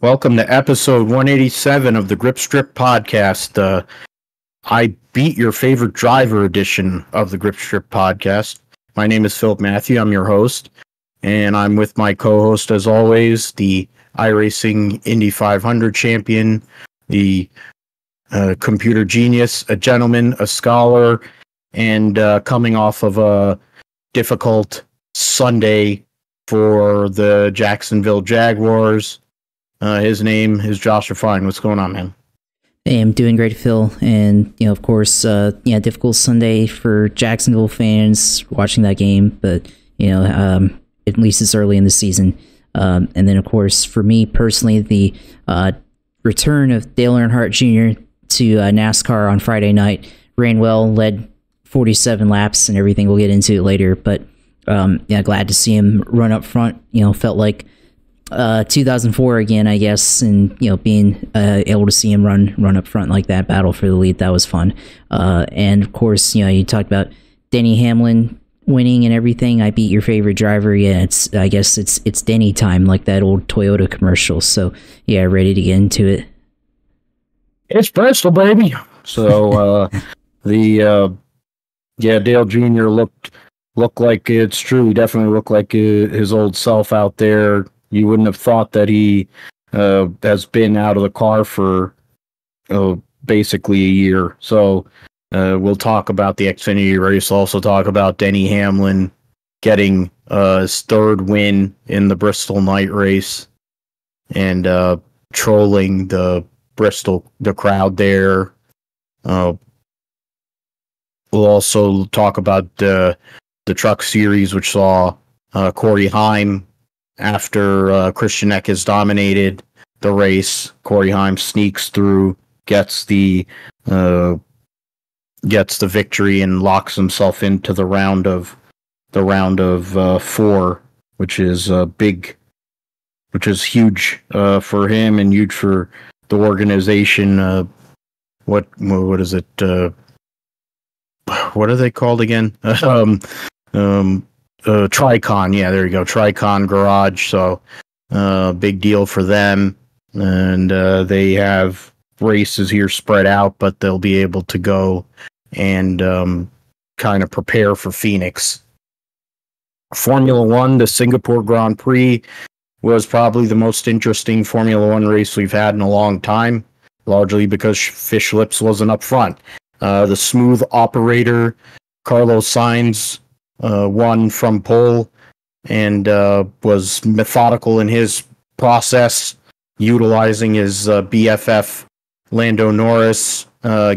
Welcome to episode 187 of the Grip Strip podcast. I beat your favorite driver edition of the Grip Strip podcast. My name is Philip Matthew. I'm your host, and I'm with my co-host, as always, the iRacing Indy 500 champion, the computer genius, a gentleman, a scholar, and coming off of a difficult Sunday for the Jacksonville Jaguars. His name is Josh Refine. What's going on, man? Hey, I'm doing great, Phil. And, of course, difficult Sunday for Jacksonville fans watching that game. But, at least it's early in the season. And then, of course, for me personally, the return of Dale Earnhardt Jr. to NASCAR on Friday night ran well, led 47 laps and everything. We'll get into it later. But, glad to see him run up front. Felt like 2004 again, I guess, and being able to see him run up front like that, battle for the lead, that was fun. And of course, you talked about Denny Hamlin winning and everything. I beat your favorite driver. Yeah, I guess it's Denny time, like that old Toyota commercial. So yeah, ready to get into it. It's Bristol, baby. So Dale Jr. looked like, it's true. He definitely looked like his old self out there. You wouldn't have thought that he has been out of the car for basically a year. So we'll talk about the Xfinity race. Also talk about Denny Hamlin getting his third win in the Bristol night race and trolling the crowd there. We'll also talk about the Truck Series, which saw Corey Heim. After Christian Eckes dominated the race, Corey Heim sneaks through, gets the victory, and locks himself into the round of four, which is huge for him and huge for the organization. What is it? What are they called again? Tricon, yeah, there you go, Tricon Garage. So big deal for them, and they have races here spread out, but they'll be able to go and kind of prepare for Phoenix. Formula One, the Singapore Grand Prix was probably the most interesting Formula One race we've had in a long time, largely because Fish Lips wasn't up front. The smooth operator Carlos Sainz won from pole and was methodical in his process, utilizing his BFF Lando Norris,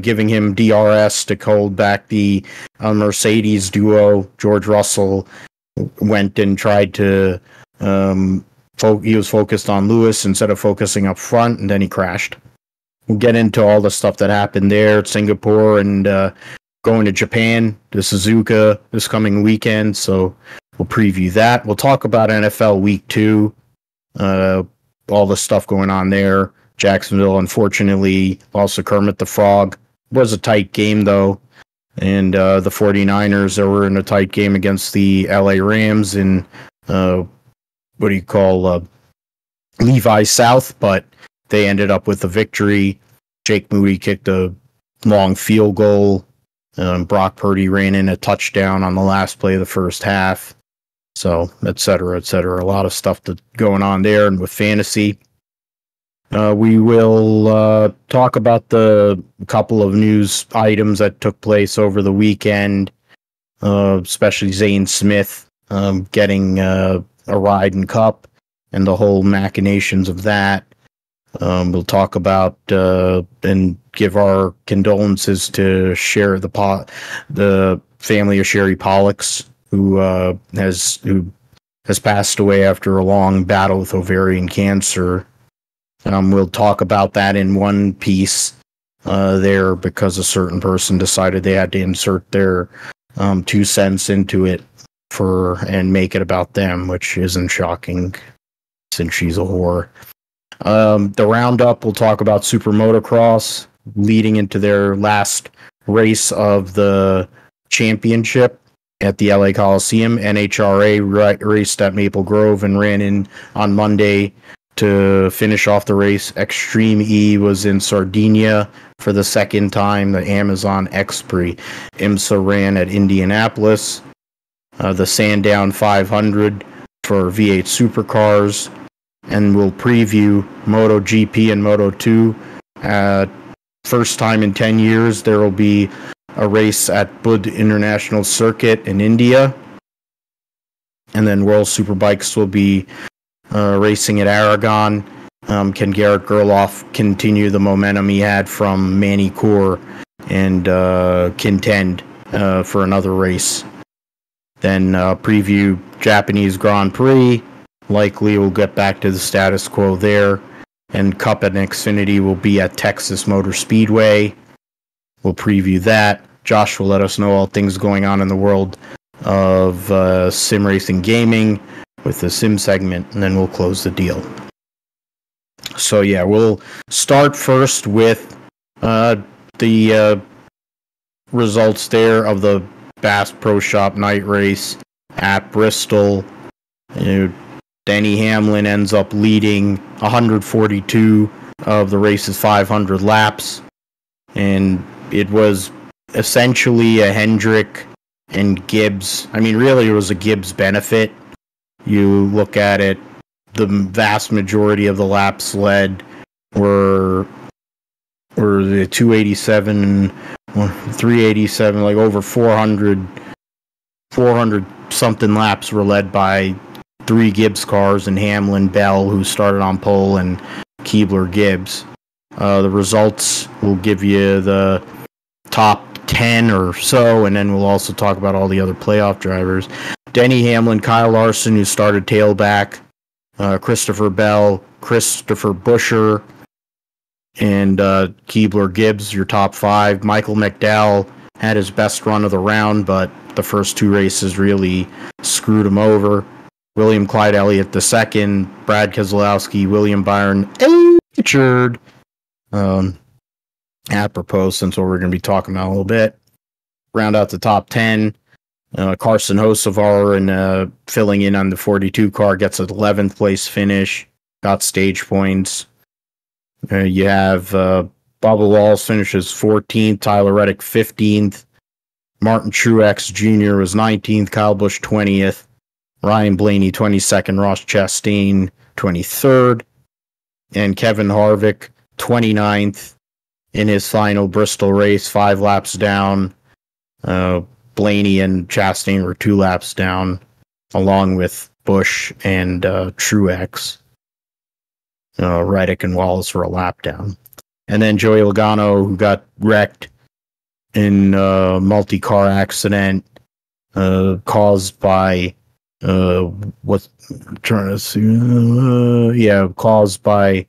giving him DRS to hold back the Mercedes duo. George Russell went and tried to he was focused on Lewis instead of focusing up front, and then he crashed. We'll get into all the stuff that happened there at Singapore and going to Japan, to Suzuka this coming weekend, so we'll preview that. We'll talk about NFL Week 2, all the stuff going on there. Jacksonville, unfortunately, lost to Kermit the Frog. It was a tight game, though, and the 49ers, they were in a tight game against the LA Rams in, Levi South, but they ended up with a victory. Jake Moody kicked a long field goal. Brock Purdy ran in a touchdown on the last play of the first half. So, et cetera, et cetera. A lot of stuff going on there. And with fantasy, we will talk about the couple of news items that took place over the weekend, especially Zane Smith getting a ride in Cup and the whole machinations of that. We'll talk about and give our condolences to the family of Sherry Pollux, who has passed away after a long battle with ovarian cancer. We'll talk about that in one piece there, because a certain person decided they had to insert their 2 cents into it and make it about them, which isn't shocking since she's a whore. The roundup, we'll talk about Super Motocross leading into their last race of the championship at the LA Coliseum. NHRA raced at Maple Grove and ran in on Monday to finish off the race. Extreme E was in Sardinia for the second time. The Amazon X-Prix IMSA ran at Indianapolis. The Sandown 500 for V8 Supercars. And we'll preview MotoGP and Moto2. First time in 10 years, there will be a race at Bud International Circuit in India. And then World Superbikes will be racing at Aragon. Can Garrett Gerloff continue the momentum he had from Manicourt and contend for another race? Then preview Japanese Grand Prix. Likely we'll get back to the status quo there. And Cup and Xfinity will be at Texas Motor Speedway. We'll preview that. Josh will let us know all things going on in the world of sim racing gaming with the sim segment, and then we'll close the deal. So yeah, we'll start first with the results there of the Bass Pro Shop night race at Bristol. Denny Hamlin ends up leading 142 of the race's 500 laps, and it was essentially a Hendrick and Gibbs. I mean, really, it was a Gibbs benefit. You look at it, the vast majority of the laps led were the 287, 387, like over 400 something laps were led by 3 Gibbs cars, and Hamlin, Bell, who started on pole, and Keebler, Gibbs. The results will give you the top 10 or so, and then we'll also talk about all the other playoff drivers. Denny Hamlin, Kyle Larson, who started tailback, Christopher Bell, Christopher Buescher, and Keebler, Gibbs, your top 5. Michael McDowell had his best run of the round, but the first 2 races really screwed him over. William Clyde Elliott II, Brad Keselowski, William Byron, Richard. Apropos, since what we're going to be talking about a little bit. Round out the top 10. Carson Hocevar and filling in on the 42 car gets an 11th place finish. Got stage points. You have Bubba Wallace finishes 14th. Tyler Reddick 15th. Martin Truex Jr. was 19th. Kyle Busch 20th. Ryan Blaney 22nd. Ross Chastain 23rd. And Kevin Harvick 29th in his final Bristol race, 5 laps down. Blaney and Chastain were 2 laps down, along with Busch and Truex. Reddick and Wallace were a lap down. And then Joey Logano, who got wrecked in a multi-car accident caused by caused by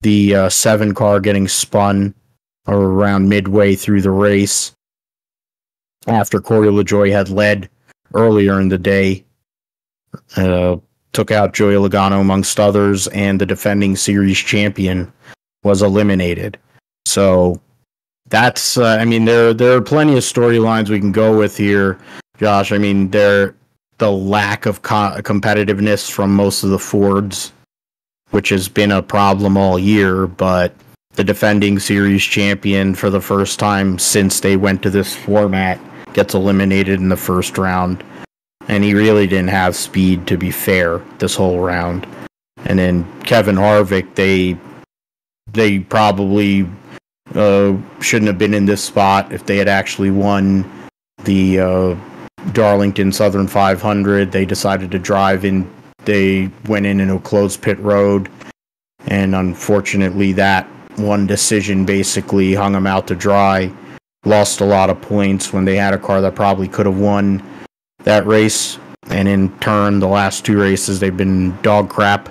the 7 car getting spun around midway through the race after Corey LaJoie had led earlier in the day. Took out Joey Logano amongst others, and the defending series champion was eliminated. So that's there are plenty of storylines we can go with here, Josh. I mean, the lack of competitiveness from most of the Fords, which has been a problem all year, but the defending series champion for the first time since they went to this format gets eliminated in the first round. And he really didn't have speed, to be fair, this whole round. And then Kevin Harvick, they probably shouldn't have been in this spot if they had actually won the Darlington Southern 500. They decided to drive in. They went in a closed pit road. And unfortunately, that one decision basically hung them out to dry. Lost a lot of points when they had a car that probably could have won that race, and in turn, the last 2 races, they've been dog crap.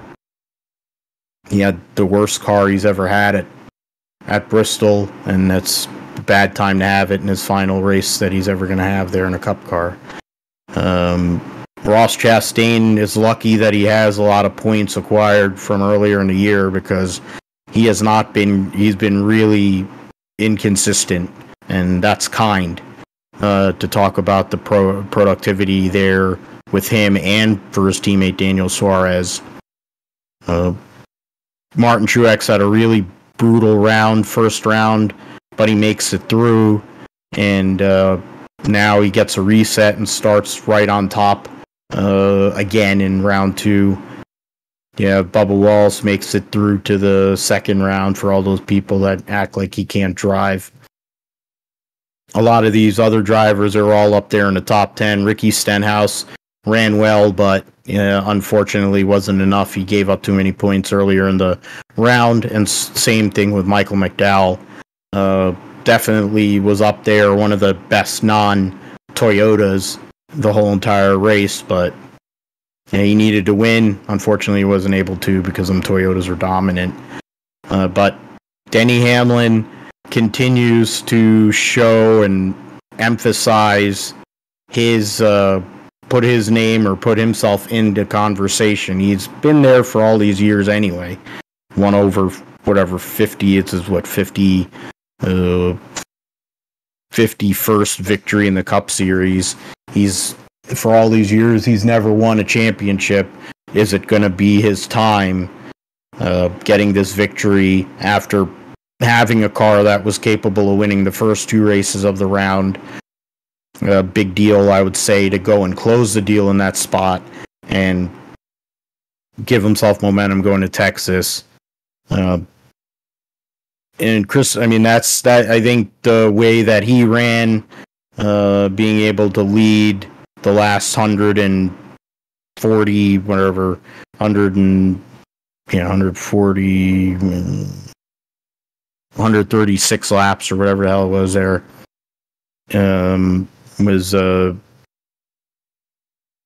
He had the worst car he's ever had at Bristol, and that's a bad time to have it in his final race that he's ever going to have there in a Cup car. Ross Chastain is lucky that he has a lot of points acquired from earlier in the year, because he's been really inconsistent, and that's kind. To talk about the productivity there with him and for his teammate Daniel Suarez. Martin Truex had a really brutal first round, but he makes it through, and now he gets a reset and starts right on top again in round 2. Yeah, Bubba Wallace makes it through to the second round for all those people that act like he can't drive. A lot of these other drivers are all up there in the top 10. Ricky Stenhouse ran well, but unfortunately wasn't enough. He gave up too many points earlier in the round, and same thing with Michael McDowell. Definitely was up there, one of the best non-Toyotas the whole entire race, but he needed to win. Unfortunately, he wasn't able to because them Toyotas are dominant. But Denny Hamlin continues to show and emphasize his put his name or put himself into conversation. He's been there for all these years anyway. Won over 50. It's his 51st victory in the Cup Series. He's for all these years he's never won a championship. Is it going to be his time getting this victory after having a car that was capable of winning the first 2 races of the round? A big deal, I would say, to go and close the deal in that spot and give himself momentum going to Texas. And Chris, I mean, that's that. I think the way that he ran, being able to lead the last 140, whatever, 136 laps or whatever the hell it was there, was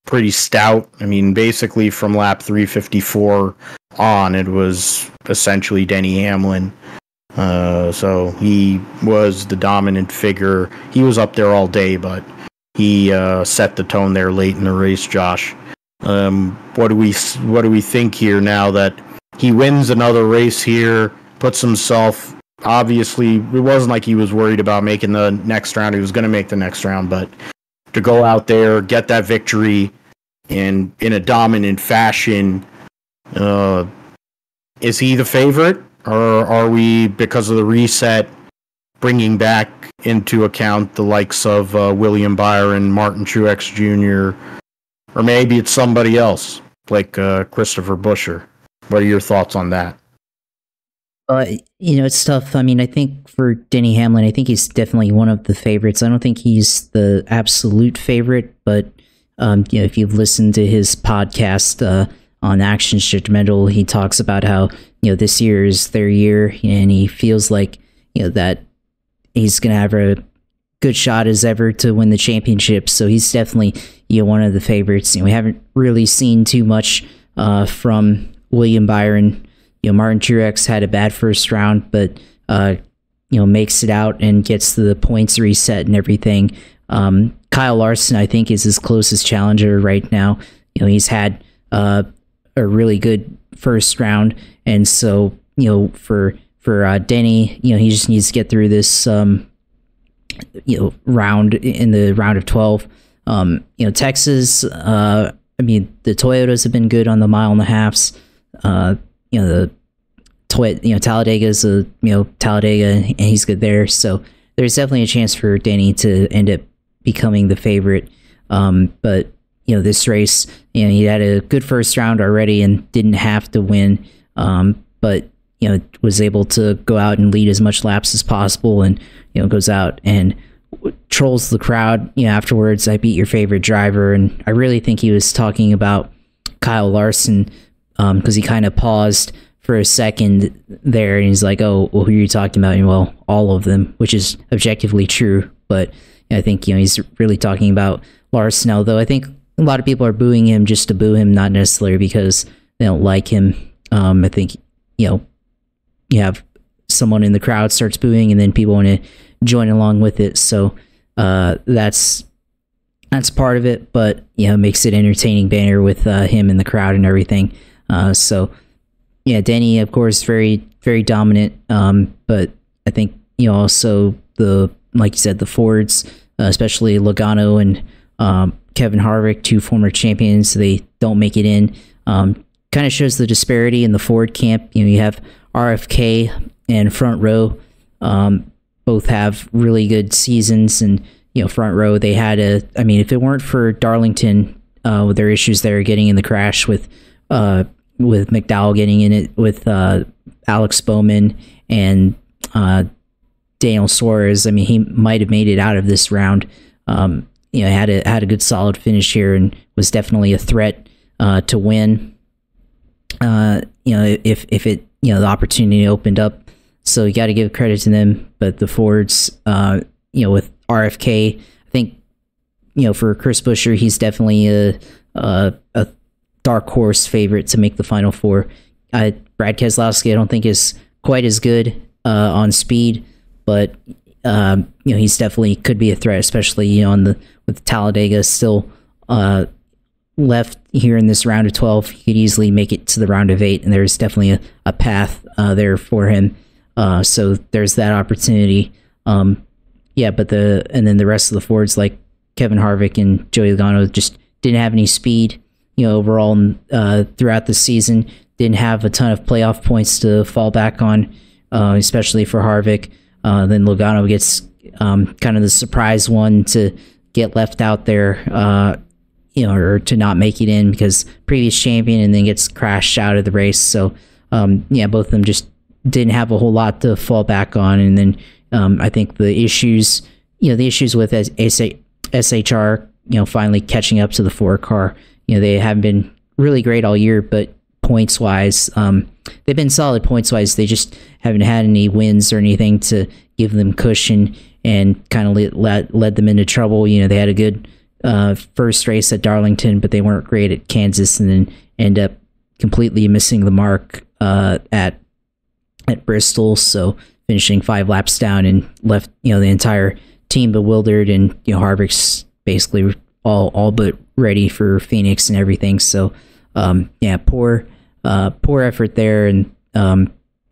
pretty stout. I mean, basically from lap 354 on, it was essentially Denny Hamlin. So he was the dominant figure. He was up there all day, but he set the tone there late in the race. Josh, what do we think here now that he wins another race here, puts himself? Obviously, it wasn't like he was worried about making the next round. He was going to make the next round, but to go out there, get that victory, and in a dominant fashion, is he the favorite? Or are we, because of the reset, bringing back into account the likes of William Byron, Martin Truex Jr., or maybe it's somebody else, like Christopher Buescher? What are your thoughts on that? It's tough. I mean, I think for Denny Hamlin, I think he's definitely one of the favorites. I don't think he's the absolute favorite, but if you've listened to his podcast on Action Judgmental, he talks about how this year is their year, and he feels like that he's gonna have a good shot as ever to win the championship. So he's definitely one of the favorites. We haven't really seen too much from William Byron. Martin Truex had a bad first round, but makes it out and gets the points reset and everything. Kyle Larson, I think, is his closest challenger right now. He's had a really good first round, and so for Denny, he just needs to get through this round in the round of 12. Texas, I mean, the Toyotas have been good on the mile and a halves. Talladega's Talladega, and he's good there. So there's definitely a chance for Denny to end up becoming the favorite. But this race, he had a good first round already and didn't have to win. But was able to go out and lead as much laps as possible, and goes out and trolls the crowd. Afterwards, I beat your favorite driver, and I really think he was talking about Kyle Larson, because he kind of paused for a second there, and he's like, "Oh, well, who are you talking about?" And, well, all of them, which is objectively true. But I think he's really talking about Larson. Although I think a lot of people are booing him just to boo him, not necessarily because they don't like him. I think you have someone in the crowd starts booing, and then people want to join along with it. So that's part of it. But it makes it entertaining banner with him in the crowd and everything. So Denny, of course, very, very dominant. But I think also like you said, the Fords, especially Logano and Kevin Harvick, 2 former champions, they don't make it in. kind of shows the disparity in the Ford camp. You have RFK and Front Row, both have really good seasons, and Front Row, they had if it weren't for Darlington with their issues there, getting in the crash with McDowell getting in it with Alex Bowman and Daniel Suarez, he might have made it out of this round. Had a good solid finish here and was definitely a threat to win. If it the opportunity opened up, so you got to give credit to them. But the Fords, with RFK, I think for Chris Buescher, he's definitely a dark horse favorite to make the Final Four. Brad Keselowski, I don't think is quite as good on speed, but he's definitely could be a threat, especially with Talladega still left here in this round of 12. He could easily make it to the round of 8, and there's definitely a path there for him. So there's that opportunity. But then the rest of the Fords, like Kevin Harvick and Joey Logano, just didn't have any speed. Overall throughout the season, didn't have a ton of playoff points to fall back on, especially for Harvick. Then Logano gets kind of the surprise one to get left out there, or to not make it in because previous champion, and then gets crashed out of the race. So, both of them just didn't have a whole lot to fall back on. And then I think the issues with SHR, finally catching up to the Ford car. They haven't been really great all year, but points-wise, they've been solid points-wise. They just haven't had any wins or anything to give them cushion and kind of led them into trouble. They had a good first race at Darlington, but they weren't great at Kansas, and then end up completely missing the mark at Bristol. So finishing 5 laps down and left the entire team bewildered, and Harvick's basically all but ready for Phoenix and everything. So poor effort there, and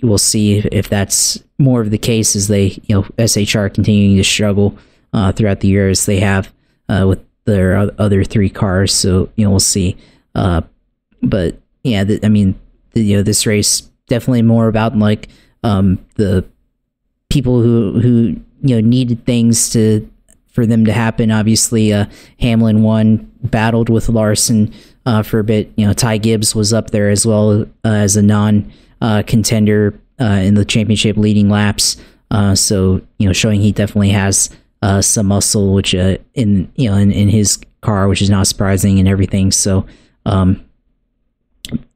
we'll see if that's more of the case as they SHR continuing to struggle throughout the year as they have with their other 3 cars. So we'll see. But this race definitely more about the people who needed things for them to happen. Obviously, Hamlin won, battled with Larson for a bit. Ty Gibbs was up there as well as a non-contender in the championship leading laps. So showing he definitely has some muscle, which in his car, which is not surprising and everything. So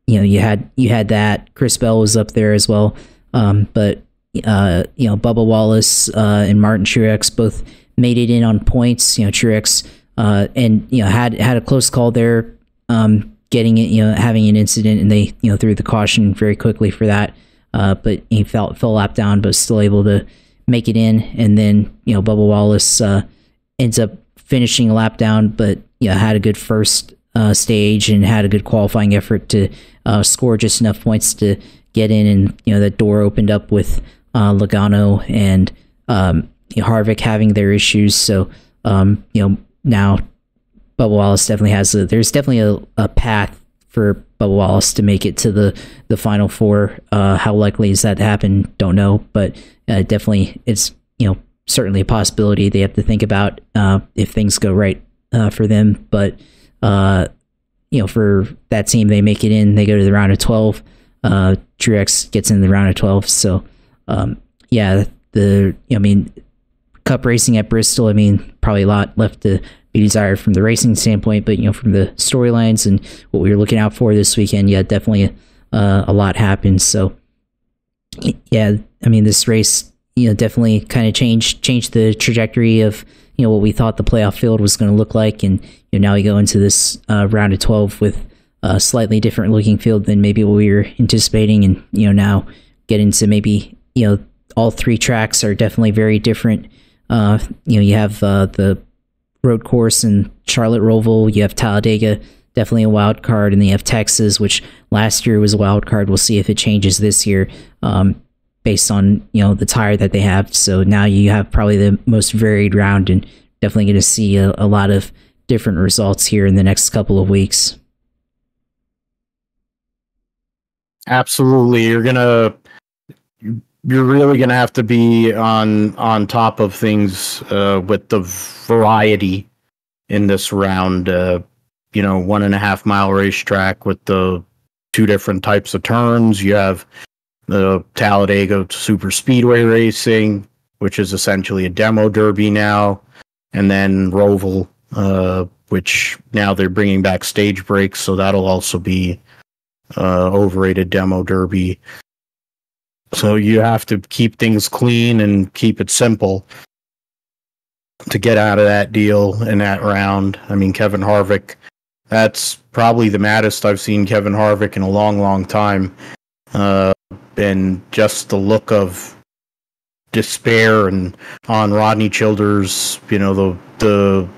you had that. Chris Bell was up there as well. But Bubba Wallace and Martin Truex both made it in on points. Truex and had a close call there, getting it, having an incident, and they threw the caution very quickly for that. But he fell a lap down, but still able to make it in. And then Bubba Wallace ends up finishing a lap down, but had a good first stage and had a good qualifying effort to score just enough points to get in. And that door opened up with Logano and Harvick having their issues. So now Bubba Wallace definitely has there's definitely a path for Bubba Wallace to make it to the Final Four. How likely is that to happen? Don't know, but definitely it's certainly a possibility they have to think about if things go right for them. But for that team, they make it in, they go to the round of 12. Truex gets in the round of 12. So Cup racing at Bristol, probably a lot left to be desired from the racing standpoint, but from the storylines and what we were looking out for this weekend, definitely a lot happened. So this race definitely kind of changed the trajectory of what we thought the playoff field was going to look like. And now we go into this round of 12 with a slightly different looking field than maybe what we were anticipating. And now get into maybe all 3 tracks are definitely very different. You have the road course in Charlotte Roval, you have Talladega, definitely a wild card, and then you have Texas, which last year was a wild card. We'll see if it changes this year based on the tire that they have. So now you have probably the most varied round, and definitely going to see a lot of different results here in the next couple of weeks. Absolutely. You're really gonna have to be on top of things with the variety in this round. 1.5 mile racetrack with the two different types of turns. You have the Talladega Super Speedway Racing, which is essentially a demo derby now, and then Roval, which now they're bringing back stage breaks, so that'll also be overrated demo derby. So you have to keep things clean and keep it simple to get out of that deal in that round. I mean, Kevin Harvick, that's probably the maddest I've seen Kevin Harvick in a long, long time. And just the look of despair and on Rodney Childers, the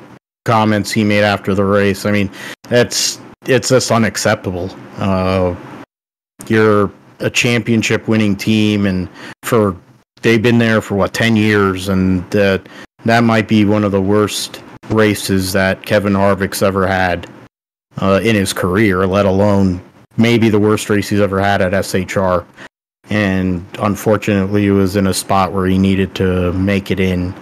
comments he made after the race. I mean, it's just unacceptable. You're a championship winning team, and they've been there for 10 years, and that might be one of the worst races that Kevin Harvick's ever had in his career, let alone maybe the worst race he's ever had at SHR. And unfortunately, he was in a spot where he needed to make it in.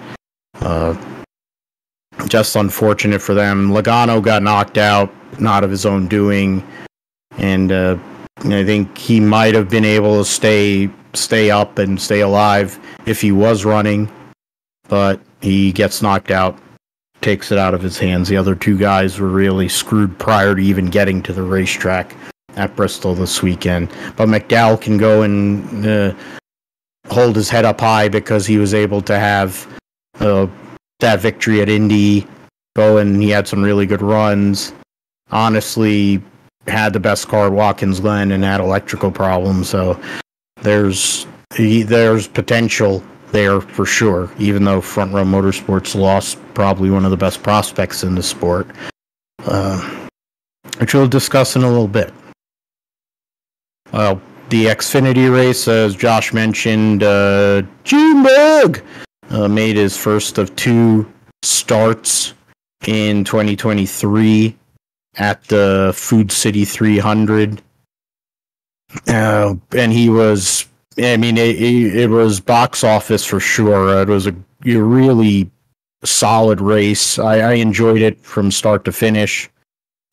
Just unfortunate for them. Logano got knocked out, not of his own doing, and I think he might have been able to stay up and stay alive if he was running, but he gets knocked out, takes it out of his hands. The other two guys were really screwed prior to even getting to the racetrack at Bristol this weekend. But McDowell can go and hold his head up high because he was able to have that victory at Indy go, and he had some really good runs. Honestly, had the best car at Watkins Glen and had electrical problems, so there's potential there for sure, even though Front Row Motorsports lost probably one of the best prospects in the sport, which we'll discuss in a little bit. The Xfinity race, as Josh mentioned, Junebug made his first of two starts in 2023 at the Food City 300. And he was, it was box office for sure. It was a really solid race. I enjoyed it from start to finish.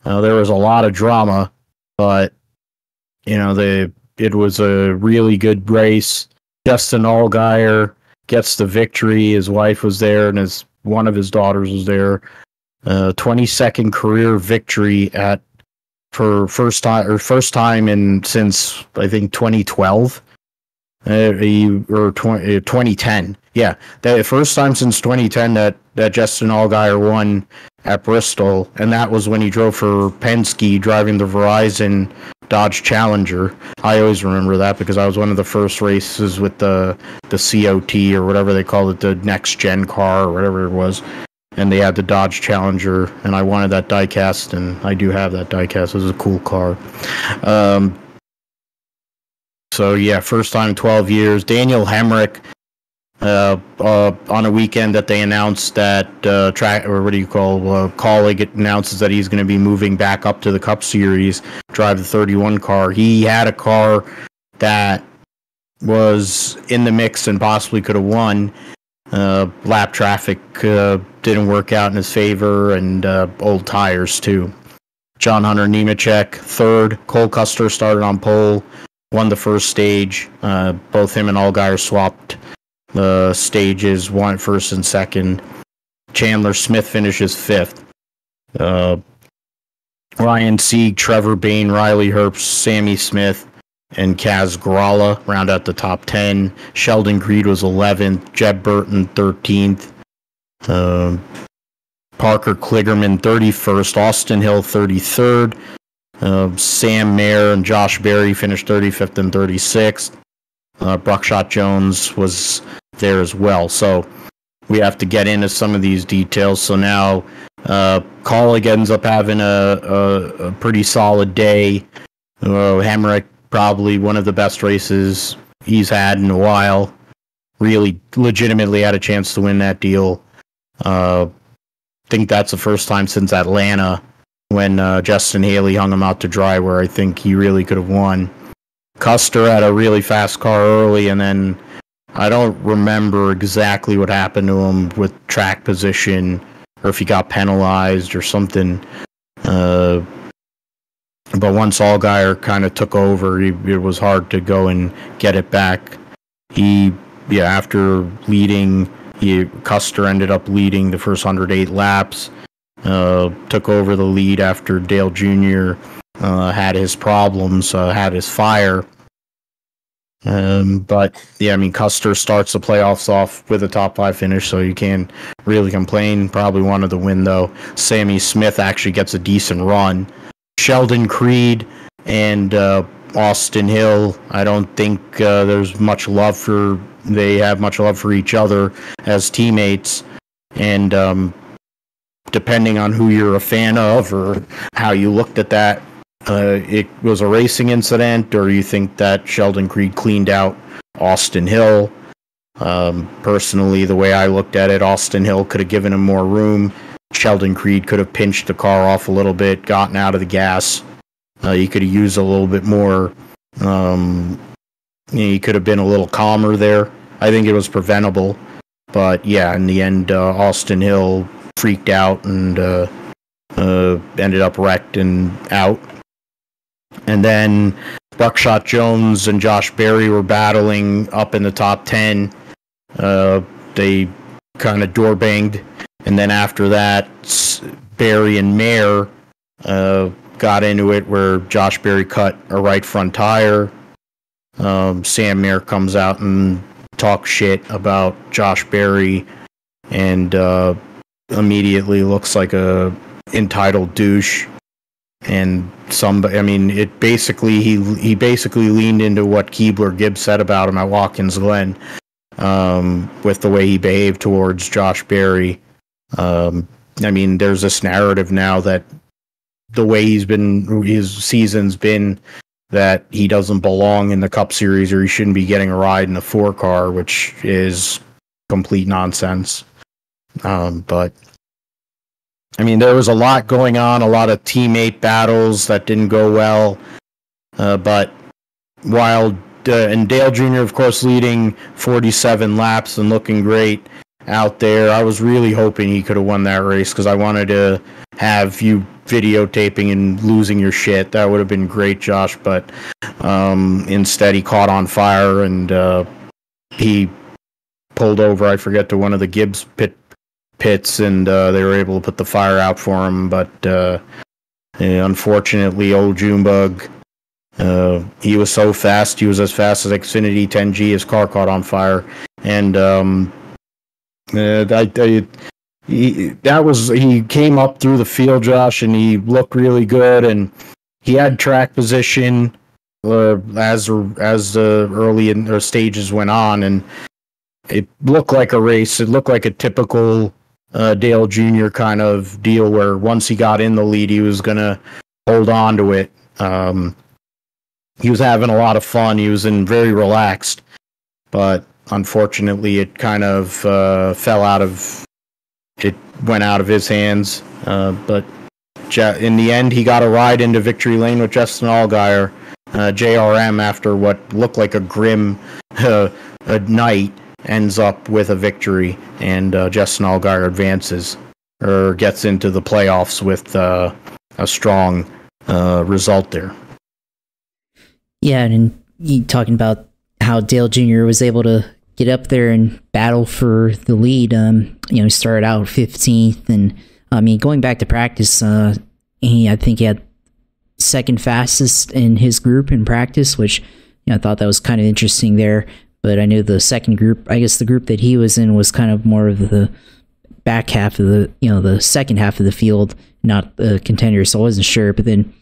There was a lot of drama, but it was a really good race. Justin Allgaier gets the victory. His wife was there, and one of his daughters was there. 22nd career victory for first time since I think 2012 or 2010. Yeah, the first time since 2010 that Justin Allgaier won at Bristol, and that was when he drove for Penske, driving the Verizon Dodge Challenger. I always remember that because I was one of the first races with the COT or whatever they called it, the next gen car or whatever it was. And they had the Dodge Challenger, and I wanted that diecast, and I do have that diecast. It was a cool car. So yeah, first time in 12 years. Daniel Hemrick, on a weekend that they announced that Kaulig announces that he's going to be moving back up to the Cup Series, drive the 31 car. He had a car that was in the mix and possibly could have won. Lap traffic didn't work out in his favor, and old tires too. John Hunter Nemechek, third. Cole Custer started on pole, won the first stage. Both him and Allgaier swapped the stages, one first and second. Chandler Smith finishes fifth. Ryan Sieg, Trevor Bayne, Riley Herbst, Sammy Smith, and Kaz Gralla round out the top 10. Sheldon Creed was 11th. Jeb Burton 13th. Parker Kligerman 31st. Austin Hill 33rd. Sam Mayer and Josh Berry finished 35th and 36th. Buckshot Jones was there as well. So we have to get into some of these details. So now Kaulig ends up having a pretty solid day. Hemrick, probably one of the best races he's had in a while. Really legitimately had a chance to win that deal. Think that's the first time since Atlanta when Justin Haley hung him out to dry, where I think he really could have won. Custer had a really fast car early, and then I don't remember exactly what happened to him with track position, or if he got penalized or something. But once Allgaier kind of took over, it was hard to go and get it back. After leading, Custer ended up leading the first 108 laps. Took over the lead after Dale Jr. Had his problems, had his fire. But yeah, I mean, Custer starts the playoffs off with a top 5 finish, so you can't really complain. Probably wanted to win, though. Sammy Smith actually gets a decent run. Sheldon Creed and Austin Hill, I don't think there's much love for. They have much love for each other as teammates, and depending on who you're a fan of or how you looked at that, it was a racing incident, or you think that Sheldon Creed cleaned out Austin Hill. Personally, the way I looked at it, Austin Hill could have given him more room. Sheldon Creed could have pinched the car off a little bit, gotten out of the gas. He could have used a little bit more. He could have been a little calmer there. I think it was preventable. But yeah, in the end, Austin Hill freaked out and ended up wrecked and out. And then Buckshot Jones and Josh Berry were battling up in the top 10. They kind of door banged. And then after that, Berry and Mayer got into it where Josh Berry cut a right front tire. Sam Mayer comes out and talks shit about Josh Berry and immediately looks like a entitled douche. And it basically he basically leaned into what Keebler Gibbs said about him at Watkins Glen, with the way he behaved towards Josh Berry. There's this narrative now that the way his season's been, that he doesn't belong in the Cup Series or he shouldn't be getting a ride in the 4 car, which is complete nonsense. But there was a lot going on, a lot of teammate battles that didn't go well. But while and Dale Jr., of course, leading 47 laps and looking great out there, I was really hoping he could have won that race because I wanted to have you videotaping and losing your shit. That would have been great, Josh. But instead, he caught on fire and he pulled over, I forget, to one of the Gibbs pits, and they were able to put the fire out for him. But unfortunately, old Junebug, he was so fast. He was as fast as Xfinity 10G. His car caught on fire, and he came up through the field, Josh, and he looked really good, and he had track position as the early stages went on, and it looked like a race. It looked like a typical Dale Jr. kind of deal where once he got in the lead, he was going to hold on to it. He was having a lot of fun. He was very relaxed, but unfortunately, it kind of it went out of his hands. But in the end, he got a ride into victory lane with Justin Allgaier, JRM, after what looked like a grim night, ends up with a victory, and Justin Allgaier advances or gets into the playoffs with a strong result there. Yeah, and you talking about how Dale Jr. was able to get up there and battle for the lead. He started out 15th, and going back to practice, I think he had second fastest in his group in practice, which I thought that was kind of interesting there. But I knew the second group, I guess the group that he was in was kind of more of the back half of the second half of the field, not the contender. So I wasn't sure. But then,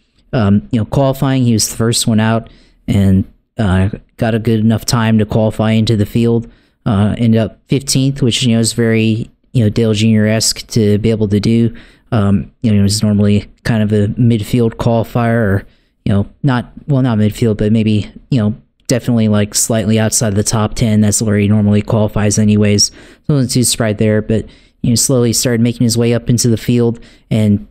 qualifying, he was the first one out and got a good enough time to qualify into the field. Ended up 15th, which is very Dale Jr.-esque to be able to do. It was normally kind of a midfield qualifier, or not midfield, but maybe definitely like slightly outside of the top 10. That's where he normally qualifies anyways. So I wasn't too surprised there, but slowly started making his way up into the field, and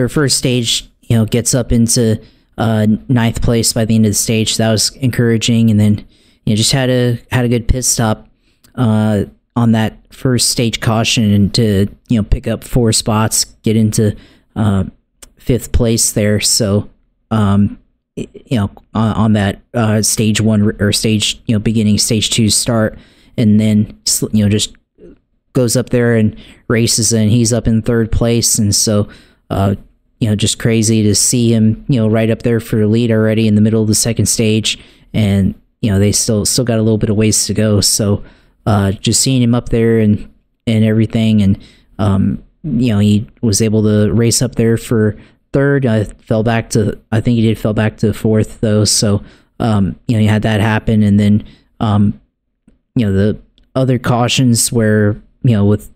first stage gets up into ninth place by the end of the stage. So that was encouraging, and then just had a good pit stop on that first stage caution, and to pick up 4 spots, get into 5th place there. So on that stage 1 or stage beginning stage 2 start, and then just goes up there and races, and he's up in 3rd place, and so just crazy to see him right up there for the lead already in the middle of the second stage, and they still got a little bit of ways to go. So just seeing him up there and everything, and he was able to race up there for 3rd. I think he did fell back to 4th though. So you had that happen, and then the other cautions where with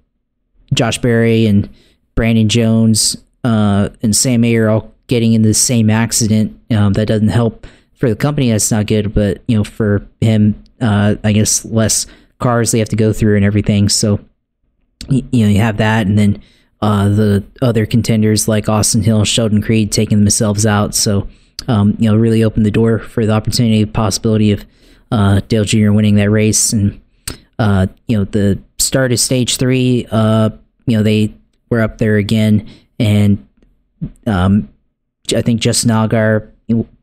Josh Berry and Brandon Jones and Sam Mayer all getting into the same accident, that doesn't help for the company. That's not good, but for him, I guess less cars they have to go through and everything. So you have that, and then the other contenders like Austin Hill, Sheldon Creed taking themselves out. So really opened the door for the opportunity, possibility of Dale Jr. winning that race. And the start of stage 3, they were up there again, and I think Justin Allgaier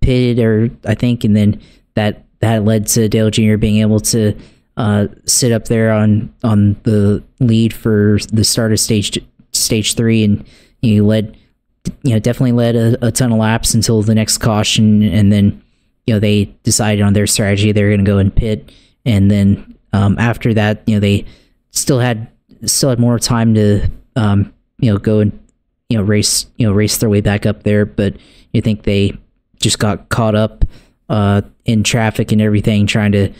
pitted, and then that led to Dale Jr. being able to sit up there on the lead for the start of stage 3, and he definitely led a ton of laps until the next caution, and then they decided on their strategy. They're going to go and pit, and then after that, they still had more time to go and race their way back up there, but you think they just got caught up in traffic and everything, trying to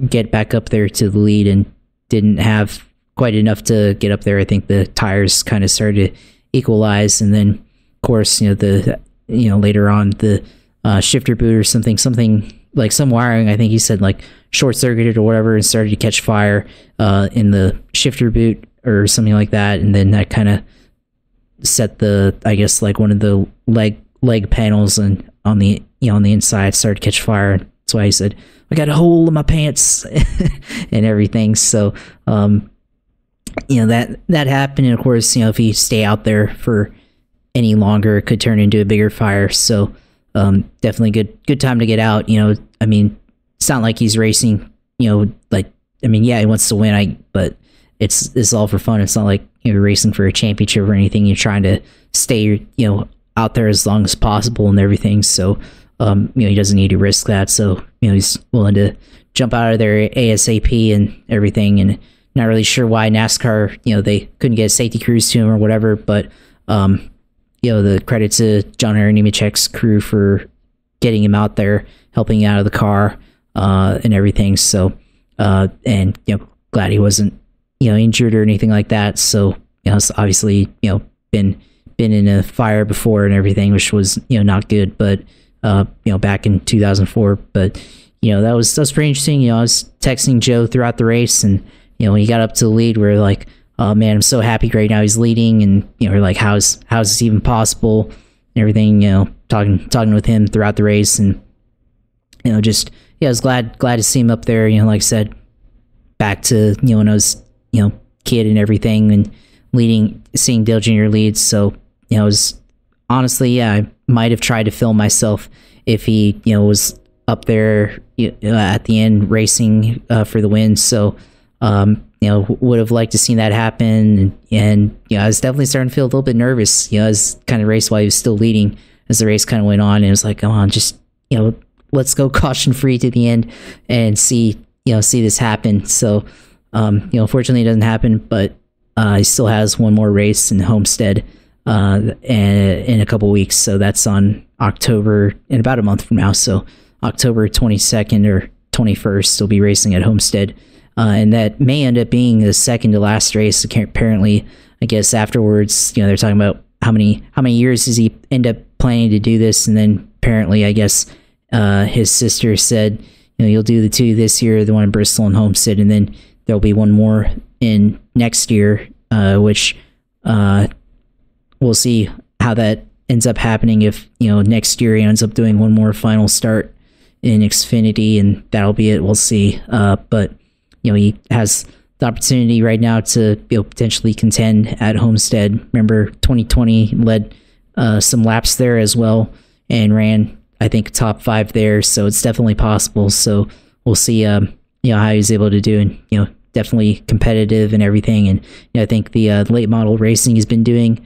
get back up there to the lead, and didn't have quite enough to get up there. I think the tires kind of started to equalize, and then of course later on the shifter boot or something like some wiring, I think he said, like short circuited or whatever, and started to catch fire in the shifter boot or something like that, and then that kind of set like one of the leg panels and on the inside started to catch fire. That's why he said, I got a hole in my pants and everything. So that happened, and of course if you stay out there for any longer, it could turn into a bigger fire. So definitely good time to get out. It's not like he's racing, he wants to win, but it's all for fun. It's not like you're racing for a championship or anything. You're trying to stay out there as long as possible and everything. So he doesn't need to risk that. So he's willing to jump out of there ASAP and everything. And not really sure why NASCAR they couldn't get a safety crews to him or whatever, but the credit to John Nemechek's crew for getting him out there, helping out of the car and everything. So and glad he wasn't injured or anything like that. So it's obviously been in a fire before and everything, which was not good, but back in 2004. But that was pretty interesting. I was texting Joe throughout the race, and when he got up to the lead, we're like, oh man, I'm so happy right now he's leading, and we're like, how's this even possible and everything. Talking with him throughout the race, and I was glad to see him up there. Like I said, back to when I was kid and everything, and seeing Dale Jr. lead. So it was honestly, I might have tried to film myself if he was up there at the end racing for the win. So would have liked to see that happen, and I was definitely starting to feel a little bit nervous as kind of race while he was still leading, as the race kind of went on, and it was like, come on, just let's go caution free to the end and see this happen. So unfortunately it doesn't happen, but he still has one more race in Homestead in a couple weeks. So that's on October, in about a month from now. So October 22nd or 21st, he'll be racing at Homestead. And that may end up being the second to last race. Apparently, I guess afterwards, they're talking about how many years does he end up planning to do this, and then apparently, I guess his sister said, you'll do the 2 this year, the one in Bristol and Homestead, and then there'll be one more in next year, which we'll see how that ends up happening if, next year he ends up doing one more final start in Xfinity, and that'll be it. We'll see. But, he has the opportunity right now to potentially contend at Homestead. Remember, 2020 led some laps there as well and ran, I think, top 5 there. So it's definitely possible. So we'll see, how he's able to do, and, definitely competitive and everything. And I think the late model racing he's been doing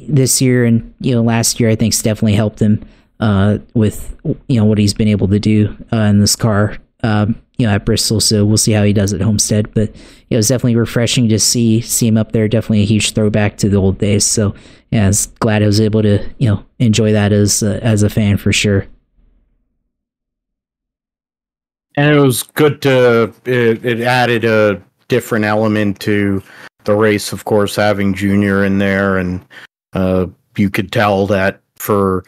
this year and last year, I think, has definitely helped him with what he's been able to do in this car at Bristol. So we'll see how he does at Homestead. But it's definitely refreshing to see him up there. Definitely a huge throwback to the old days. So I was glad I was able to enjoy that as a fan for sure. And it was good to, it added a different element to the race, of course, having Junior in there. And you could tell that for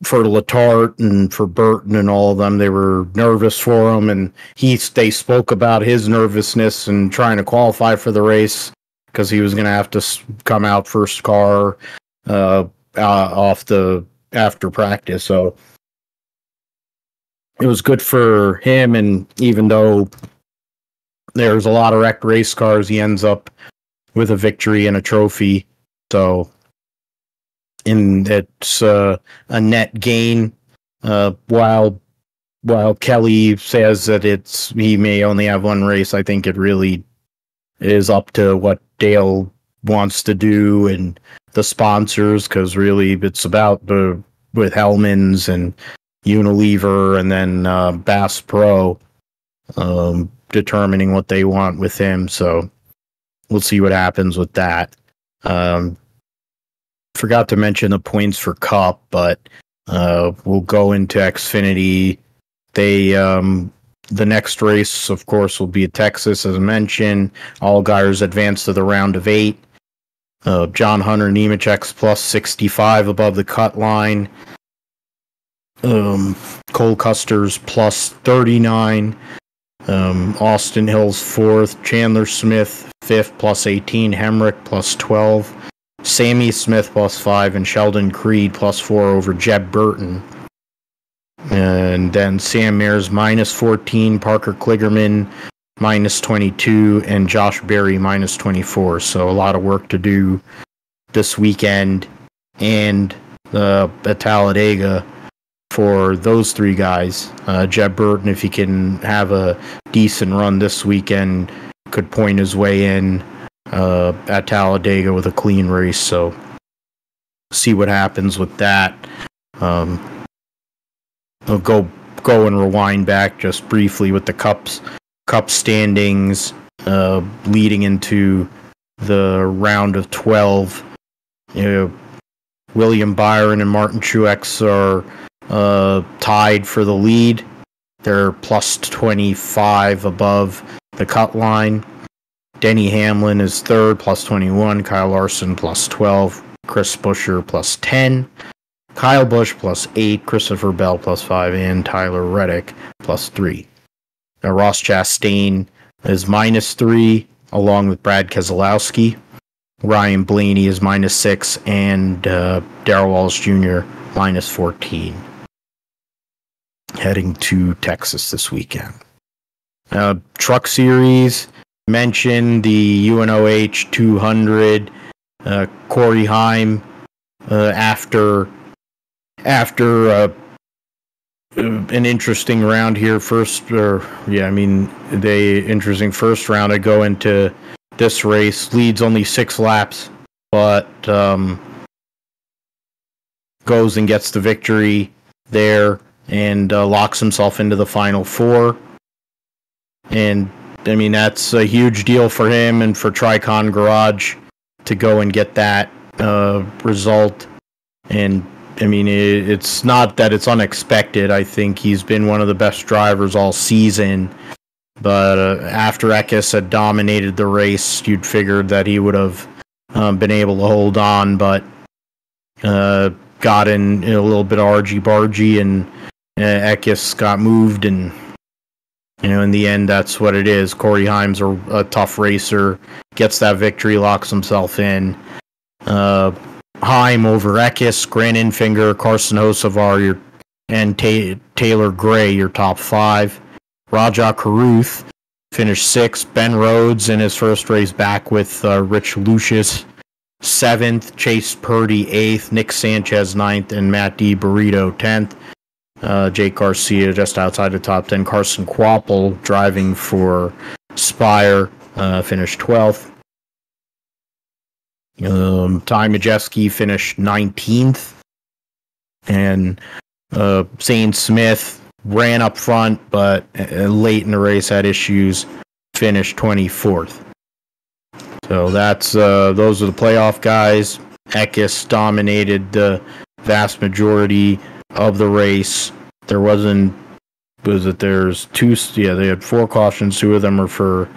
Letarte and for Burton and all of them, they were nervous for him. And they spoke about his nervousness and trying to qualify for the race because he was going to have to come out first car after practice. So it was good for him, and even though there's a lot of wrecked race cars, he ends up with a victory and a trophy. So, it's a net gain. While Kelly says that he may only have one race, I think it really is up to what Dale wants to do and the sponsors, because really it's about with Hellman's and Unilever and then Bass Pro determining what they want with him. So we'll see what happens with that. Forgot to mention the points for Cup, but we'll go into Xfinity. The next race, of course, will be at Texas, as I mentioned. Allgaiers advance to the round of 8. John Hunter Nemechek's plus 65 above the cut line. Cole Custer's plus 39. Austin Hill's 4th. Chandler Smith 5th plus 18. Hemrick plus 12. Sammy Smith plus 5. And Sheldon Creed plus 4 over Jeb Burton. And then Sam Mayer's minus 14. Parker Kligerman minus 22. And Josh Berry minus 24. So a lot of work to do this weekend. And at Talladega for those 3 guys. Jeb Burton, if he can have a decent run this weekend, could point his way in at Talladega with a clean race. So see what happens with that. I'll go and rewind back just briefly with the Cup standings leading into the round of 12. William Byron and Martin Truex are tied for the lead. They're plus 25 above the cut line. Denny Hamlin is 3rd, plus 21. Kyle Larson, plus 12. Chris Buescher, plus 10. Kyle Busch, plus 8. Christopher Bell, plus 5. And Tyler Reddick, plus 3. Now, Ross Chastain is minus 3, along with Brad Keselowski. Ryan Blaney is minus 6. And Darrell Wallace Jr., minus 14. Heading to Texas this weekend. Truck Series, mentioned the UNOH 200. Corey Heim, after an interesting round here, interesting first round. I go into this race, leads only 6 laps, but goes and gets the victory there and locks himself into the final 4. And I mean, that's a huge deal for him and for Tricon Garage to go and get that result. And I mean, it's not that it's unexpected. I think he's been one of the best drivers all season. But after Eckes had dominated the race, you'd figured that he would have been able to hold on, but got in a little bit argy-bargy, and Eckes got moved, and in the end, that's what it is. Corey Heim's a tough racer, gets that victory, locks himself in. Heim over Eckes, Grant Enfinger, Carson Hocevar, and Taylor Gray, your top 5. Rajah Caruth finished 6th. Ben Rhodes in his first race back with Rich Lucius 7th. Chase Purdy 8th. Nick Sanchez 9th. And Matt DiBurrito 10th. Jake Garcia just outside the top 10. Carson Kvapil driving for Spire finished 12th. Ty Majeski finished 19th. And Zane Smith ran up front, but late in the race had issues, finished 24th. So that's those are the playoff guys. Eckes dominated the vast majority of the race. There wasn't, there's 2, they had 4 cautions. 2 of them were for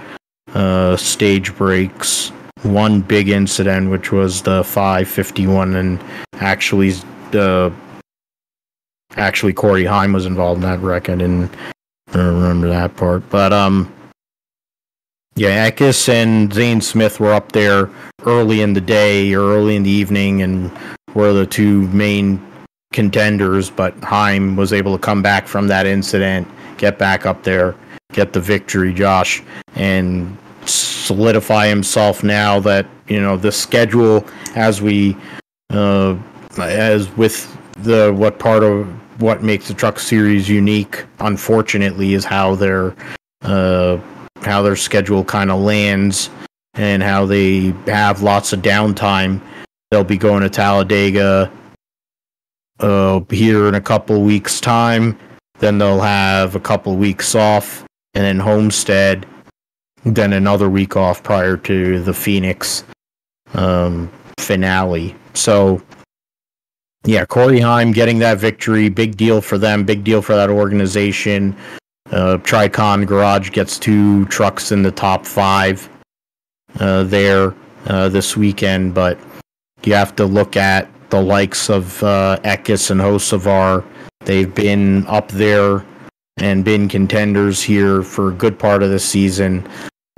stage breaks. 1 big incident, which was the 551, and actually Corey Heim was involved in that wreck. I didn't remember that part. But yeah, Eckes and Zane Smith were up there early in the day or early in the evening and were the 2 main contenders, but Heim was able to come back from that incident, get back up there, get the victory, Josh, and solidify himself now that, the schedule as with what makes the Truck Series unique, unfortunately, is how their schedule kind of lands and how they have lots of downtime. They'll be going to Talladega here in a couple weeks' time. Then they'll have a couple weeks off, and then Homestead, then another week off prior to the Phoenix finale. So, yeah, Corey Heim getting that victory, big deal for them, big deal for that organization. Tricon Garage gets 2 trucks in the top 5 there this weekend, but you have to look at the likes of Eckes and Hocevar. They've been up there and been contenders here for a good part of the season.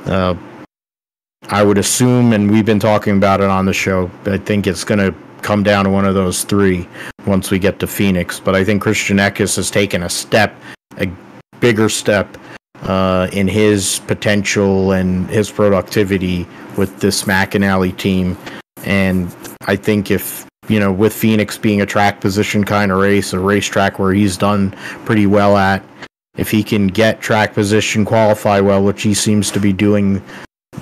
I would assume, and we've been talking about it on the show, I think it's going to come down to one of those 3 once we get to Phoenix. But I think Christian Eckes has taken a bigger step in his potential and his productivity with this McAnally team. And I think if, with Phoenix being a track position kind of race, a racetrack where he's done pretty well at, if he can get track position, qualify well, which he seems to be doing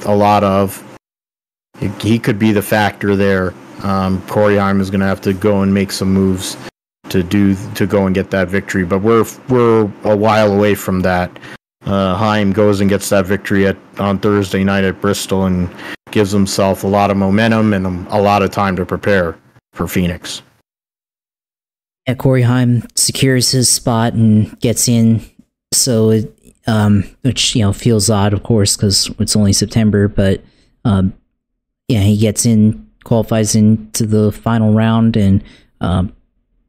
a lot of, he could be the factor there. Corey Heim is going to have to go and make some moves to go and get that victory, but we're a while away from that. Heim goes and gets that victory on Thursday night at Bristol and gives himself a lot of momentum and a lot of time to prepare for Phoenix. Yeah, Corey Heim secures his spot and gets in, so it, which feels odd, of course, because it's only September. But yeah, he gets in, qualifies into the final round, and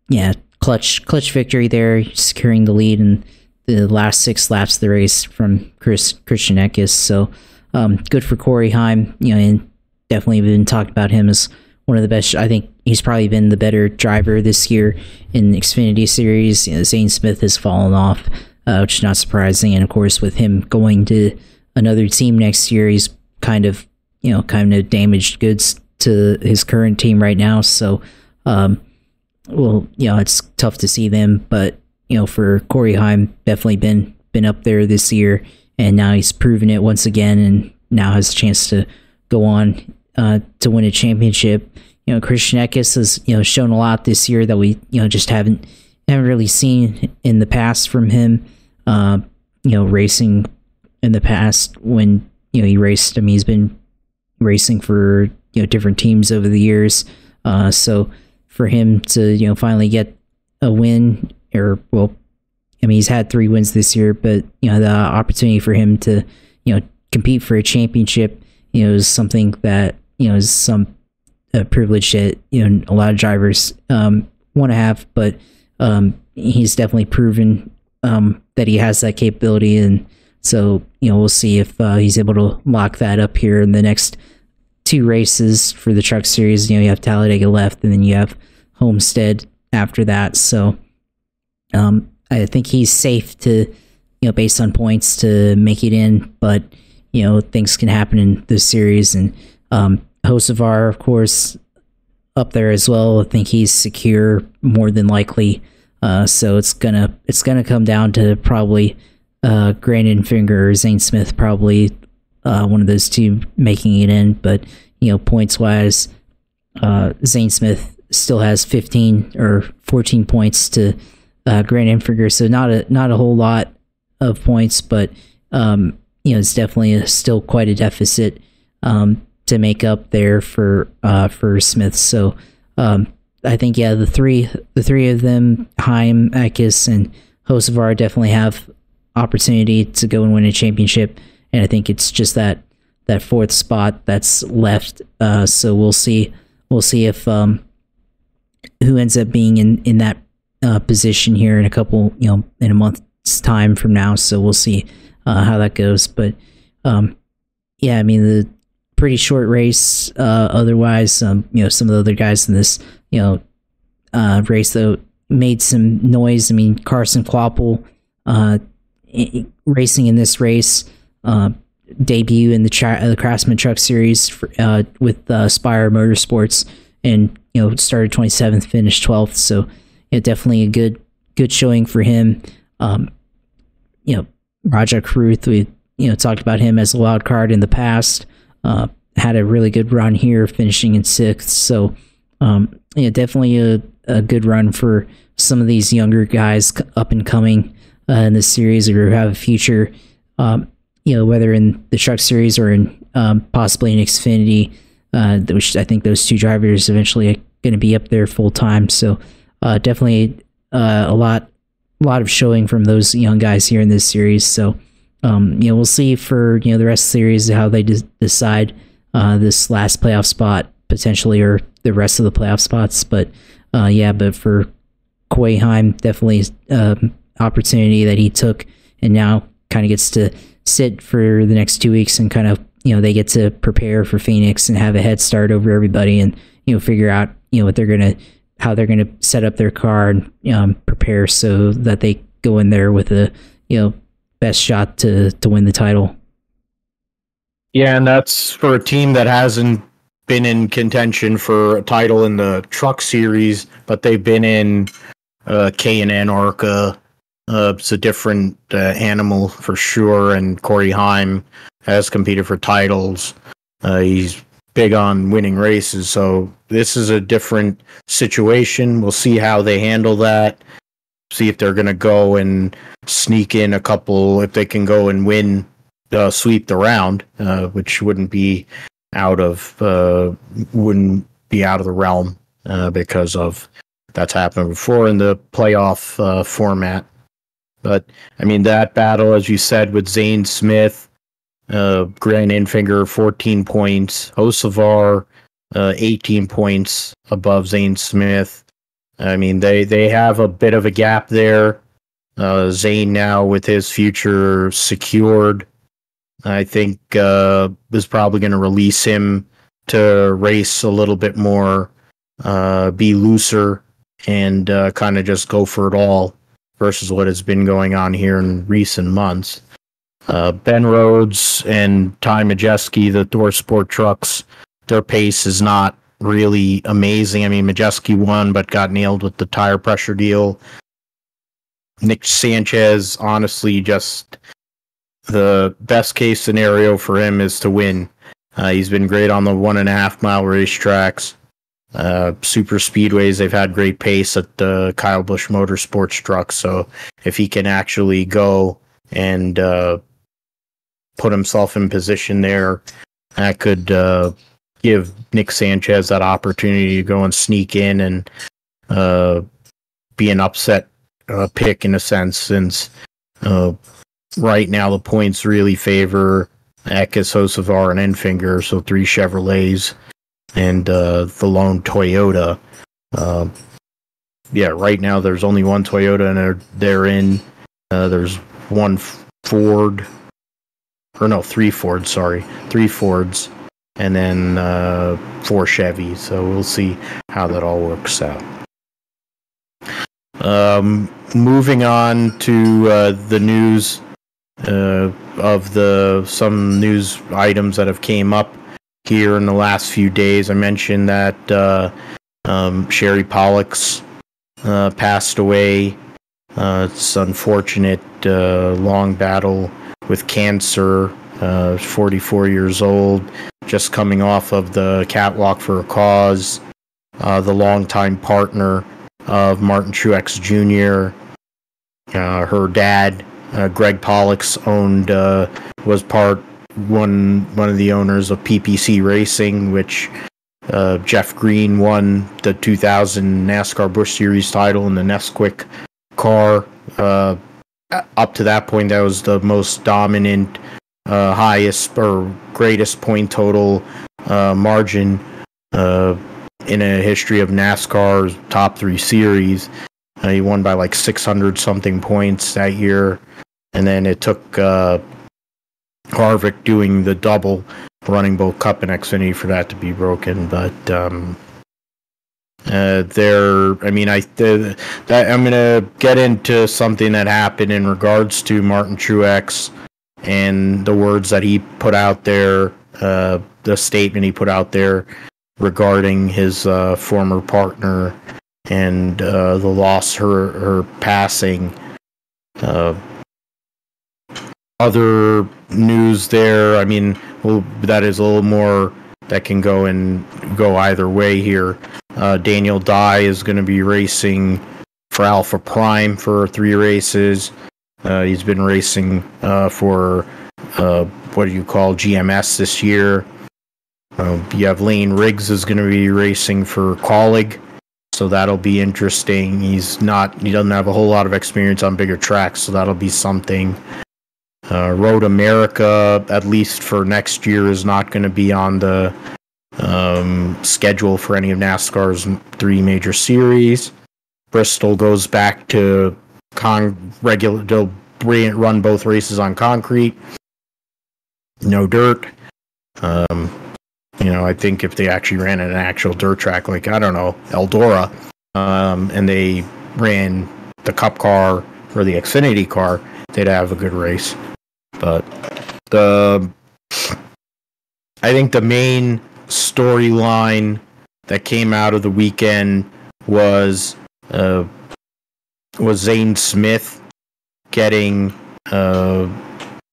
yeah, clutch victory there, securing the lead in the last 6 laps of the race from Christian Eckes. So good for Corey Heim, and definitely been talked about him as one of the best. I think he's probably been the better driver this year in the Xfinity series. Zane Smith has fallen off, which is not surprising. And of course, with him going to another team next year, he's kind of damaged goods to his current team right now. So, it's tough to see them, but for Corey Heim, definitely been up there this year, and now he's proven it once again, and now has a chance to go on to win a championship. Christian Eckes has shown a lot this year that we just haven't really seen in the past from him. Racing in the past when he raced. I mean, he's been racing for different teams over the years. So for him to finally get a win, he's had 3 wins this year, but the opportunity for him to compete for a championship is something that is some privilege that a lot of drivers want to have, but he's definitely proven that he has that capability, and so we'll see if he's able to lock that up here in the next two races for the Truck Series. You have Talladega left, and then you have Homestead after that. So I think he's safe to, based on points, to make it in, but things can happen in this series. And Hocevar, of course, up there as well. I think he's secure more than likely. So it's gonna come down to probably Grandin Finger or Zane Smith, probably one of those two making it in. But points wise, Zane Smith still has 15 or 14 points to Grandin Finger, so not a whole lot of points, but it's definitely still quite a deficit to make up there for Smith. So I think the three of them, Heim, Eckes, and Hocevar, definitely have opportunity to go and win a championship, and I think it's just that fourth spot that's left. So we'll see if who ends up being in that position here in in a month's time from now. So we'll see how that goes. But the pretty short race. Otherwise, some of the other guys in this race though made some noise. I mean, Carson Kvapil racing in this race, debut in the Craftsman Truck Series with Spire Motorsports, and started 27th, finished 12th. So definitely a good showing for him. Rajah Caruth, we talked about him as a wild card in the past. Had a really good run here, finishing in 6th. So definitely a good run for some of these younger guys up and coming in this series, or have a future. Whether in the Truck Series or in possibly in Xfinity, which I think those two drivers eventually are going to be up there full time. So definitely a lot of showing from those young guys here in this series. So we'll see for the rest of the series how they decide this last playoff spot potentially, or the rest of the playoff spots. But but for Quay Heim, definitely opportunity that he took, and now kind of gets to sit for the next 2 weeks and kind of they get to prepare for Phoenix and have a head start over everybody, and figure out how they're gonna set up their car and prepare so that they go in there with a best shot to win the title. Yeah, and that's for a team that hasn't been in contention for a title in the Truck Series, but they've been in K&N ARCA. It's a different animal for sure, and Corey Heim has competed for titles. He's big on winning races, so this is a different situation. We'll see how they handle that. See if they're going to go and sneak in a couple, if they can go and win, sweep the round, which wouldn't be out of the realm because of that's happened before in the playoff format. But I mean, that battle, as you said, with Zane Smith, Grant Infinger 14 points, Hocevar 18 points above Zane Smith. I mean, they have a bit of a gap there. Zane now with his future secured, I think is probably going to release him to race a little bit more, be looser, and kind of just go for it all versus what has been going on here in recent months. Ben Rhodes and Ty Majeski, the Thor Sport trucks, their pace is not really amazing. I mean, Majeski won, but got nailed with the tire pressure deal. Nick Sanchez, honestly, just the best case scenario for him is to win. He's been great on the 1.5 mile racetracks. Super speedways, they've had great pace at the Kyle Busch Motorsports truck. So if he can actually go and put himself in position there, that could give Nick Sanchez that opportunity to go and sneak in and be an upset pick in a sense, since right now the points really favor Eckes, Hocevar, and Enfinger, so 3 Chevrolets and the lone Toyota. Right now there's only one Toyota and they're in. There's one Ford, or no, 3 Fords, sorry. 3 Fords. and then 4 Chevys. So we'll see how that all works out. Moving on to the news of some news items that have came up here in the last few days. I mentioned that Sherry Pollock's passed away. It's unfortunate, long battle with cancer. 44 years old, just coming off of the Catwalk for a Cause. The longtime partner of Martin Truex Jr. Her dad, Greg Pollock's, was one of the owners of PPC Racing, which Jeff Green won the 2000 NASCAR Busch Series title in the Nesquik car. Up to that point, that was the most dominant, highest or greatest point total margin in a history of NASCAR's top 3 series. He won by like 600 something points that year, and then it took Harvick doing the double, running both Cup and Xfinity, for that to be broken. But I'm gonna get into something that happened in regards to Martin Truex and the words that he put out there, the statement he put out there regarding his former partner and the loss, her passing. Other news there, that is a little more that can go either way here. Daniel Dye is going to be racing for Alpha Prime for 3 races. He's been racing for GMS this year. You have Lane Riggs is going to be racing for Colleague, so that'll be interesting. He doesn't have a whole lot of experience on bigger tracks, so that'll be something. Road America, at least for next year, is not going to be on the schedule for any of NASCAR's 3 major series. Bristol goes back to regular. They'll run both races on concrete, no dirt. I think if they actually ran an actual dirt track, like, I don't know, Eldora, and they ran the Cup car or the Xfinity car, they'd have a good race. But I think the main storyline that came out of the weekend was Zane Smith getting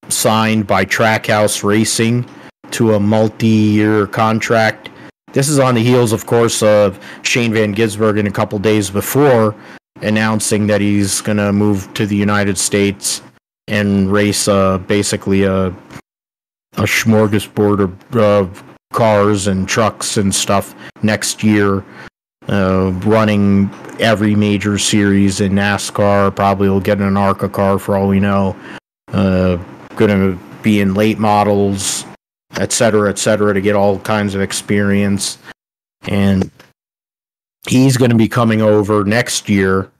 signed by Trackhouse Racing to a multi-year contract. This is on the heels, of course, of Shane Van Gisbergen a couple days before announcing that he's going to move to the United States and race basically a smorgasbord of cars and trucks and stuff next year, running every major series in NASCAR. Probably will get an ARCA car for all we know. Going to be in late models, et cetera, to get all kinds of experience. And he's going to be coming over next year.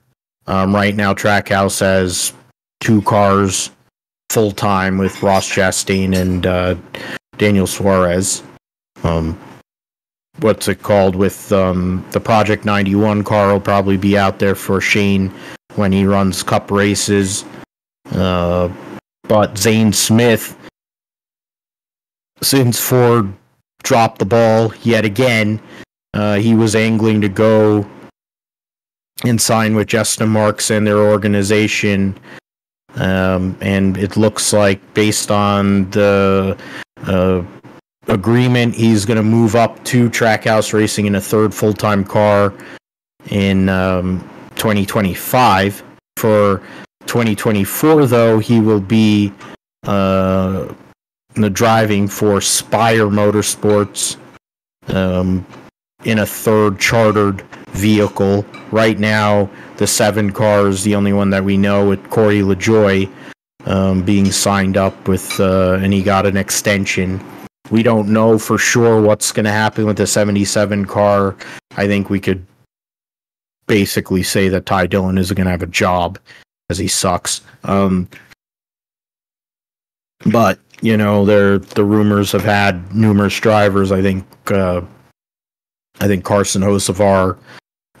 Right now, Trackhouse has 2 cars full-time with Ross Chastain and Daniel Suarez. What's it called? With the Project 91 car will probably be out there for Shane when he runs Cup races. But Zane Smith, since Ford dropped the ball yet again, he was angling to go and sign with Justin Marks and their organization. And it looks like, based on the agreement, he's going to move up to Trackhouse Racing in a 3rd full-time car in 2025. For 2024, though, he will be driving for Spire Motorsports in a 3rd chartered vehicle. Right now, the 7 car is the only one that we know, with Corey LaJoie being signed up with, and he got an extension. We don't know for sure what's going to happen with the 77 car. I think we could basically say that Ty Dillon isn't going to have a job, as he sucks. But the rumors have had numerous drivers. I think Carson Hocevar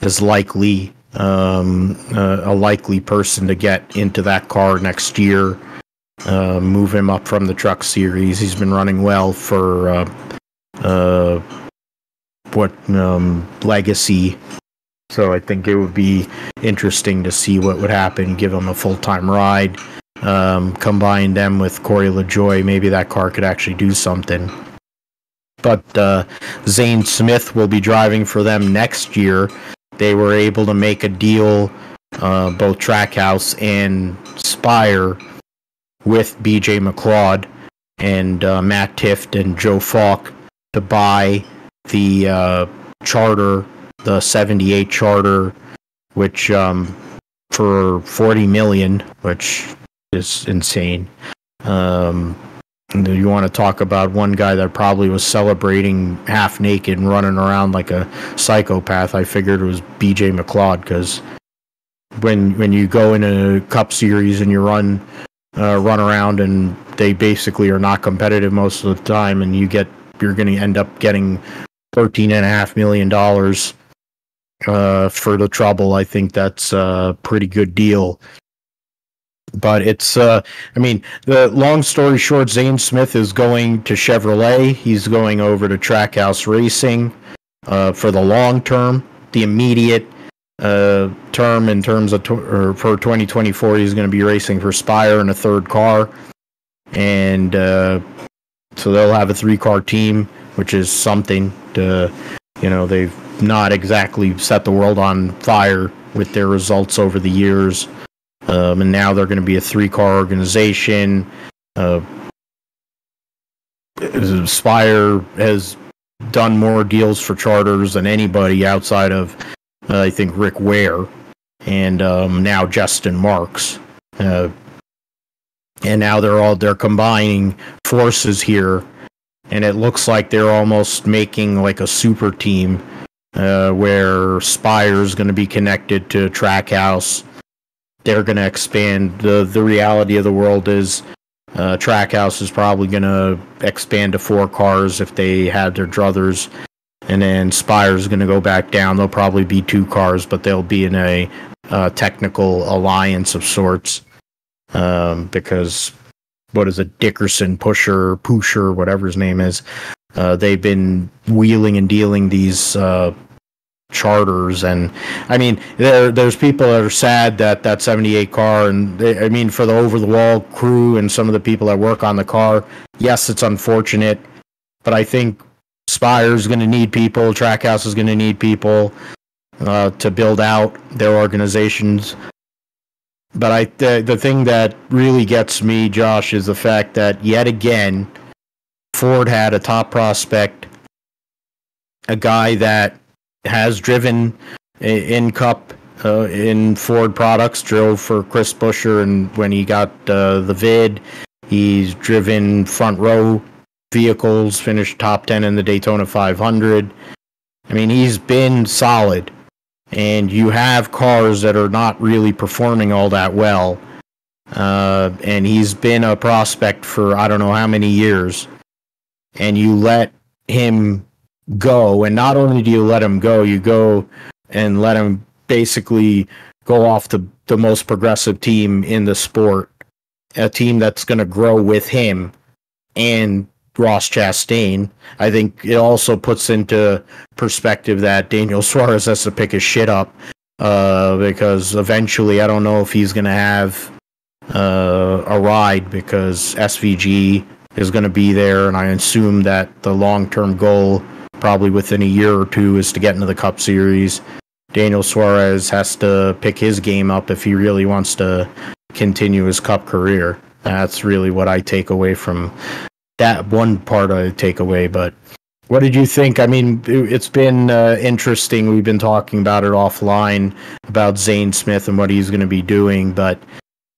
is likely a likely person to get into that car next year. Move him up from the truck series. He's been running well for Legacy. So I think it would be interesting to see what would happen. Give him a full-time ride. Combine them with Corey LaJoie. Maybe that car could actually do something. But Zane Smith will be driving for them next year. They were able to make a deal, both Trackhouse and Spire, with BJ McLeod and Matt Tift and Joe Falk to buy the charter, the 78 charter, which for $40 million, which is insane. You want to talk about one guy that probably was celebrating half naked and running around like a psychopath? I figured it was BJ McLeod, because when you go in a Cup Series and you run around and they basically are not competitive most of the time, and you're going to end up getting $13.5 million for the trouble. I think that's a pretty good deal. But it's, the long story short, Zane Smith is going to Chevrolet. He's going over to Trackhouse Racing for the long term. The immediate term in terms of for 2024, he's going to be racing for Spire in a third car. And so they'll have a 3-car team, which is something to, they've not exactly set the world on fire with their results over the years. And now they're going to be a 3-car organization. Spire has done more deals for charters than anybody outside of, I think, Rick Ware and now Justin Marks. And now they're combining forces here, and it looks like they're almost making like a super team where Spire is going to be connected to Trackhouse. They're going to expand. The reality of the world is Trackhouse is probably going to expand to 4 cars if they had their druthers, and then Spire's going to go back down. They'll probably be 2 cars, but they'll be in a technical alliance of sorts, because what is it, Dickerson, Pusher, whatever his name is, they've been wheeling and dealing these charters. And there's people that are sad that 78 car, and for the over-the-wall crew and some of the people that work on the car, yes, it's unfortunate, but I think Spire's going to need people, Trackhouse is going to need people to build out their organizations. But the thing that really gets me, Josh, is the fact that yet again Ford had a top prospect, a guy that has driven in Cup in Ford products, drove for Chris Buescher, and when he got the vid, he's driven front row vehicles, finished top 10 in the Daytona 500. He's been solid, and you have cars that are not really performing all that well, and he's been a prospect for I don't know how many years, and you let him go. And not only do you let him go, you go and let him basically go off the most progressive team in the sport, a team that's going to grow with him and Ross Chastain. I think it also puts into perspective that Daniel Suarez has to pick his shit up, because eventually I don't know if he's going to have a ride, because SVG is going to be there, and I assume that the long-term goal, probably within a year or 2, is to get into the Cup Series. Daniel Suarez has to pick his game up if he really wants to continue his Cup career. That's really what I take away from that one part. I take away. But what did you think? It's been interesting. We've been talking about it offline about Zane Smith and what he's going to be doing. But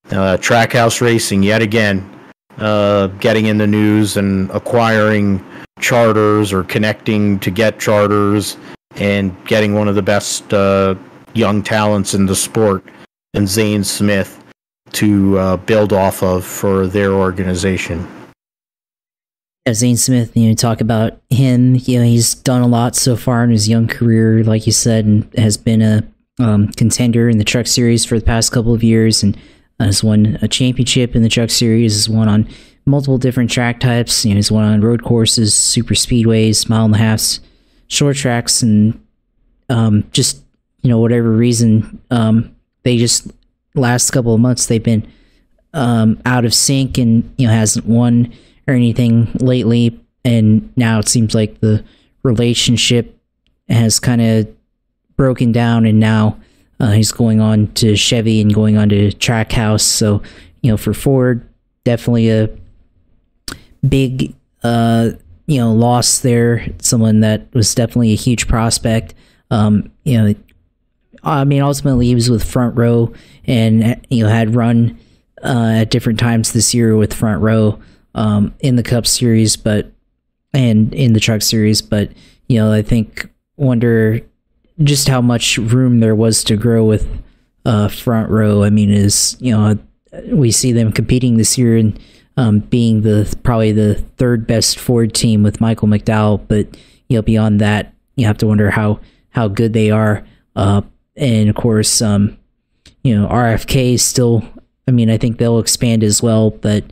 Trackhouse Racing, yet again, getting in the news and acquiring charters or connecting to get charters and getting one of the best young talents in the sport, and Zane Smith. to build off of for their organization. Zane Smith, talk about him. He's done a lot so far in his young career, like you said, and has been a contender in the Truck Series for the past couple of years, and has won a championship in the Truck Series. Has won on multiple different track types. He's won on road courses, super speedways, mile and a halfs, short tracks, and just whatever reason, they just last couple of months they've been out of sync, and hasn't won or anything lately, and now it seems like the relationship has kind of broken down, and now he's going on to Chevy and going on to Trackhouse. So for Ford, definitely a big loss there. Someone that was definitely a huge prospect. Ultimately he was with Front Row, and had run at different times this year with Front Row in the Cup Series, and in the Truck Series, but I wonder just how much room there was to grow with Front Row. We see them competing this year and being probably the third best Ford team with Michael McDowell, but beyond that, you have to wonder how good they are. And of course, RFK is still. I think they'll expand as well, but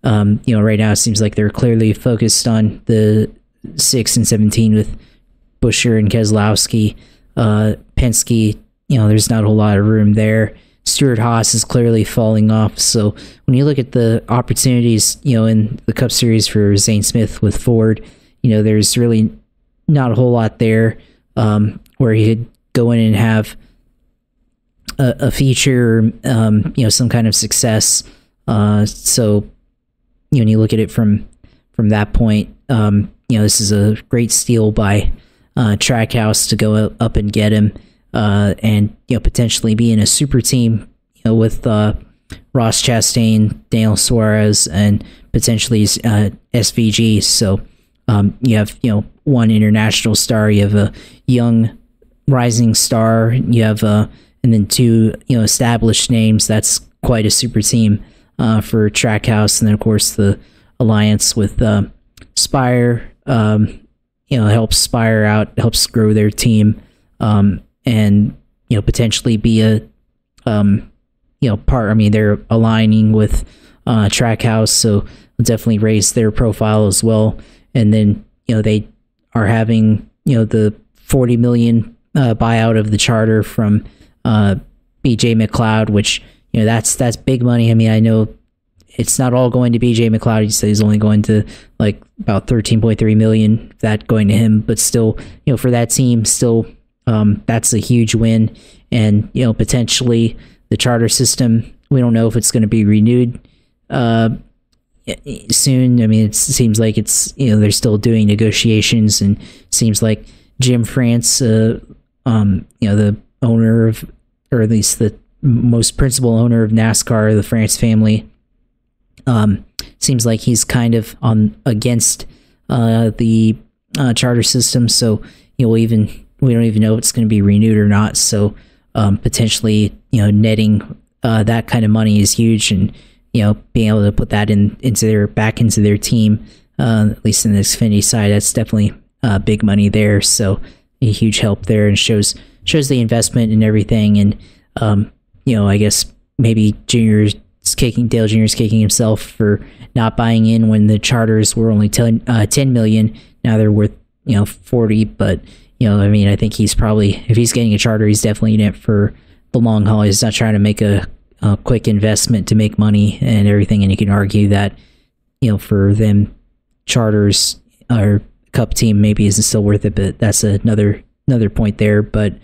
right now it seems like they're clearly focused on the 6 and 17 with Buescher and Keselowski. Penske, there's not a whole lot of room there. Stewart-Haas is clearly falling off. So when you look at the opportunities, in the Cup Series for Zane Smith with Ford, there's really not a whole lot there where he could go in and have a feature, some kind of success. So when you look at it from that point, this is a great steal by Trackhouse to go up and get him, and potentially be in a super team, with Ross Chastain, Daniel Suarez, and potentially SVG. So you have one international star, you have a young rising star, you have and then two established names. That's quite a super team for Trackhouse, and then of course the alliance with Spire helps Spire out, helps grow their team, and potentially be a part. They're aligning with Trackhouse, so definitely raise their profile as well. And then they are having the $40 million buyout of the charter from BJ McLeod, which that's big money. I know it's not all going to BJ McLeod. He said he's only going to like about $13.3 million, that going to him, but still, for that team, still that's a huge win. And potentially the charter system, we don't know if it's going to be renewed soon. It seems like it's they're still doing negotiations, and seems like Jim France, the owner of, or at least the most principal owner of NASCAR, the France family, seems like he's kind of against the charter system. So we don't even know if it's going to be renewed or not. So potentially netting that kind of money is huge, and being able to put that back into their team, at least in the Xfinity side, that's definitely big money there. So a huge help there, and shows the investment and everything. And I guess maybe Dale Jr.'s kicking himself for not buying in when the charters were only 10 million. Now they're worth 40, but I think he's probably, if he's getting a charter, he's definitely in it for the long haul. He's not trying to make a quick investment to make money and everything. And you can argue that for them, charters or Cup team maybe isn't still worth it, but that's another point there. But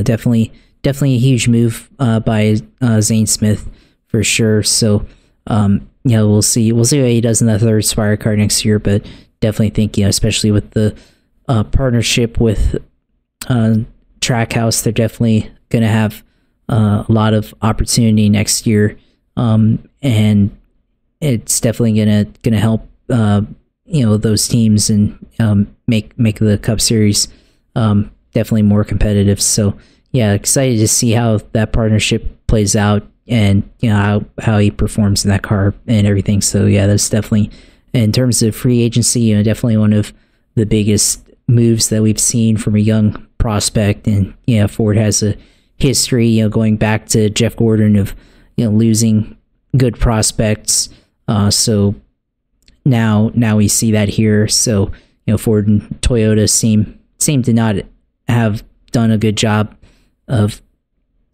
definitely a huge move by Zane Smith for sure. So we'll see what he does in the third Spire car next year, but definitely think especially with the partnership with Trackhouse, they're definitely going to have a lot of opportunity next year, and it's definitely gonna help those teams and make the Cup Series definitely more competitive. So yeah, excited to see how that partnership plays out, and how he performs in that car and everything. So yeah, that's definitely, in terms of free agency, definitely one of the biggest moves that we've seen from a young prospect. And Ford has a history, going back to Jeff Gordon, of losing good prospects. So now we see that here. So Ford and Toyota seem to not have done a good job of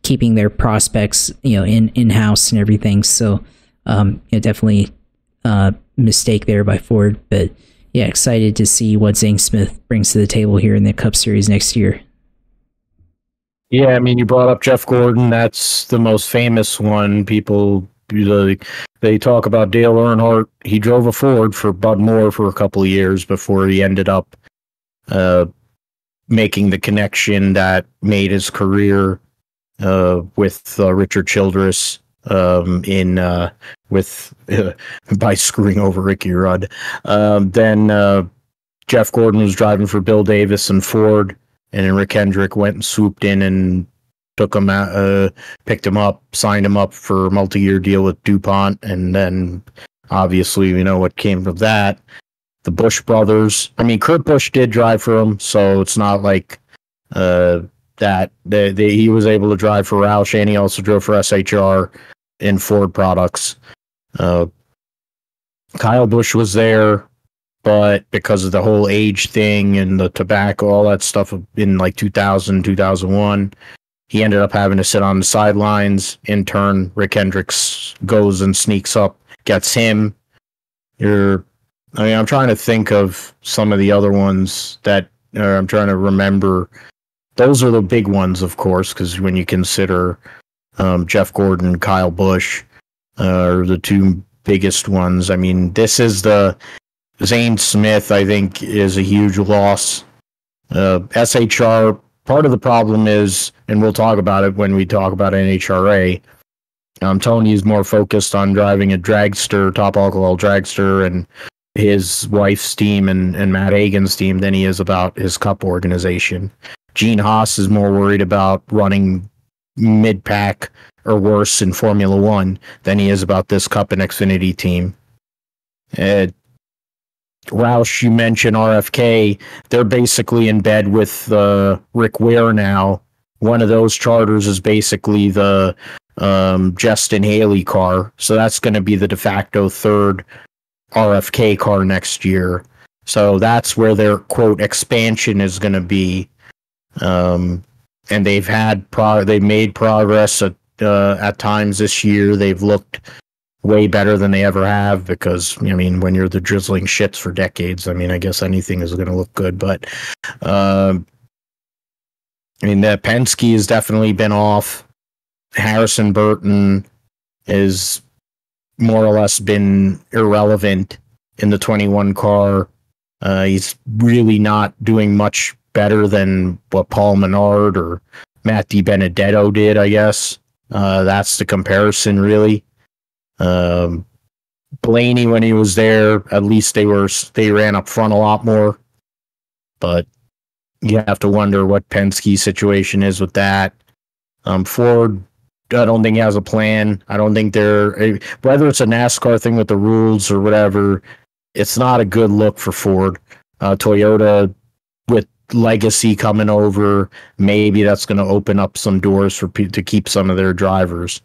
keeping their prospects in house and everything. So definitely mistake there by Ford, but yeah, excited to see what Zane Smith brings to the table here in the Cup Series next year. Yeah, I mean, you brought up Jeff Gordon. That's the most famous one. People, they talk about Dale Earnhardt. He drove a Ford for Bud Moore for a couple of years before he ended up making the connection that made his career with Richard Childress by screwing over Ricky Rudd. Then Jeff Gordon was driving for Bill Davis and Ford, and then Rick Hendrick went and swooped in and took him out, picked him up, signed him up for a multi-year deal with DuPont, and then obviously we know what came of that. The Busch brothers. I mean, Kurt Busch did drive for him, so it's not like that he was able to drive for Roush, and he also drove for SHR in Ford products. Kyle Busch was there, but because of the whole age thing and the tobacco, all that stuff in like 2000, 2001, he ended up having to sit on the sidelines. In turn, Rick Hendricks goes and sneaks up, gets him. I'm trying to think of some of the other ones that I'm trying to remember. Those are the big ones, of course, because when you consider Jeff Gordon, Kyle Busch are the two biggest ones. I mean, this is the Zane Smith, I think, is a huge loss. SHR, part of the problem is, and we'll talk about it when we talk about NHRA, Tony is more focused on driving a dragster, top alcohol dragster, and his wife's team and Matt Hagan's team than he is about his Cup organization. Gene Haas is more worried about running mid-pack or worse in Formula One than he is about this Cup and Xfinity team. Roush, you mentioned RFK. They're basically in bed with Rick Ware now. One of those charters is basically the Justin Haley car. So that's going to be the de facto third RFK car next year. So that's where their, quote, expansion is going to be. And they've made progress at times this year. They've looked way better than they ever have because, I mean, when you're the drizzling shits for decades, I mean, I guess anything is going to look good. But, I mean, that Penske has definitely been off. Harrison Burton is more or less been irrelevant in the 21 car. He's really not doing much better than what Paul Menard or Matt DiBenedetto did, I guess. That's the comparison, really. Blaney, when he was there, at least they ran up front a lot more. But you have to wonder what Penske's situation is with that. Ford, I don't think he has a plan. I don't think whether it's a NASCAR thing with the rules or whatever, it's not a good look for Ford. Toyota, with legacy coming over, maybe that's going to open up some doors to keep some of their drivers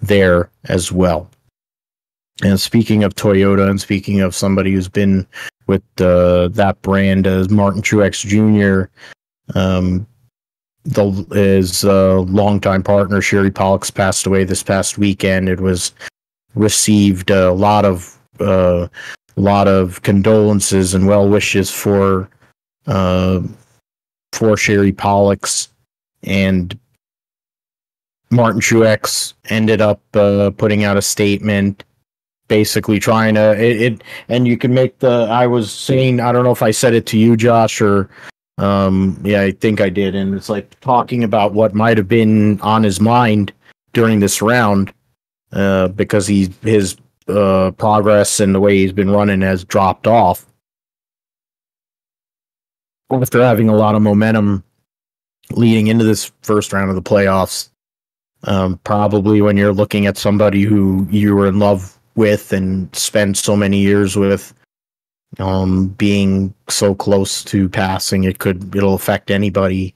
there as well. And speaking of Toyota, and speaking of somebody who's been with that brand, as Martin Truex Jr., his longtime partner Sherry Pollock's passed away this past weekend. It was received a lot of condolences and well wishes for Sherry Pollock's, and Martin Truex ended up putting out a statement, basically trying to and you can make I was saying, I don't know if I said it to you, Josh, or yeah, I think I did, and it's like talking about what might have been on his mind during this round, because his progress and the way he's been running has dropped off after having a lot of momentum leading into this first round of the playoffs. Probably when you're looking at somebody who you were in love with and spent so many years with, being so close to passing, it'll affect anybody.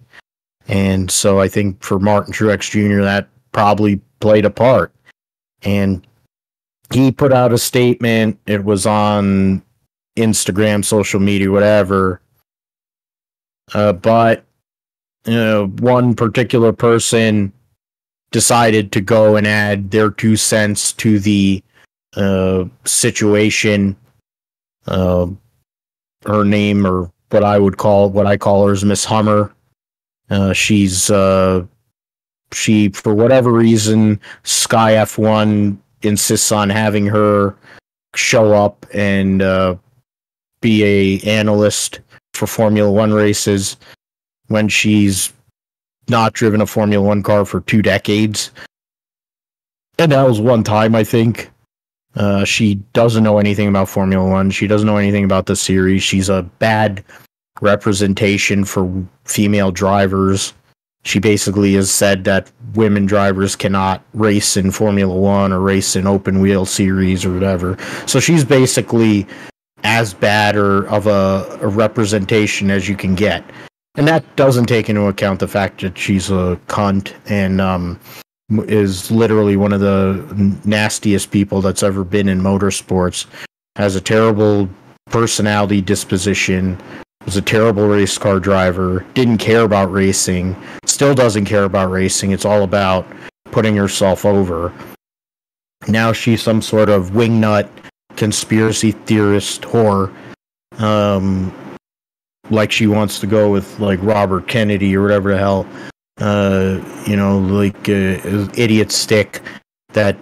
And so I think for Martin Truex Jr., that probably played a part. And he put out a statement. It was on Instagram, social media, whatever. But one particular person decided to go and add their 2 cents to the situation. Her name, or what I call her, is Miss Hummer. She, for whatever reason, Sky F1 insists on having her show up and be a analyst for Formula One races when she's not driven a Formula One car for 2 decades. And that was one time, I think. She doesn't know anything about Formula One. She doesn't know anything about the series. She's a bad representation for female drivers. She basically has said that women drivers cannot race in Formula One or race in open wheel series or whatever. So she's basically as bad or of a representation as you can get. And that doesn't take into account the fact that she's a cunt and is literally one of the nastiest people that's ever been in motorsports. Has a terrible personality disposition. Was a terrible race car driver, didn't care about racing, still doesn't care about racing. It's all about putting herself over. Now she's some sort of wingnut conspiracy theorist whore. Like she wants to go with like Robert Kennedy or whatever the hell. Idiot stick that,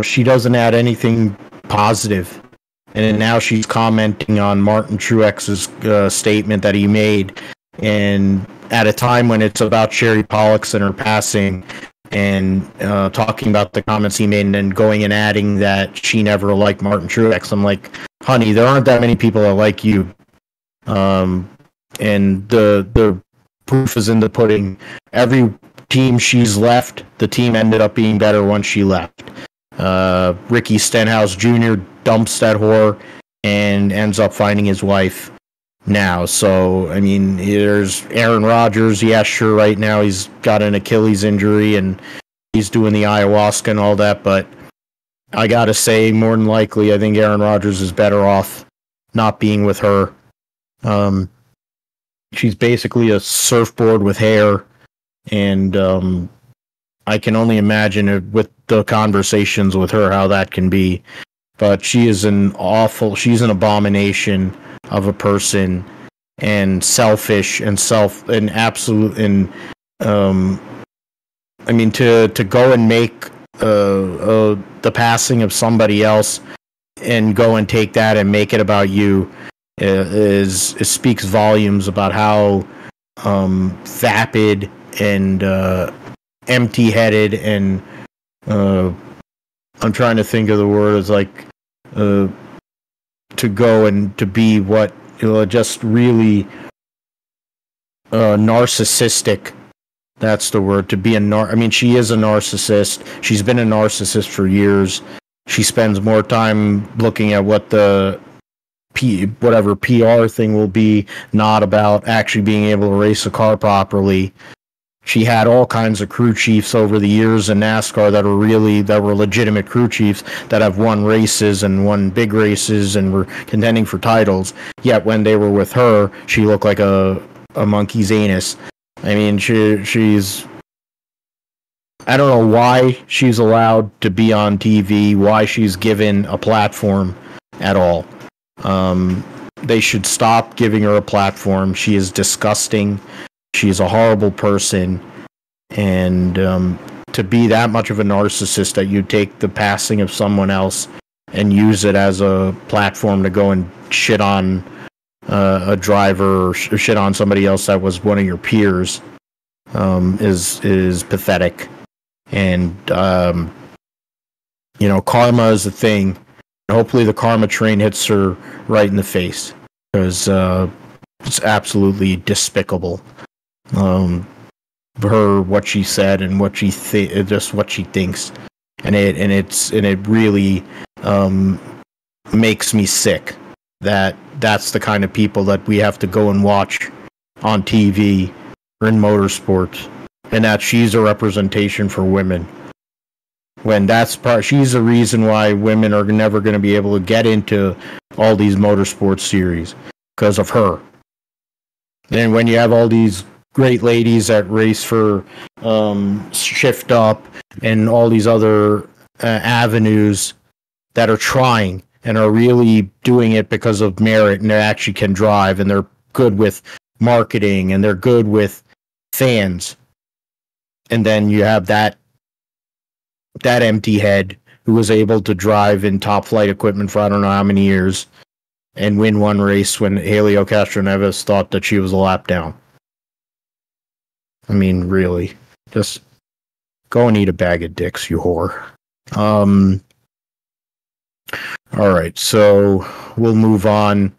she doesn't add anything positive. And now she's commenting on Martin Truex's statement that he made, and at a time when it's about Sherry Pollux and her passing, and talking about the comments he made, and then going and adding that she never liked Martin Truex. I'm like, honey, there aren't that many people that like you. And the proof is in the pudding. Every team she's left, the team ended up being better once she left. Ricky Stenhouse Jr. dumps that whore and ends up finding his wife now. So, I mean, there's Aaron Rodgers. Yeah, sure, right now he's got an Achilles injury and he's doing the ayahuasca and all that, but I gotta say, more than likely, I think Aaron Rodgers is better off not being with her. She's basically a surfboard with hair, and I can only imagine it with the conversations with her how that can be. But she's an abomination of a person, and selfish and absolute. And I mean, to go and make the passing of somebody else and go and take that and make it about you speaks volumes about how vapid and empty-headed and I'm trying to think of the word, is like to go and to be what, just really narcissistic. That's the word. To be I mean, she is a narcissist. She's been a narcissist for years. She spends more time looking at what the whatever PR thing will be, not about actually being able to race a car properly. She had all kinds of crew chiefs over the years in NASCAR that were legitimate crew chiefs that have won races and won big races and were contending for titles. Yet when they were with her, she looked like a monkey's anus. I mean, she's... I don't know why she's allowed to be on TV, why she's given a platform at all. They should stop giving her a platform. She is disgusting. She's a horrible person, and to be that much of a narcissist that you take the passing of someone else and use it as a platform to go and shit on a driver or shit on somebody else that was one of your peers is pathetic. And karma is a thing. Hopefully the karma train hits her right in the face, because it's absolutely despicable. her what she said and what she just what she thinks, and it really makes me sick that that's the kind of people that we have to go and watch on TV or in motorsports, and that she's a representation for women. When she's the reason why women are never going to be able to get into all these motorsports series because of her. And when you have all these great ladies that race for Shift Up and all these other avenues that are trying and are really doing it because of merit, and they actually can drive, and they're good with marketing, and they're good with fans. And then you have that empty head who was able to drive in top flight equipment for I don't know how many years and win one race when Helio Castroneves thought that she was a lap down. I mean, really, just go and eat a bag of dicks, you whore. All right, so we'll move on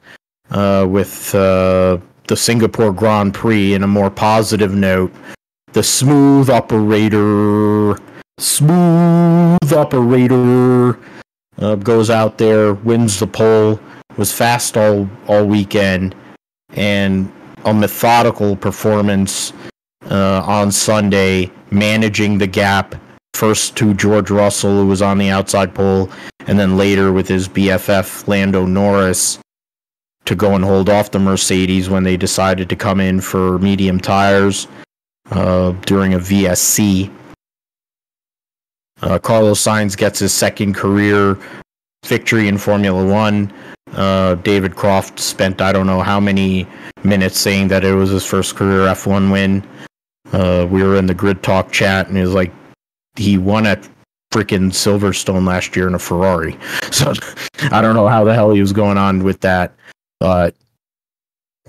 with the Singapore Grand Prix in a more positive note. The smooth operator goes out there, wins the pole, was fast all weekend, and a methodical performance on Sunday, managing the gap first to George Russell, who was on the outside pole, and then later with his BFF Lando Norris to go and hold off the Mercedes when they decided to come in for medium tires during a VSC. Carlos Sainz gets his second career victory in Formula One. David Croft spent I don't know how many minutes saying that it was his first career F1 win. We were in the Grid Talk chat, and he was like, he won at freaking Silverstone last year in a Ferrari. So I don't know how the hell he was going on with that. But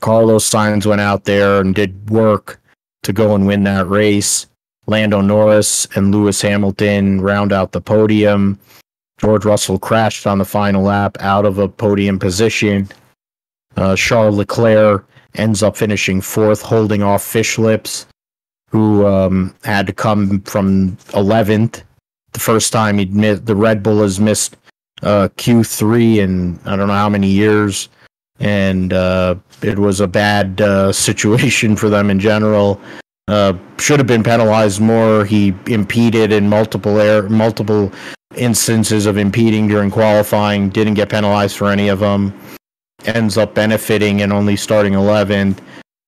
Carlos Sainz went out there and did work to go and win that race. Lando Norris and Lewis Hamilton round out the podium. George Russell crashed on the final lap out of a podium position. Charles Leclerc ends up finishing fourth, holding off Fish Lips, who had to come from 11th. The first time the Red Bull has missed Q3 in I don't know how many years, and it was a bad situation for them in general. Should have been penalized more. He impeded in multiple instances of impeding during qualifying, didn't get penalized for any of them. Ends up benefiting and only starting 11th.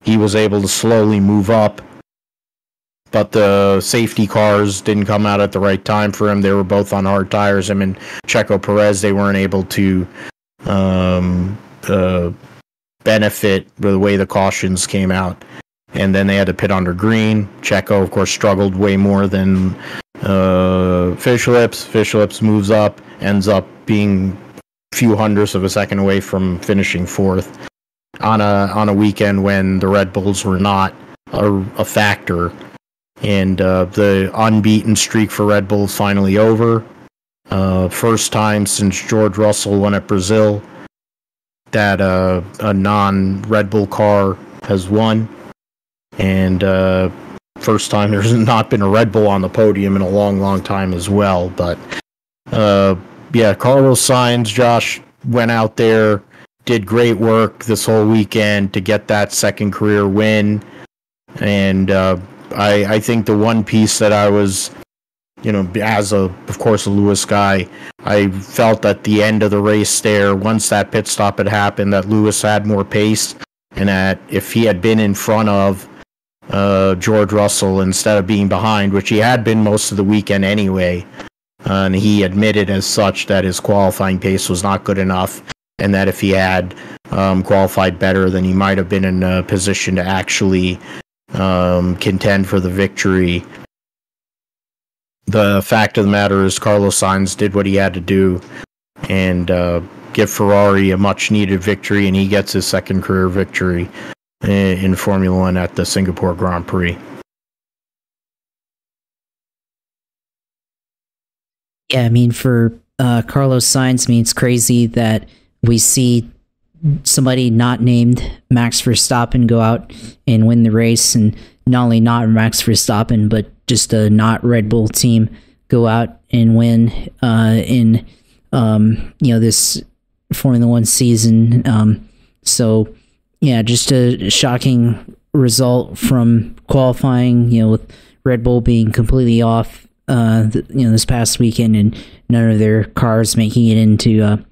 He was able to slowly move up, but the safety cars didn't come out at the right time for him. They were both on hard tires. Him and Checo Perez, they weren't able to benefit the way the cautions came out. And then they had to pit under green. Checo, of course, struggled way more than Fish Lips. Fish Lips moves up, ends up being a few hundredths of a second away from finishing fourth on a weekend when the Red Bulls were not a factor. And the unbeaten streak for Red Bull is finally over. First time since George Russell won at Brazil that a non-Red Bull car has won. And first time there's not been a Red Bull on the podium in a long, long time as well. But yeah, Carlos Sainz, Josh, went out there, did great work this whole weekend to get that second career win. And I think the one piece that I was, as of course a Lewis guy, I felt at the end of the race there, once that pit stop had happened, that Lewis had more pace, and that if he had been in front of George Russell instead of being behind, which he had been most of the weekend anyway, and he admitted as such that his qualifying pace was not good enough, and that if he had qualified better, then he might have been in a position to actually contend for the victory. The fact of the matter is Carlos Sainz did what he had to do and give Ferrari a much needed victory, and he gets his second career victory in Formula One at the Singapore Grand Prix. Yeah, I mean, for Carlos Sainz, I mean, it's crazy that we see somebody not named Max Verstappen go out and win the race, and not only not Max Verstappen, but just a not Red Bull team go out and win in this Formula One season. So yeah, just a shocking result from qualifying. With Red Bull being completely off, this past weekend, and none of their cars making it into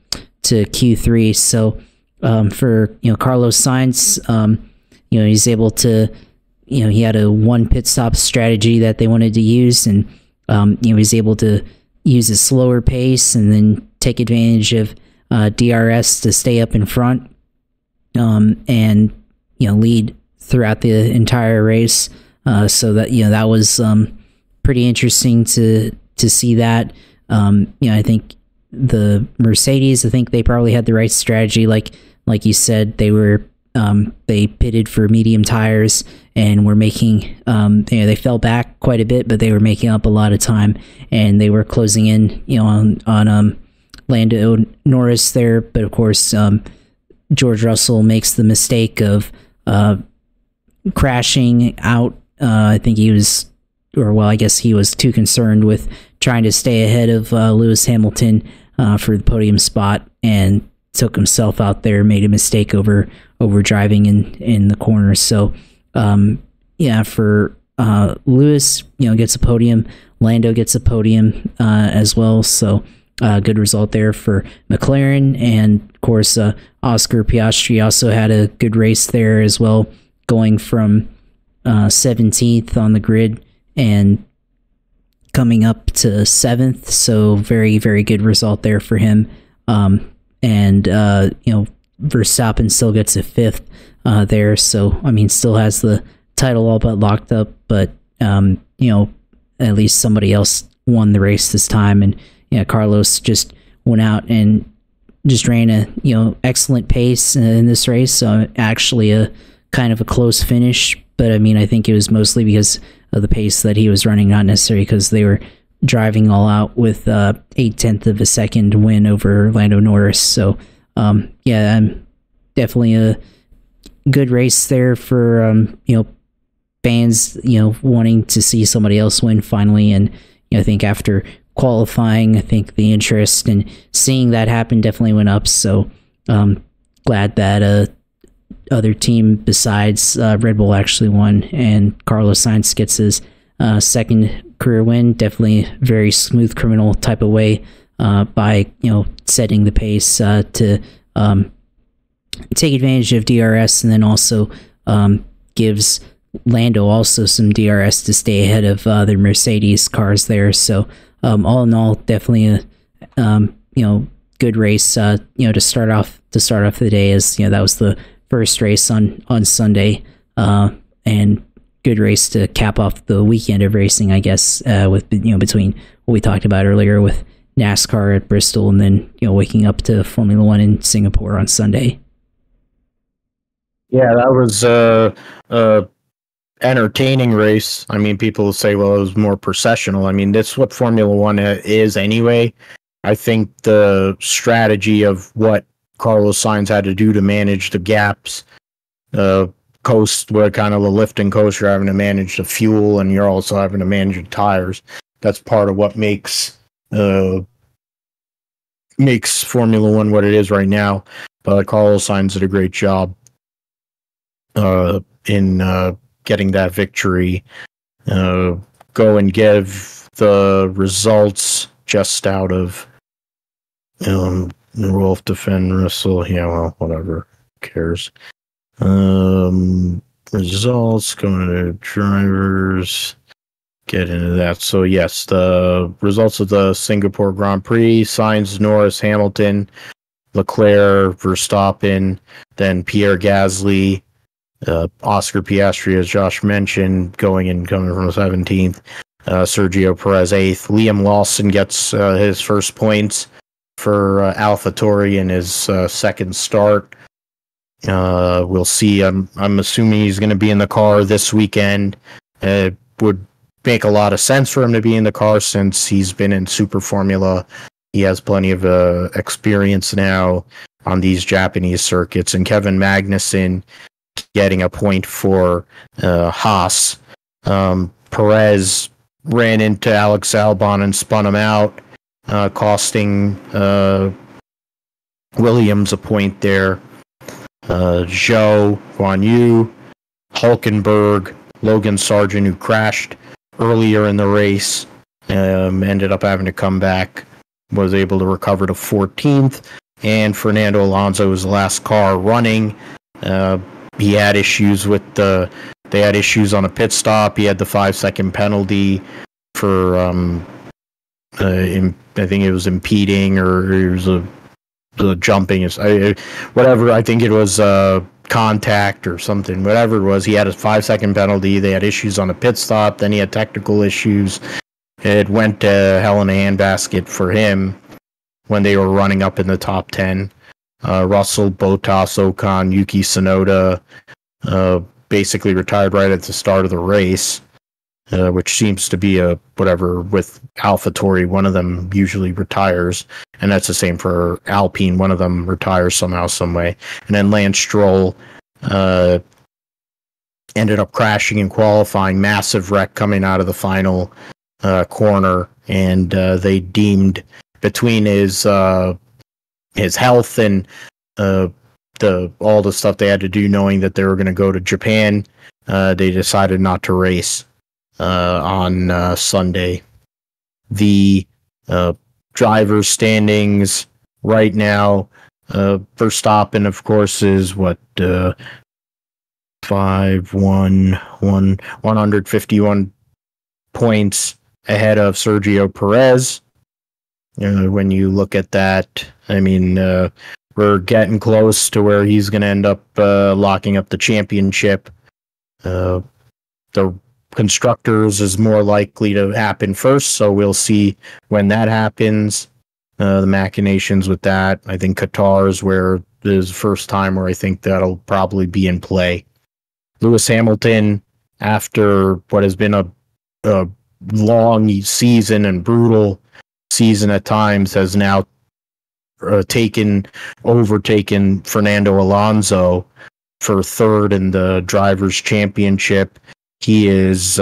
to Q3. So for Carlos Sainz, he's able to. He had a one pit stop strategy that they wanted to use, and he was able to use a slower pace and then take advantage of DRS to stay up in front, and lead throughout the entire race. So that that was pretty interesting to see that. I think the Mercedes, I think they probably had the right strategy. Like you said, they pitted for medium tires and were making, they fell back quite a bit, but they were making up a lot of time, and they were closing in, on Lando Norris there. But of course, George Russell makes the mistake of crashing out. I think he was, I guess he was too concerned with trying to stay ahead of Lewis Hamilton for the podium spot, and took himself out there, made a mistake over driving in the corner. So for Lewis, gets a podium. Lando gets a podium as well. So good result there for McLaren. And of course, Oscar Piastri also had a good race there as well, going from 17th on the grid and coming up to 7th. So very, very good result there for him. Verstappen still gets a 5th there. So, still has the title all but locked up, but, at least somebody else won the race this time. And, Carlos just went out and just ran a, excellent pace in this race. So actually a kind of a close finish, but I think it was mostly because of the pace that he was running, not necessarily because they were driving all out with 0.8 of a second win over Lando Norris. So, definitely a good race there for, fans, wanting to see somebody else win finally. And, I think after qualifying, I think the interest in seeing that happen definitely went up. So, glad that other team besides Red Bull actually won, and Carlos Sainz gets his second career win. Definitely a very smooth criminal type of way by setting the pace to take advantage of DRS, and then also gives Lando also some DRS to stay ahead of the Mercedes cars there. So all in all, definitely a good race to start off the day, as that was the first race on Sunday, and good race to cap off the weekend of racing, I guess, with between what we talked about earlier with NASCAR at Bristol, and then waking up to Formula One in Singapore on Sunday. Yeah, that was a entertaining race. People will say, well, it was more processional. That's what Formula One is anyway. I think the strategy of what Carlos Sainz had to do to manage the gaps, coast, where kind of the lift and coast, you're having to manage the fuel, and you're also having to manage the tires. That's part of what makes Formula One what it is right now. But Carlos Sainz did a great job in getting that victory. Go and give the results just out of Wolf defend Russell. Yeah, well, whatever. Who cares? Results, going to drivers, get into that. So yes, the results of the Singapore Grand Prix: Sainz, Norris, Hamilton, Leclerc, Verstappen, then Pierre Gasly, Oscar Piastri, as Josh mentioned, coming from 17th, Sergio Perez 8th. Liam Lawson gets his first points for AlphaTauri in his second start. We'll see. I'm assuming he's going to be in the car this weekend. It would make a lot of sense for him to be in the car since he's been in Super Formula. He has plenty of experience now on these Japanese circuits. And Kevin Magnussen getting a point for Haas Perez ran into Alex Albon and spun him out, costing Williams a point there. Zhou, Guan Yu, Hulkenberg, Logan Sargent, who crashed earlier in the race, ended up having to come back, was able to recover to 14th, and Fernando Alonso was the last car running. He had issues they had issues on a pit stop. He had the 5-second penalty for, I think it was impeding, or it was the jumping, whatever. I think it was contact or something, whatever it was. He had a 5-second penalty. They had issues on a pit stop. Then he had technical issues. It went to hell in a handbasket for him when they were running up in the top 10. Russell, Bottas, Ocon, Yuki Tsunoda basically retired right at the start of the race, which seems to be whatever with AlphaTauri. One of them usually retires, and that's the same for Alpine. One of them retires somehow, some way. And then Lance Stroll ended up crashing in qualifying, massive wreck coming out of the final corner, and they deemed, between his health and all the stuff they had to do, knowing that they were going to go to Japan, they decided not to race on Sunday. The drivers' standings right now, Verstappen, of course, is 151 points ahead of Sergio Perez. When you look at that, I mean, we're getting close to where he's going to end up locking up the championship. The constructors is more likely to happen first, so we'll see when that happens. The machinations with that, I think Qatar is where there's the first time where I think that'll probably be in play. Lewis Hamilton, after what has been a long season and brutal season at times, has now overtaken Fernando Alonso for third in the Drivers' Championship. He is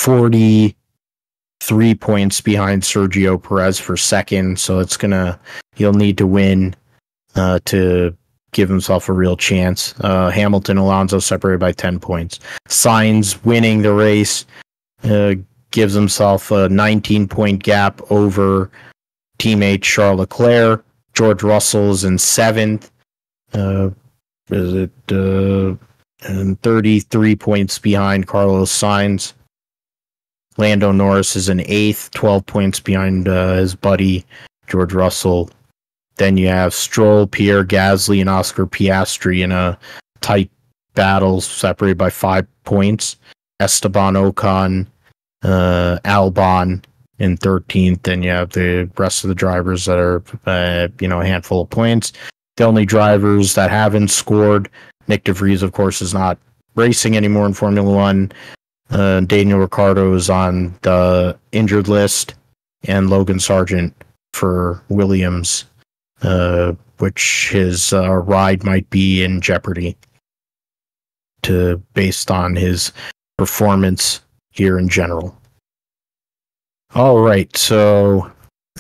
43 points behind Sergio Perez for second, so he'll need to win to give himself a real chance. Hamilton, Alonso separated by 10 points. Sainz winning the race gives himself a 19-point gap over teammate Charles Leclerc. George Russell is in 7th. And 33 points behind Carlos Sainz. Lando Norris is in 8th, 12 points behind his buddy George Russell. Then you have Stroll, Pierre Gasly, and Oscar Piastri in a tight battle separated by 5 points. Esteban Ocon, Albon in 13th, and you have the rest of the drivers that are, a handful of points. The only drivers that haven't scored, Nick DeVries, of course, is not racing anymore in Formula One. Daniel Ricciardo is on the injured list, and Logan Sargent for Williams, which his ride might be in jeopardy based on his performance here in general. All right, so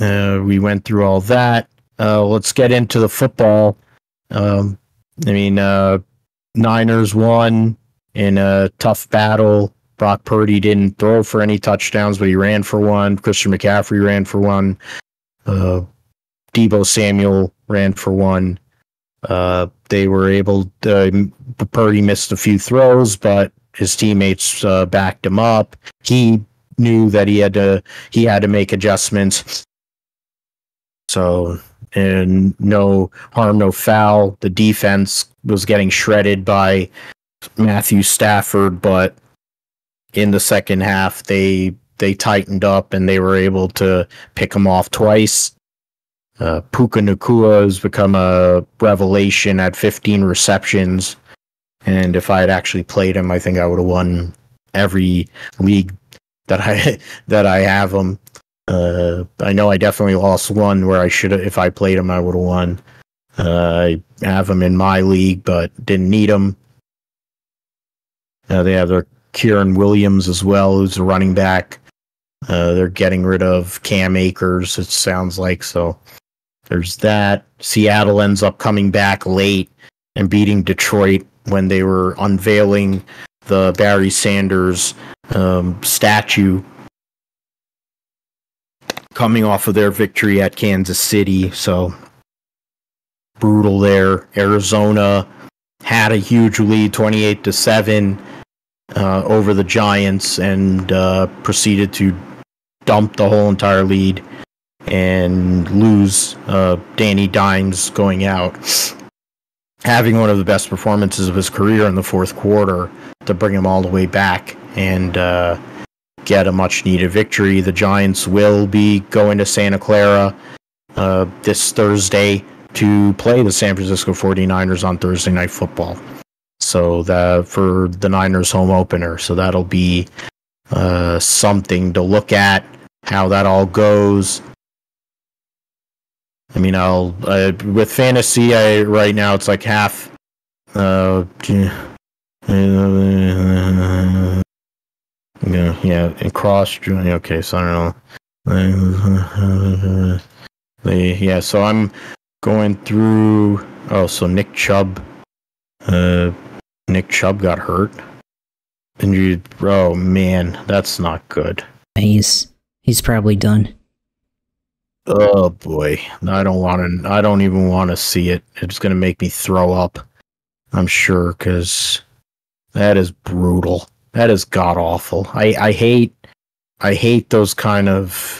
we went through all that. Let's get into the football. Niners won in a tough battle. Brock Purdy didn't throw for any touchdowns, but he ran for one. Christian McCaffrey ran for one. Deebo Samuel ran for one. They were able to, Purdy missed a few throws, but his teammates backed him up. He knew that he had to make adjustments. So, and no harm, no foul. The defense was getting shredded by Matthew Stafford, but in the second half, they tightened up and they were able to pick him off twice. Puka Nacua has become a revelation at 15 receptions, and if I had actually played him, I think I would have won every league that I have him. I know I definitely lost one where I should have. If I played him, I would have won. I have him in my league, but didn't need him. They have their Kieran Williams as well, who's a running back. They're getting rid of Cam Akers, it sounds like. So there's that. Seattle ends up coming back late and beating Detroit when they were unveiling the Barry Sanders statue coming off of their victory at Kansas City. So brutal there. Arizona had a huge lead, 28-7, over the Giants, and proceeded to dump the whole entire lead and lose. Danny Dimes going out, having one of the best performances of his career in the fourth quarter to bring him all the way back and get a much-needed victory. The Giants will be going to Santa Clara this Thursday to play the San Francisco 49ers on Thursday Night Football. So for the Niners home opener. So that'll be something to look at, how that all goes. I mean, with fantasy, right now it's like half. Yeah, and cross. Okay, so I don't know. Yeah, so I'm going through. Oh, so Nick Chubb got hurt. And oh man, that's not good. He's probably done. Oh boy, I don't even want to see it. It's gonna make me throw up, I'm sure, because that is brutal. That is god awful. I hate those kind of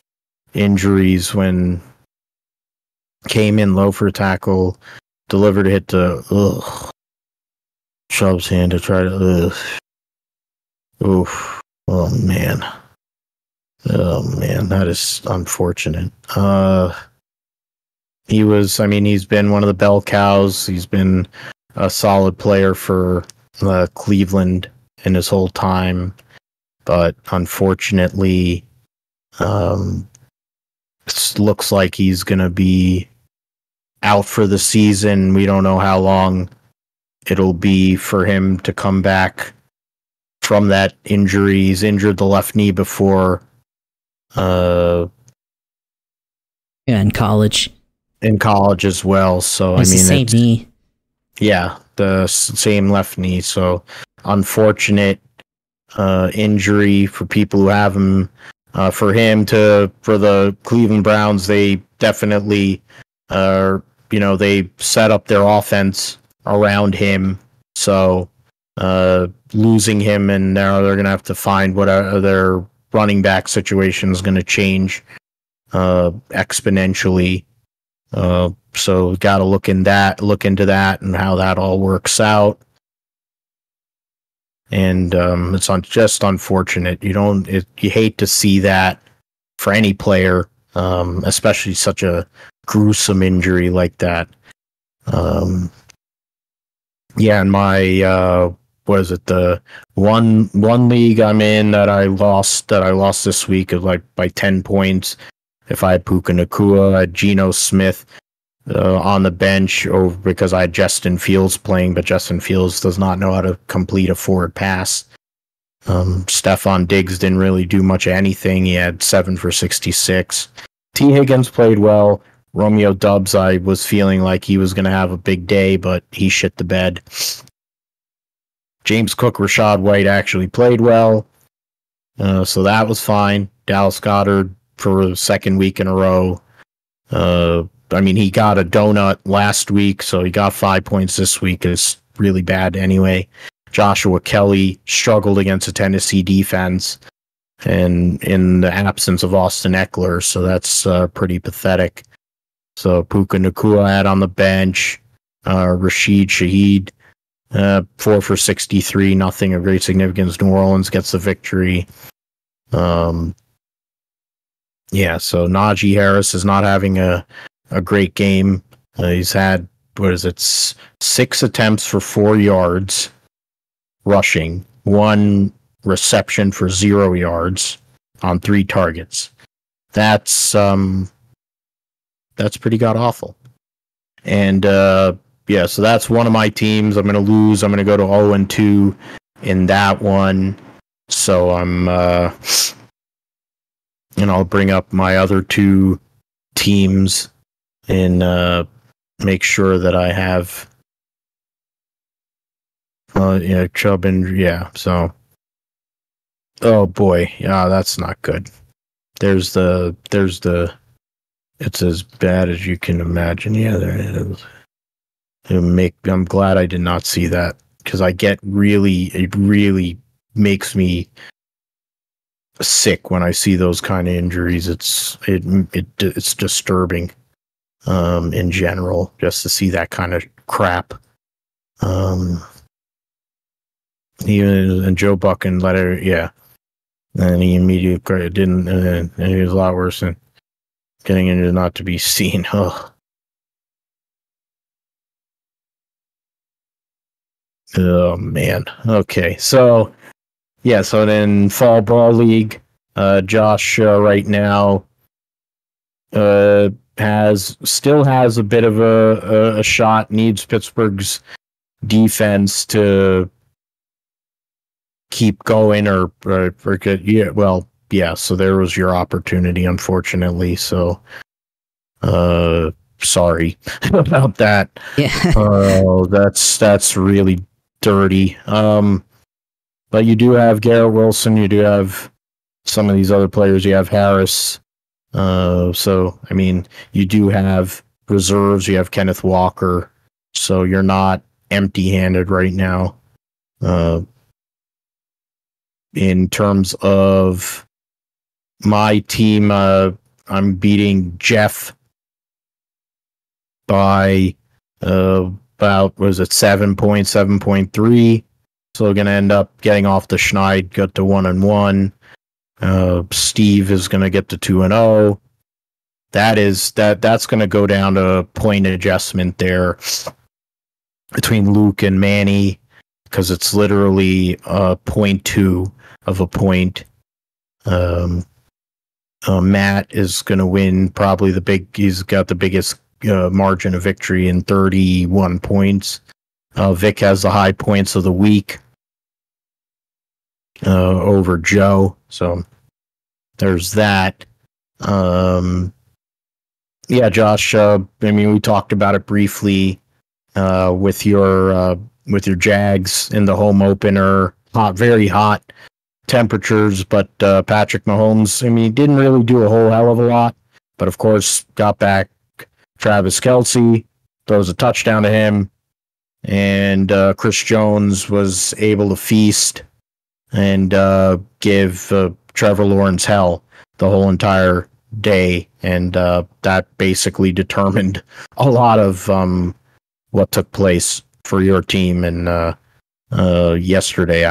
injuries when came in low for a tackle, delivered a hit to Chubb's hand to try to oof. Oh man, that is unfortunate. He's been one of the bell cows. He's been a solid player for Cleveland in his whole time, but unfortunately, it looks like he's going to be out for the season. We don't know how long it'll be for him to come back from that injury. He's injured the left knee before. In college. In college as well. So it's the same knee. Yeah, the same left knee. So unfortunate injury for people who have him. For the Cleveland Browns, they definitely, they set up their offense around him. So losing him, and now they're going to have to find what their running back situation is going to change exponentially. So got to look into that and how that all works out. And it's just unfortunate. You hate to see that for any player, especially such a gruesome injury like that. Yeah, in my the one league I'm in that I lost this week of like by 10 points. If I had Puka Nacua, I had Geno Smith on the bench, or because I had Justin Fields playing, but Justin Fields does not know how to complete a forward pass. Stephon Diggs didn't really do much of anything. He had 7 for 66. T. Higgins played well. Romeo Doubs, I was feeling like he was going to have a big day, but he shit the bed. James Cook, Rachaad White actually played well, so that was fine. Dallas Goedert for the second week in a row. He got a donut last week, so he got 5 points this week. Is really bad anyway. Joshua Kelly struggled against the Tennessee defense, and in the absence of Austin Eckler, so that's pretty pathetic. So Puka Nacua had on the bench. Rashid Shaheed, 4 for 63, nothing of great significance. New Orleans gets the victory. Yeah, so Najee Harris is not having a great game. He's had, 6 attempts for 4 yards rushing, 1 reception for 0 yards on 3 targets. That's pretty god awful. And so that's one of my teams. I'm going to lose. I'm going to go to 0-2 in that one. So I'm, I'll bring up my other two teams and make sure that I have, Chubb and so. Oh boy, yeah, that's not good. There's the. It's as bad as you can imagine. Yeah, there it is. I'm glad I did not see that, because it really makes me sick when I see those kind of injuries. It's disturbing, in general, just to see that kind of crap. And Joe Buck let it, and he immediately didn't, and he was a lot worse than getting into not to be seen. Ugh. Oh man. Okay. So then Fall Brawl League, Josh right now still has a bit of a shot. Needs Pittsburgh's defense to keep going or get. So there was your opportunity, unfortunately. So sorry about that. Yeah. That's really dirty. But you do have Garrett Wilson, you do have some of these other players, you have Harris. So I mean, you do have reserves, you have Kenneth Walker, so you're not empty-handed right now. In terms of my team, I'm beating Jeff by about 7.3. So going to end up getting off the schneid, got to 1-1. Steve is going to get to 2-0. That's going to go down to a point adjustment there between Luke and Manny, because it's literally 0.2 of a point. Matt is going to win probably he's got the biggest margin of victory in 31 points. Vic has the high points of the week over Joe. So there's that. Josh, we talked about it briefly with your Jags in the home opener. Very hot temperatures, but Patrick Mahomes, he didn't really do a whole hell of a lot, but of course got back Travis Kelce, throws a touchdown to him, and Chris Jones was able to feast and give Trevor Lawrence hell the whole entire day, and that basically determined a lot of what took place for your team and yesterday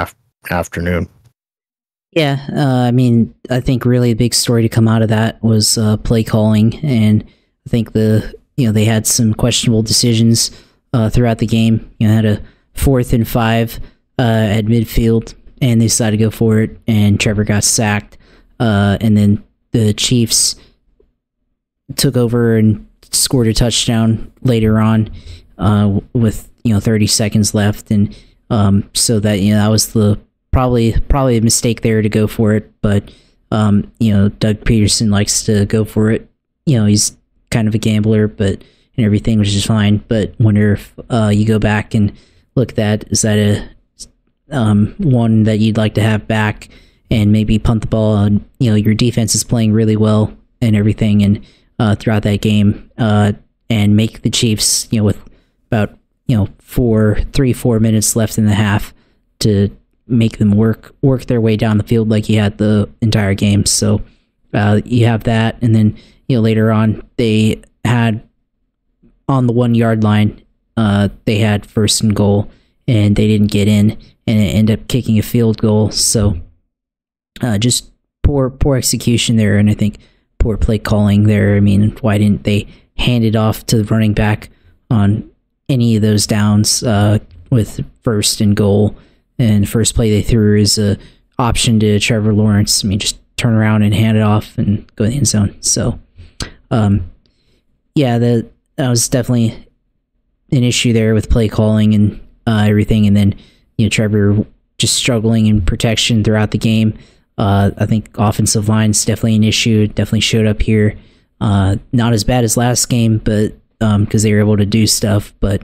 afternoon. Yeah, I think really a big story to come out of that was play calling, and I think they had some questionable decisions throughout the game. Had a 4th and 5 at midfield, and they decided to go for it, and Trevor got sacked, and then the Chiefs took over and scored a touchdown later on with 30 seconds left, and so that was the probably a mistake there to go for it, but Doug Peterson likes to go for it. He's kind of a gambler, and everything was just fine. But wonder if you go back and look at that, is that a one that you'd like to have back and maybe punt the ball on? Your defense is playing really well and everything, and throughout that game, and make the Chiefs with about 4 minutes left in the half to make them work their way down the field like you had the entire game. So you have that, and then later on they had on the 1 yard line, they had 1st and goal, and they didn't get in, and it ended up kicking a field goal. So just poor execution there, and I think poor play calling there. Why didn't they hand it off to the running back on any of those downs with 1st and goal? And the first play they threw is a option to Trevor Lawrence. Just turn around and hand it off and go in the end zone. So, that was definitely an issue there with play calling and everything. And then, Trevor just struggling in protection throughout the game. I think offensive line's definitely an issue. Definitely showed up here. Not as bad as last game, but because they were able to do stuff. But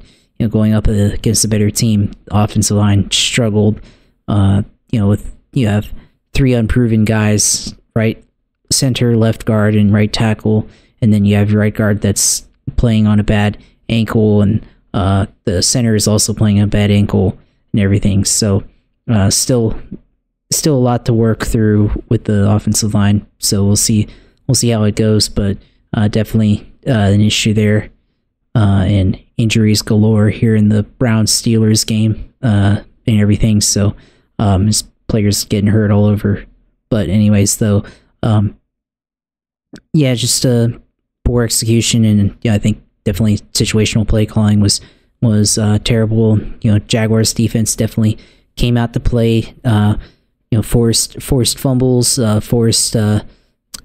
going up against a better team, the offensive line struggled. With you have 3 unproven guys, right center, left guard, and right tackle, and then you have your right guard that's playing on a bad ankle, and the center is also playing on a bad ankle and everything. So still a lot to work through with the offensive line. So we'll see how it goes, but definitely an issue there, and injuries galore here in the Browns-Steelers game and everything. So his players getting hurt all over. But anyways, though, just poor execution, and I think definitely situational play calling was terrible. Jaguars defense definitely came out to play. Forced fumbles, forced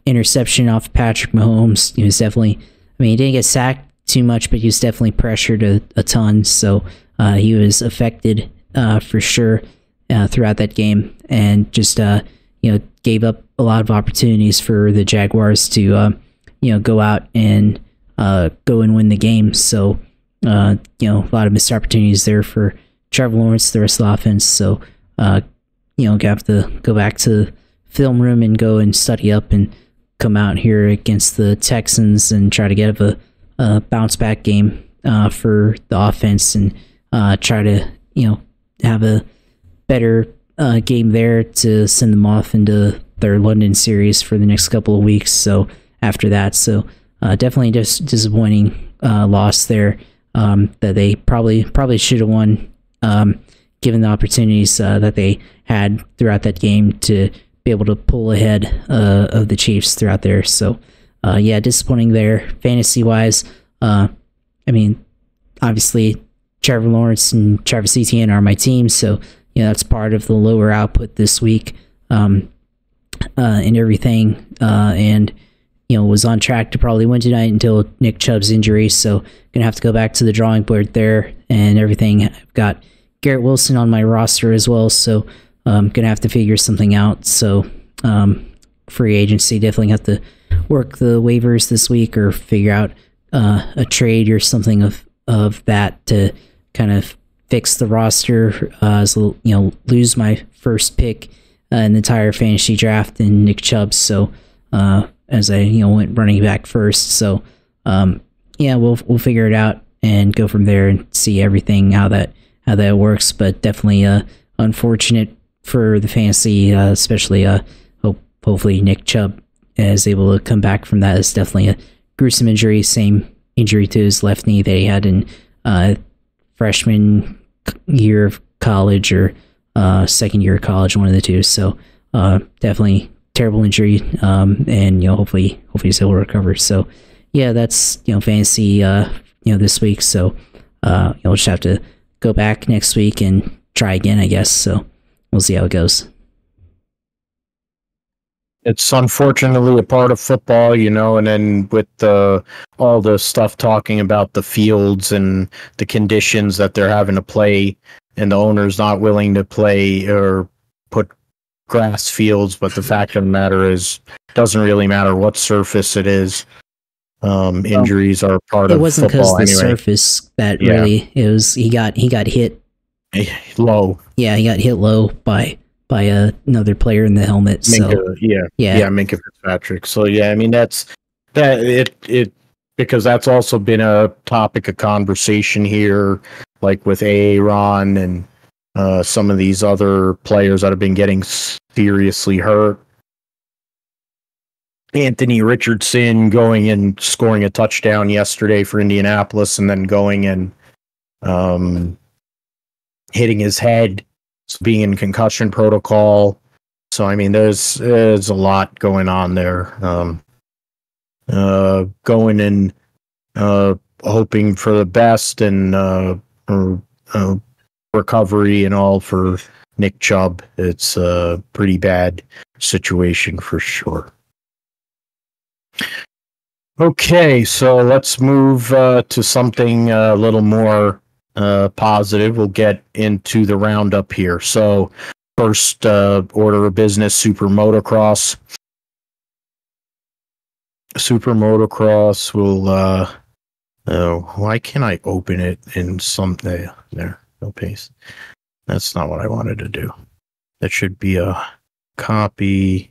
interception off Patrick Mahomes. He was definitely, he didn't get sacked too much, but he was definitely pressured a ton. So he was affected for sure throughout that game, and just gave up a lot of opportunities for the Jaguars to go out and go and win the game. So a lot of missed opportunities there for Trevor Lawrence, the rest of the offense. So have to go back to the film room and go and study up and come out here against the Texans and try to get a bounce back game for the offense, and try to have a better game there to send them off into their London series for the next couple of weeks. So after that, definitely just disappointing loss there, that they probably should have won, given the opportunities that they had throughout that game to be able to pull ahead of the Chiefs throughout there. So disappointing there fantasy wise. Obviously Trevor Lawrence and Travis Etienne are my team, so that's part of the lower output this week, and everything, and was on track to probably win tonight until Nick Chubb's injury. So gonna have to go back to the drawing board there and everything. I've got Garrett Wilson on my roster as well, so I'm gonna have to figure something out. So free agency, definitely have to work the waivers this week, or figure out a trade or something of that to kind of fix the roster. So lose my first pick in the entire fantasy draft in Nick Chubb. So as I went running back first. So we'll figure it out and go from there and see everything how that works. But definitely unfortunate for the fantasy, especially hopefully Nick Chubb is able to come back from that. It's definitely a gruesome injury, same injury to his left knee that he had in freshman year of college, or second year of college, one of the two. So definitely terrible injury, and hopefully he's able to recover. So that's fantasy this week. So we'll just have to go back next week and try again, I guess. So we'll see how it goes. It's unfortunately a part of football, and then with all the stuff talking about the fields and the conditions that they're having to play, and the owner's not willing to play or put grass fields, but the fact of the matter is, it doesn't really matter what surface it is. Injuries are part of football. It wasn't because the surface that really, it was he got hit low. Yeah, he got hit low by another player in the helmet. Minkah Fitzpatrick. So that's it because that's also been a topic of conversation here, like with Aaron and some of these other players that have been getting seriously hurt. Anthony Richardson going and scoring a touchdown yesterday for Indianapolis, and then going and hitting his head, being in concussion protocol. So there's a lot going on there. Going and hoping for the best and recovery and all for Nick Chubb. It's a pretty bad situation for sure. Okay, so let's move to something a little more positive. We'll get into the roundup here. So first order of business, Super Motocross. Super Motocross will why can't I open it in some there? No paste. That's not what I wanted to do. That should be a copy.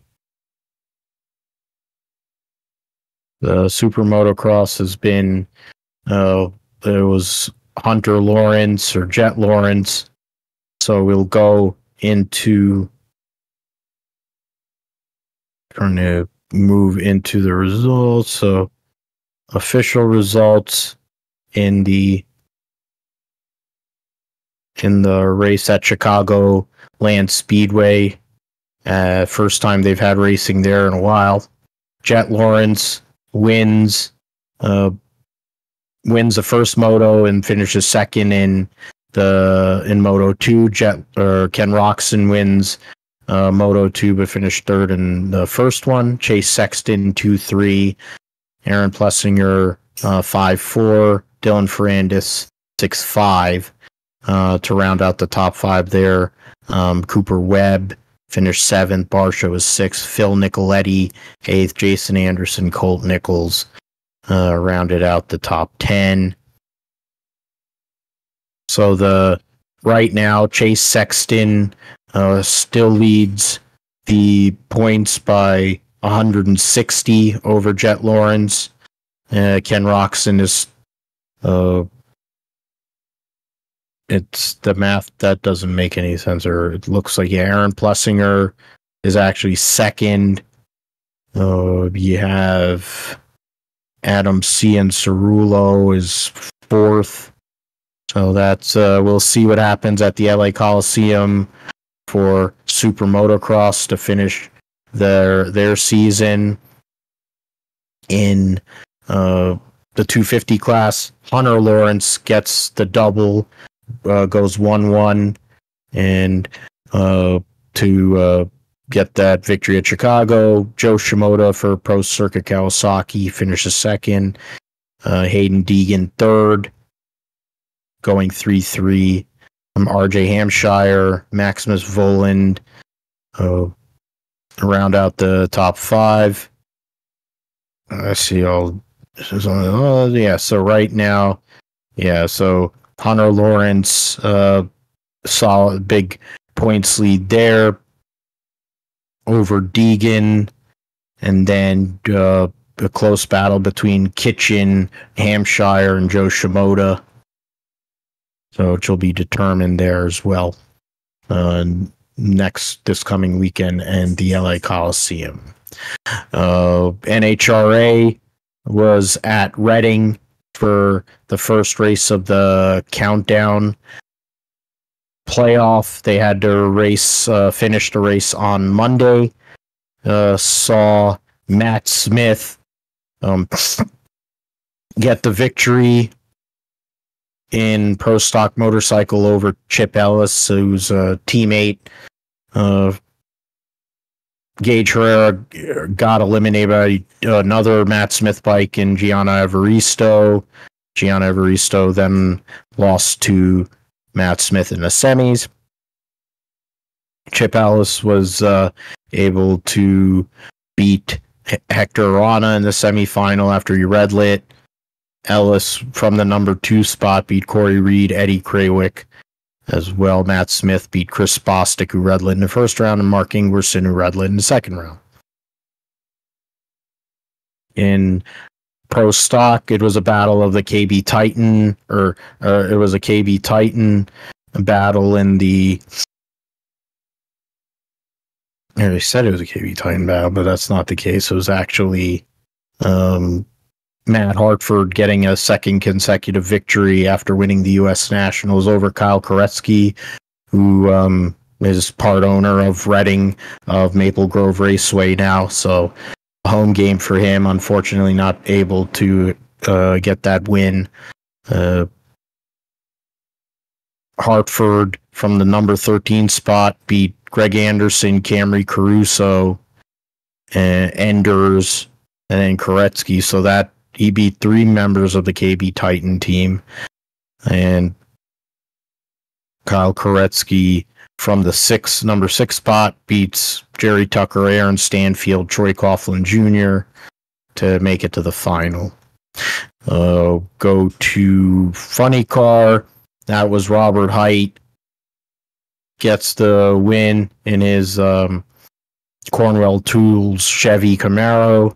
The Super Motocross has been there was Hunter Lawrence or Jet Lawrence. So we'll go into trying to move into the results. So official results in the race at Chicago Land Speedway. First time they've had racing there in a while. Jet Lawrence wins the first moto and finishes second in Moto 2. Ken Roczen wins Moto 2 but finished third in the first one. Chase Sexton 2-3. Aaron Plessinger 5-4. Dylan Ferrandis 6-5 to round out the top 5 there. Cooper Webb finished 7th. Barsha was 6th. Phil Nicoletti 8th. Jason Anderson, Colt Nichols rounded out the top 10. So right now, Chase Sexton still leads the points by 160 over Jet Lawrence. Ken Roczen is it's the math that doesn't make any sense. Or it looks like Aaron Plessinger is actually second. You have Adam Cianciarulo is fourth. So that's we'll see what happens at the LA Coliseum for Super Motocross to finish their season in the 250 class. Hunter Lawrence gets the double, goes 1-1, and to get that victory at Chicago. Joe Shimoda for Pro Circuit Kawasaki finishes second. Hayden Deegan third, going 3-3. RJ Hampshire, Maximus Voland round out the top 5. I see all. So right now, so Hunter Lawrence saw a big points lead there over Deegan, and then a close battle between Kitchen, Hampshire, and Joe Shimoda. So it will be determined there as well this coming weekend and the LA Coliseum. NHRA was at Reading for the first race of the countdown playoff. They had to finish the race on Monday. Saw Matt Smith get the victory in Pro Stock Motorcycle over Chip Ellis, who's a teammate. Gage Herrera got eliminated by another Matt Smith bike in Gianna Evaristo. Gianna Evaristo then lost to Matt Smith in the semis. Chip Ellis was able to beat Hector Arana in the semifinal after he red lit. Ellis from the number 2 spot beat Corey Reed, Eddie Krawick as well. Matt Smith beat Chris Bostic, who red lit in the first round, and Mark Ingerson, who red lit in the second round. In Pro Stock, it was a battle of the KB Titan, it was a KB Titan battle in the. They said it was a KB Titan battle, but that's not the case. It was actually Matt Hartford getting a second consecutive victory after winning the U.S. Nationals over Kyle Koretsky, who is part owner of Reading, of Maple Grove Raceway now. So a home game for him. Unfortunately, not able to get that win. Hartford from the number 13 spot beat Greg Anderson, Camry Caruso, Enders, and then Koretsky. So that he beat 3 members of the KB Titan team, and Kyle Koretsky from the number 6 spot, beats Jerry Tucker, Aaron Stanfield, Troy Coughlin Jr. to make it to the final. Go to Funny Car. That was Robert Height. Gets the win in his Cornwell Tools Chevy Camaro.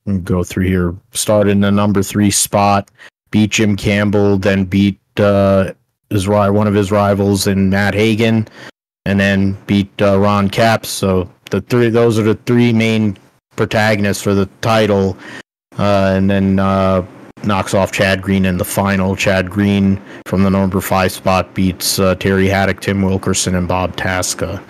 And go through here. Started in the number 3 spot. Beat Jim Campbell, then beat one of his rivals in Matt Hagan, and then beat Ron Capps. So those are the 3 main protagonists for the title. And then knocks off Chad Green in the final. Chad Green from the number 5 spot beats Terry Haddock, Tim Wilkerson, and Bob Tasca.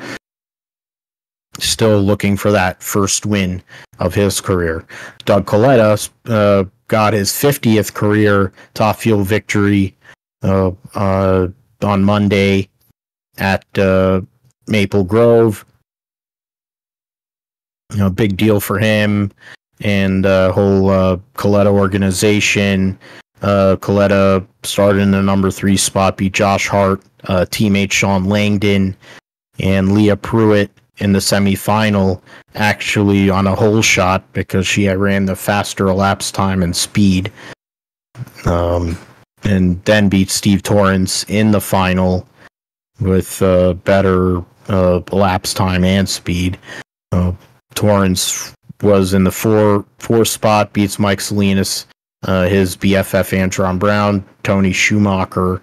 Still looking for that first win of his career. Doug Coletta got his 50th career Top Fuel victory on Monday at Maple Grove. Big deal for him and the whole Coletta organization. Coletta started in the number 3 spot, beat Josh Hart, teammate Sean Langdon, and Leah Pruitt in the semifinal, actually on a hole shot because she had ran the faster elapsed time and speed. And then beat Steve Torrance in the final with better elapsed time and speed. Torrance was in the 4 spot, beats Mike Salinas, his BFF Antron Brown, Tony Schumacher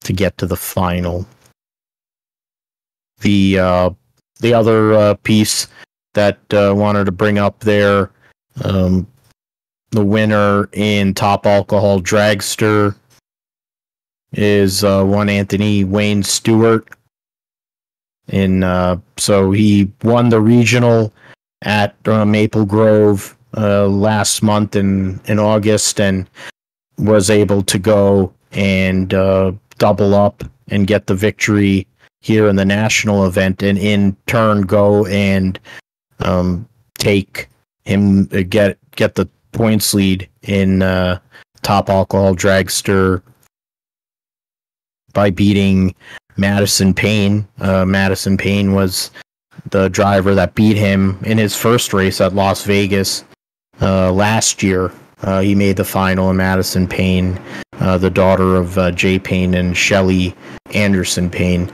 to get to the final. The other piece that wanted to bring up there, the winner in Top Alcohol Dragster is one Anthony Wayne Stewart. So he won the regional at Maple Grove last month in August, and was able to go and double up and get the victory here in the national event, and in turn go and take him get the points lead in Top Alcohol Dragster by beating Madison Payne. Madison Payne was the driver that beat him in his first race at Las Vegas last year. He made the final, and Madison Payne, the daughter of Jay Payne and Shelly Anderson Payne,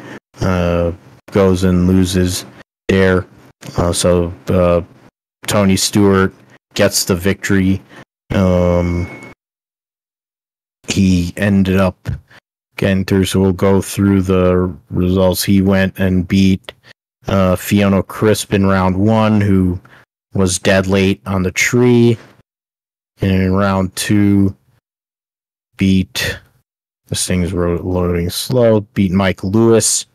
goes and loses there. So Tony Stewart gets the victory. He ended up getting through, so we'll go through the results. He went and beat Fiona Crisp in round 1, who was dead late on the tree. And in round 2, beat, this thing's loading slow, beat Mike Lewis.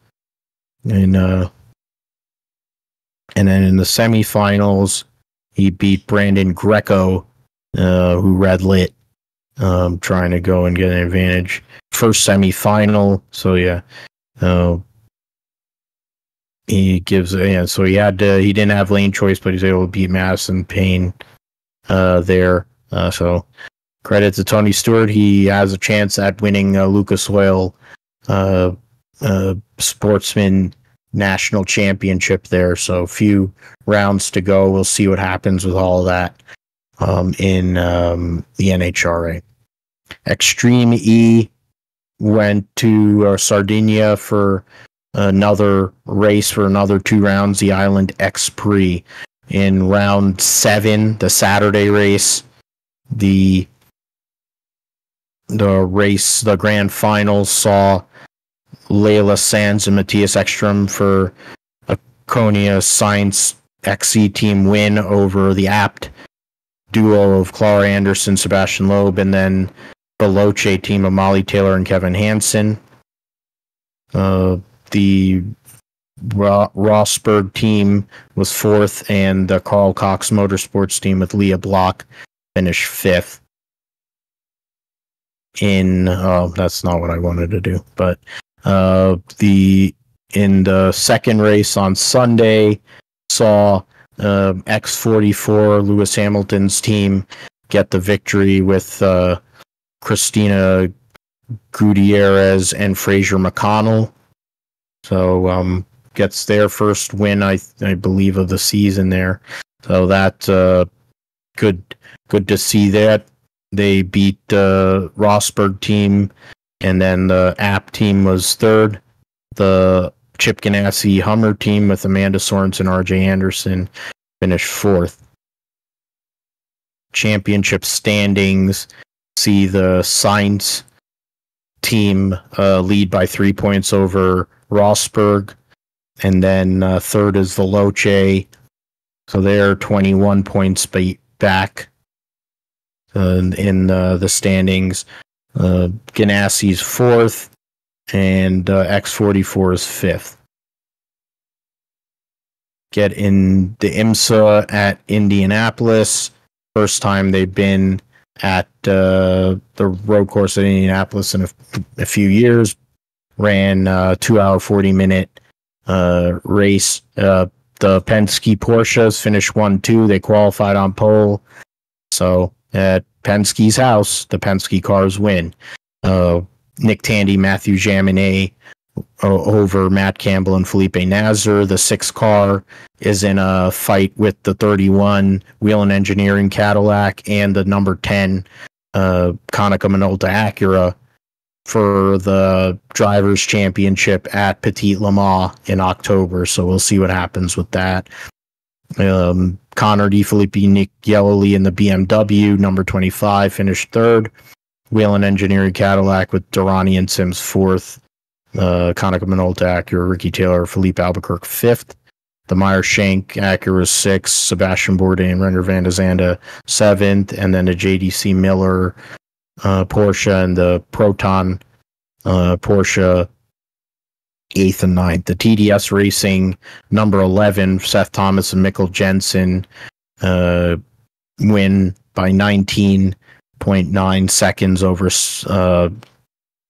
And then in the semifinals, he beat Brandon Greco, who red lit, trying to go and get an advantage. First semifinal, so yeah. He gives, so he didn't have lane choice, but he's able to beat Madison Payne there. So credit to Tony Stewart. He has a chance at winning Lucas Oil Sportsman National Championship there. So a few rounds to go. We'll see what happens with all of that in the NHRA. Extreme E went to Sardinia for another race for another 2 rounds, the Island X Prix. In round 7, the Saturday race, the grand final saw Layla Sands and Matthias Ekstrom for a Konya Sainz XC team win over the apt duo of Clara Anderson, Sebastian Loeb, and then the Loche team of Molly Taylor and Kevin Hansen. The Rossberg team was 4th, and the Carl Cox Motorsports team with Leah Block finished 5th. That's not what I wanted to do, but in the second race on Sunday saw X44 Lewis Hamilton's team get the victory with Christina Gutierrez and Fraser McConnell So gets their first win, I believe, of the season there. So that's good to see that. They beat the Rosberg team, and then the App team was third. The Chip Ganassi Hummer team with Amanda Sorensen, RJ Anderson finished fourth. Championship standings see the Sainz team lead by 3 points over Rosberg, and then third is the Loche, so they're 21 points back in the standings. Ganassi's fourth, and X44 is fifth. Get in the IMSA at Indianapolis. First time they've been at the road course at Indianapolis in a few years. Ran 2 hour 40-minute race. The Penske Porsches finished 1-2. They qualified on pole. So at Penske's house, the Penske cars win. Nick Tandy, Matthew Jaminet over Matt Campbell and Felipe Nasr. The 6 car is in a fight with the 31 Whelen Engineering Cadillac and the number 10 Konica Minolta Acura for the Drivers' Championship at Petit Le Mans in October. So we'll see what happens with that. Connor DeFilippi, Nick Yellowly in the BMW, number 25, finished third. Whelen Engineering Cadillac with Durrani and Sims fourth. Konica Minolta Acura, Ricky Taylor, Philippe Albuquerque fifth. The Meyer Shank Acura sixth. Sebastian Bourdais and Render van de Zande seventh. And then the JDC Miller Porsche and the Proton Porsche 8th and 9th. The TDS Racing number 11, Seth Thomas and Mikkel Jensen win by 19.9 seconds over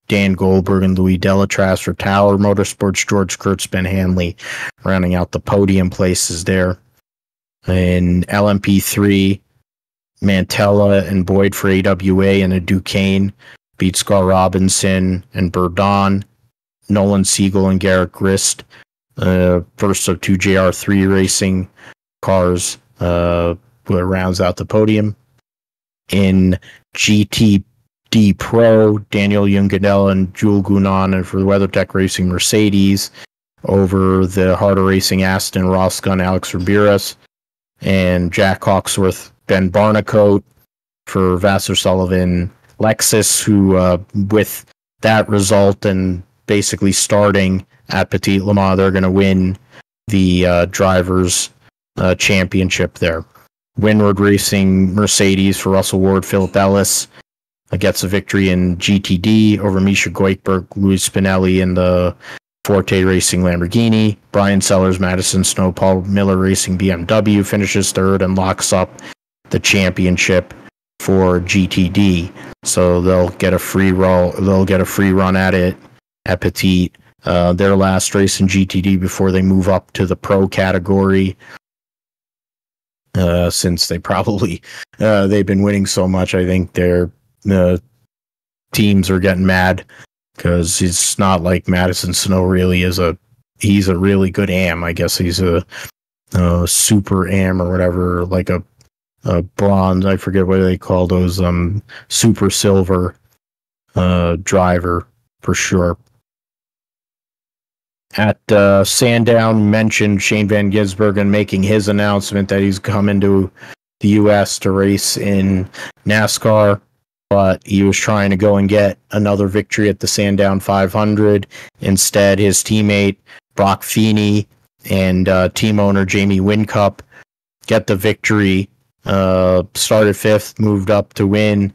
Dan Goldberg and Louis Delatras. For Tower Motorsports, George Kurtz, Ben Hanley rounding out the podium places there. In LMP3, Mantella and Boyd for AWA and a Duquesne beat Scar Robinson and Burdon. Nolan Siegel and Garrett Grist, first of 2 JR3 racing cars, rounds out the podium. In GTD Pro, Daniel Jungadella and Jules Gounon, and for the WeatherTech Racing Mercedes over the Harder Racing Aston, Ross Gunn, Alex Ramirez, and Jack Hawksworth, Ben Barnacote for Vassar Sullivan Lexus, who with that result and basically starting at Petit Le Mans, they're going to win the Drivers' Championship there. Windward Racing Mercedes for Russell Ward, Philip Ellis gets a victory in GTD over Misha Goikberg, Luis Spinelli in the Forte Racing Lamborghini. Brian Sellers, Madison Snow, Paul Miller Racing BMW finishes third and locks up the championship for GTD. So they'll get a free roll. They'll get a free run at it at Petit. Their last race in GTD before they move up to the pro category. Since they probably they've been winning so much, I think their teams are getting mad because it's not like Madison Snow really is he's a really good AM. I guess he's a super AM or whatever, like a bronze. I forget what they call those super silver driver for sure. At Sandown, mentioned Shane Van Gisbergen making his announcement that he's coming to the U.S. to race in NASCAR, but he was trying to go and get another victory at the Sandown 500. Instead, his teammate Brock Feeney and team owner Jamie Whincup get the victory. Started fifth, moved up to win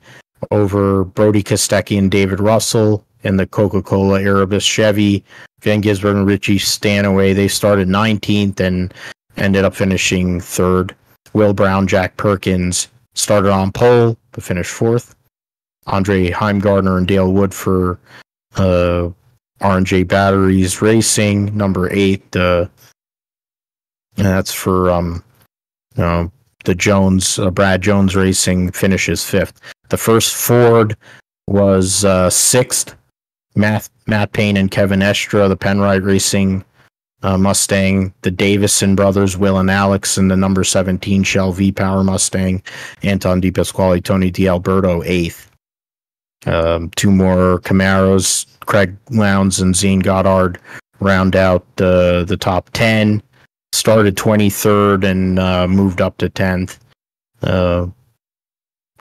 over Brody Kostecki and David Russell in the Coca-Cola Erebus Chevy. Van Gisbergen and Richie Stanaway, they started 19th and ended up finishing third. Will Brown, Jack Perkins started on pole but finished fourth. Andre Heimgardner and Dale Wood for R&J Batteries Racing, number 8. And that's for the Jones, Brad Jones Racing finishes fifth. The first Ford was sixth Matt Payne and Kevin Estra, the Penrite Racing Mustang, the Davison brothers, Will and Alex, and the number 17 Shell V-Power Mustang, Anton De Pasquale, Tony D'Alberto, 8th. 2 more Camaros, Craig Lowndes and Zane Goddard round out the top 10. Started 23rd and moved up to 10th.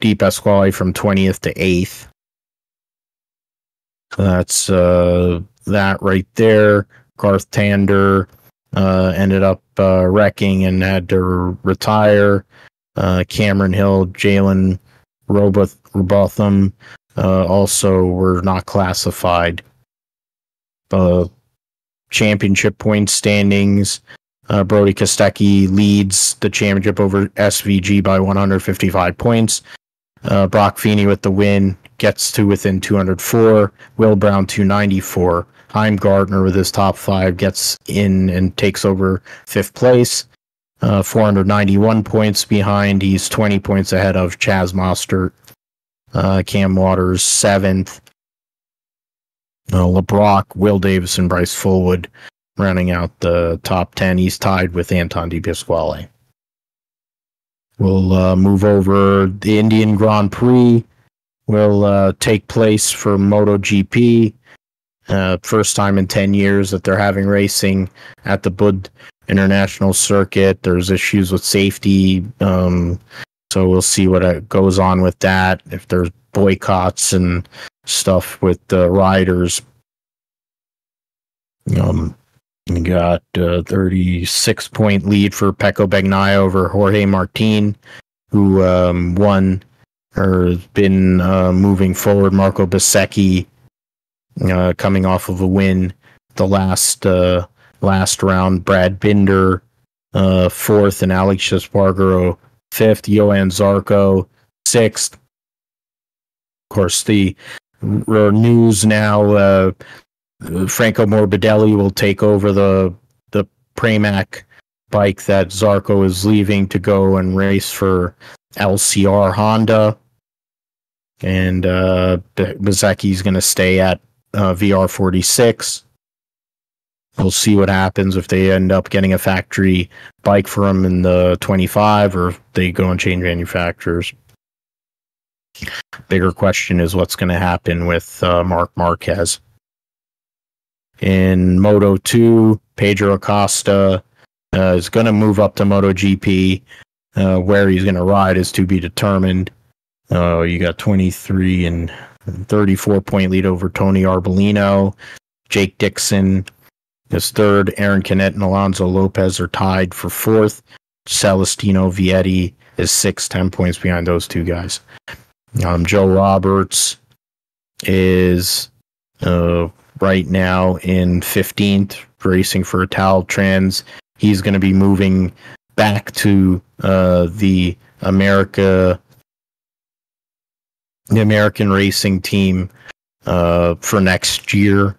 De Pasquale from 20th to 8th. So that's that right there. Garth Tander ended up wrecking and had to retire. Cameron Hill, Jalen Robotham also were not classified. Championship point standings. Brody Kostecki leads the championship over SVG by 155 points. Brock Feeney with the win gets to within 204. Will Brown 294. Heim Gardner with his top 5 gets in and takes over 5th place. 491 points behind. He's 20 points ahead of Chaz Mostert. Cam Waters 7th. LeBrock, Will Davison, Bryce Fullwood rounding out the top 10. He's tied with Anton De Pasquale. We'll move over. The Indian Grand Prix will take place for MotoGP. First time in 10 years that they're having racing at the Bud International Circuit. There's issues with safety, so we'll see what goes on with that. If there's boycotts and stuff with the riders. You got 36-point lead for Pecco Bagnaia over Jorge Martin, who won or been moving forward. Marco Bezzecchi coming off of a win the last round. Brad Binder 4th and Alex Espargaro 5th. Johan Zarco 6th. Of course, the news now, Franco Morbidelli will take over the Pramac bike that Zarco is leaving to go and race for LCR Honda. And Bezzecchi's going to stay at VR46. We'll see what happens if they end up getting a factory bike for him in the 25 or if they go and change manufacturers. Bigger question is what's going to happen with Marc Marquez. In Moto 2, Pedro Acosta is going to move up to MotoGP. Where he's going to ride is to be determined. You got 23 and 34-point lead over Tony Arbolino. Jake Dixon is 3rd. Aaron Canet and Alonso Lopez are tied for 4th. Celestino Vietti is 6th, 10 points behind those two guys. Joe Roberts is right now in 15th, racing for Italtrans. He's going to be moving back to the American racing team for next year.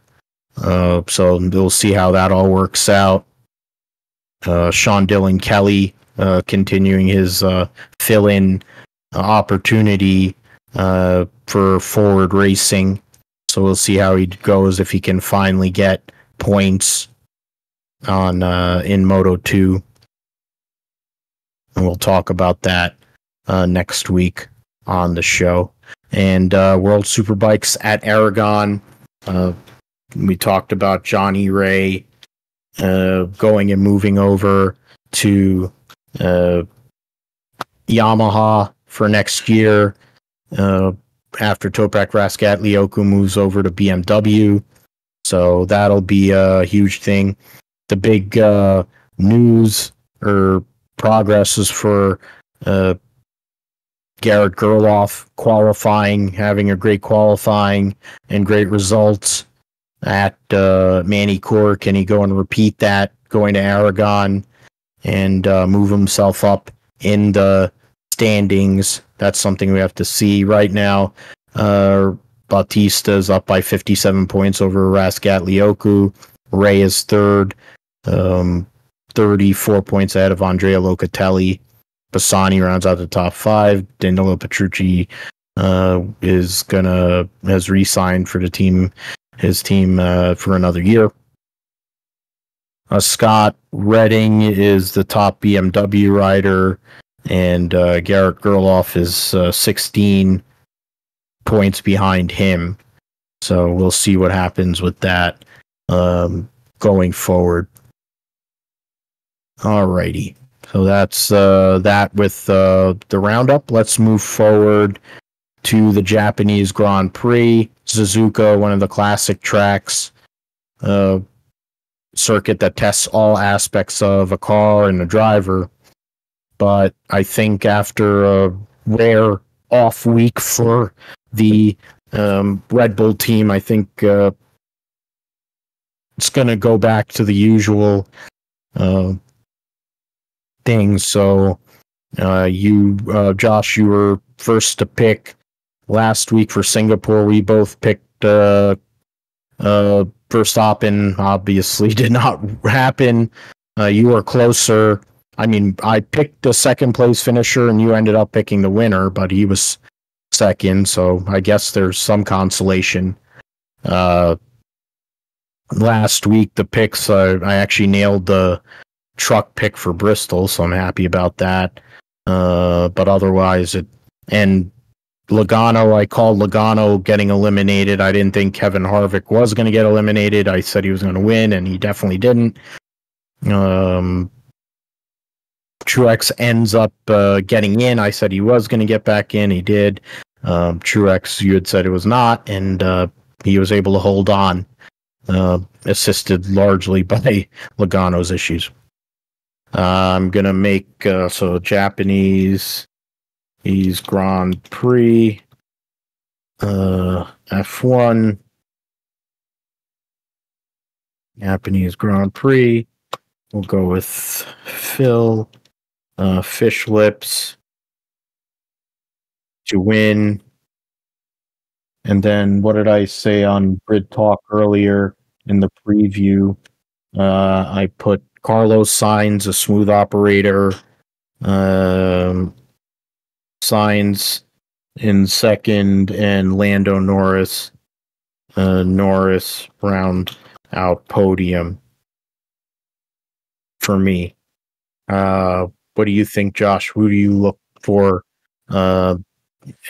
So we'll see how that all works out. Sean Dillon Kelly continuing his fill-in opportunity for Forward Racing. So we'll see how he goes if he can finally get points on in Moto 2. And we'll talk about that next week on the show. And World Superbikes at Aragon. We talked about Johnny Ray going and moving over to Yamaha for next year. After Toprak Raskat-Lioku moves over to BMW. So that'll be a huge thing. The big news or progress is for Garrett Gerloff qualifying, having a great qualifying and great results at Manicourt. Can he go and repeat that, going to Aragon and move himself up in the standings? That's something we have to see. Right now, Bautista's up by 57 points over Raskat-Lioku. Ray is 3rd, 34 points ahead of Andrea Locatelli. Bassani rounds out the top 5. Danilo Petrucci has re-signed for the team his team for another year. Scott Redding is the top BMW rider, and Garrett Gerloff is 16 points behind him. So we'll see what happens with that going forward. Alrighty. So that's that with the roundup. Let's move forward to the Japanese Grand Prix. Suzuka, one of the classic tracks, circuit that tests all aspects of a car and a driver. But I think after a rare off week for the Red Bull team, I think it's going to go back to the usual things. So Josh, you were first to pick last week for Singapore. We both picked Verstappen. Obviously did not happen. You were closer. I mean, I picked a second place finisher and you ended up picking the winner, but he was second, so I guess there's some consolation. Last week, the picks, I actually nailed the truck pick for Bristol, so I'm happy about that. But otherwise, and Logano, I called Logano getting eliminated. I didn't think Kevin Harvick was going to get eliminated. I said he was going to win, and he definitely didn't. Truex ends up getting in. I said he was going to get back in. He did. Truex, you had said it was not, and he was able to hold on, assisted largely by Logano's issues. I'm going to make, so Japanese, he's Grand Prix, F1, Japanese Grand Prix. We'll go with Phil. Fish lips to win. And then what did I say on Grid Talk earlier in the preview? I put Carlos Sainz, a smooth operator. Sainz in second, and Lando Norris. Norris round out podium for me. What do you think, Josh? Who do you look for? Do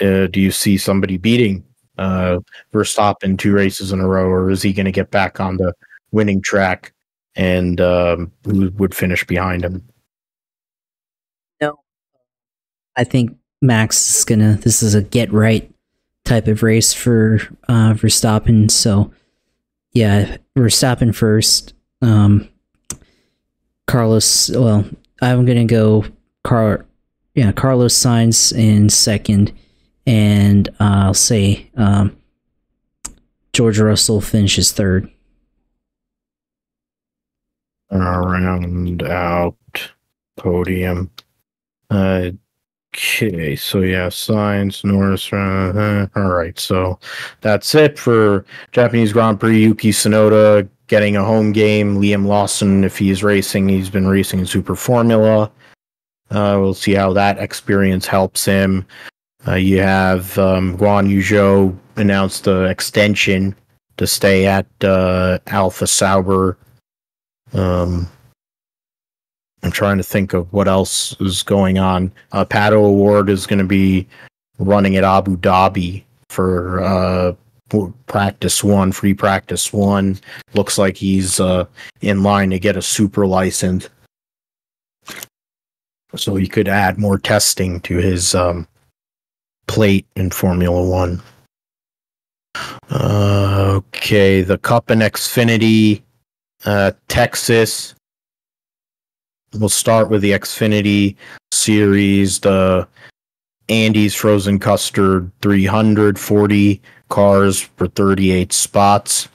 you see somebody beating Verstappen 2 races in a row, or is he going to get back on the winning track, and who would finish behind him? No, I think Max is gonna. This is a get right type of race for Verstappen. So yeah, Verstappen first. Carlos. Well, I'm gonna go Carlos Sainz in second, and I'll say George Russell finishes third. Round out podium. Okay, so yeah, Sainz, Norris. All right, so that's it for Japanese Grand Prix. Yuki Tsunoda getting a home game. Liam Lawson, if he's racing, he's been racing in Super Formula. We'll see how that experience helps him. You have Guan Yu Zhou announced the extension to stay at Alpha Sauber. I'm trying to think of what else is going on. Pato Award is going to be running at Abu Dhabi for practice one, free practice one. Looks like he's in line to get a super license, so he could add more testing to his plate in Formula One. Okay, the Cup and Xfinity, Texas. We'll start with the Xfinity series, the Andes Frozen Custard 340 cars for 38 spots.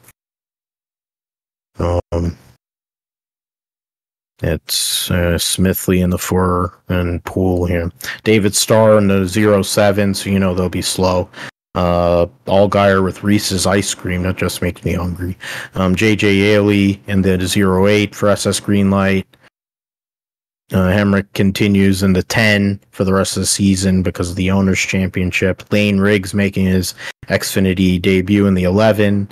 It's Smithley in the 4 and Poole here. David Starr in the 07, so you know they'll be slow. Allgaier with Reese's ice cream, that just makes me hungry. JJ Ailey in the 08 for SS Greenlight. Hemrick continues in the 10 for the rest of the season because of the Owners' Championship. Lane Riggs making his Xfinity debut in the 11.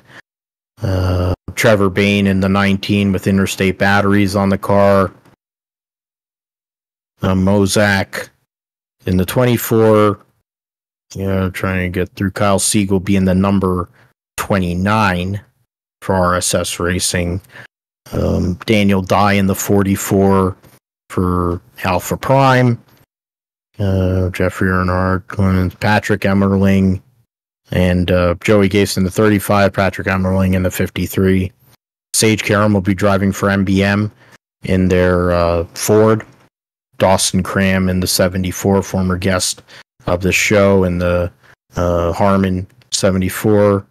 Trevor Bayne in the 19 with interstate batteries on the car. Mozak in the 24. Trying to get through. Kyle Siegel being the number 29 for RSS Racing. Daniel Dye in the 44 for Alpha Prime. Jeffrey Earnhardt, Patrick Emmerling, and Joey Gase in the 35, Patrick Emmerling in the 53. Sage Karam will be driving for MBM in their Ford. Dawson Cram in the 74, former guest of the show, in the Harmon 74.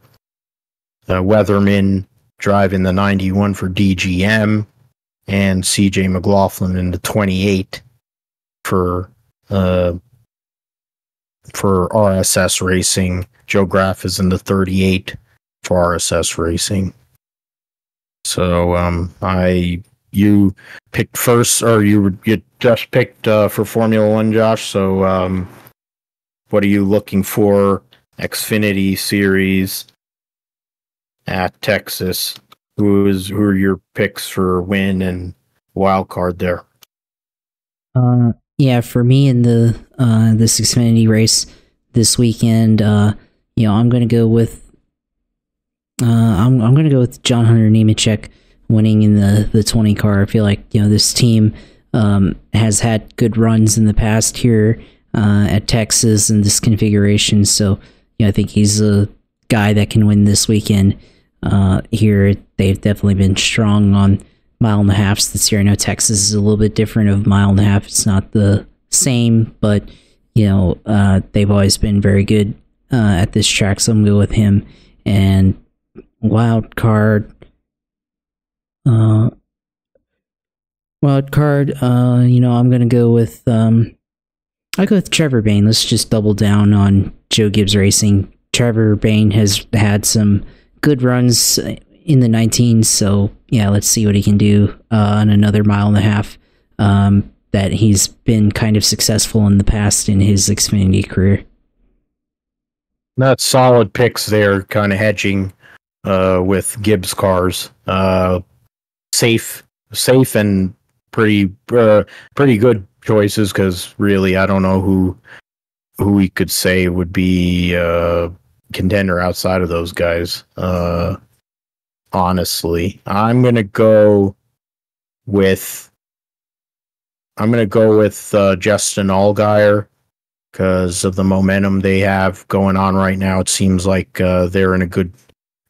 Weatherman driving the 91 for DGM, and CJ McLaughlin in the 28 for RSS Racing. Joe Graff is in the 38 for RSS Racing. So you picked first, or you just picked for Formula One, Josh. So what are you looking for? Xfinity Series at Texas. Who are your picks for win and wild card there? Yeah, for me in the this Xfinity race this weekend, I'm gonna go with I'm gonna go with John Hunter Nemechek winning in the 20 car. I feel like this team has had good runs in the past here at Texas in this configuration, so I think he's a guy that can win this weekend. Here they've definitely been strong on mile and a halves this year. I know Texas is a little bit different of mile and a half. It's not the same, but they've always been very good at this track, so I'm going to go with him. And wild card, I'm going to go with I'll go with Trevor Bayne. Let's just double down on Joe Gibbs Racing. Trevor Bayne has had some good runs in the 19s, so yeah, let's see what he can do on another mile and a half that he's been kind of successful in the past in his Xfinity career. That's solid picks there, kind of hedging with Gibbs cars. Safe and pretty good choices, because really I don't know who we could say would be contender outside of those guys. Honestly, I'm gonna go with Justin Allgaier because of the momentum they have going on right now. It seems like they're in a good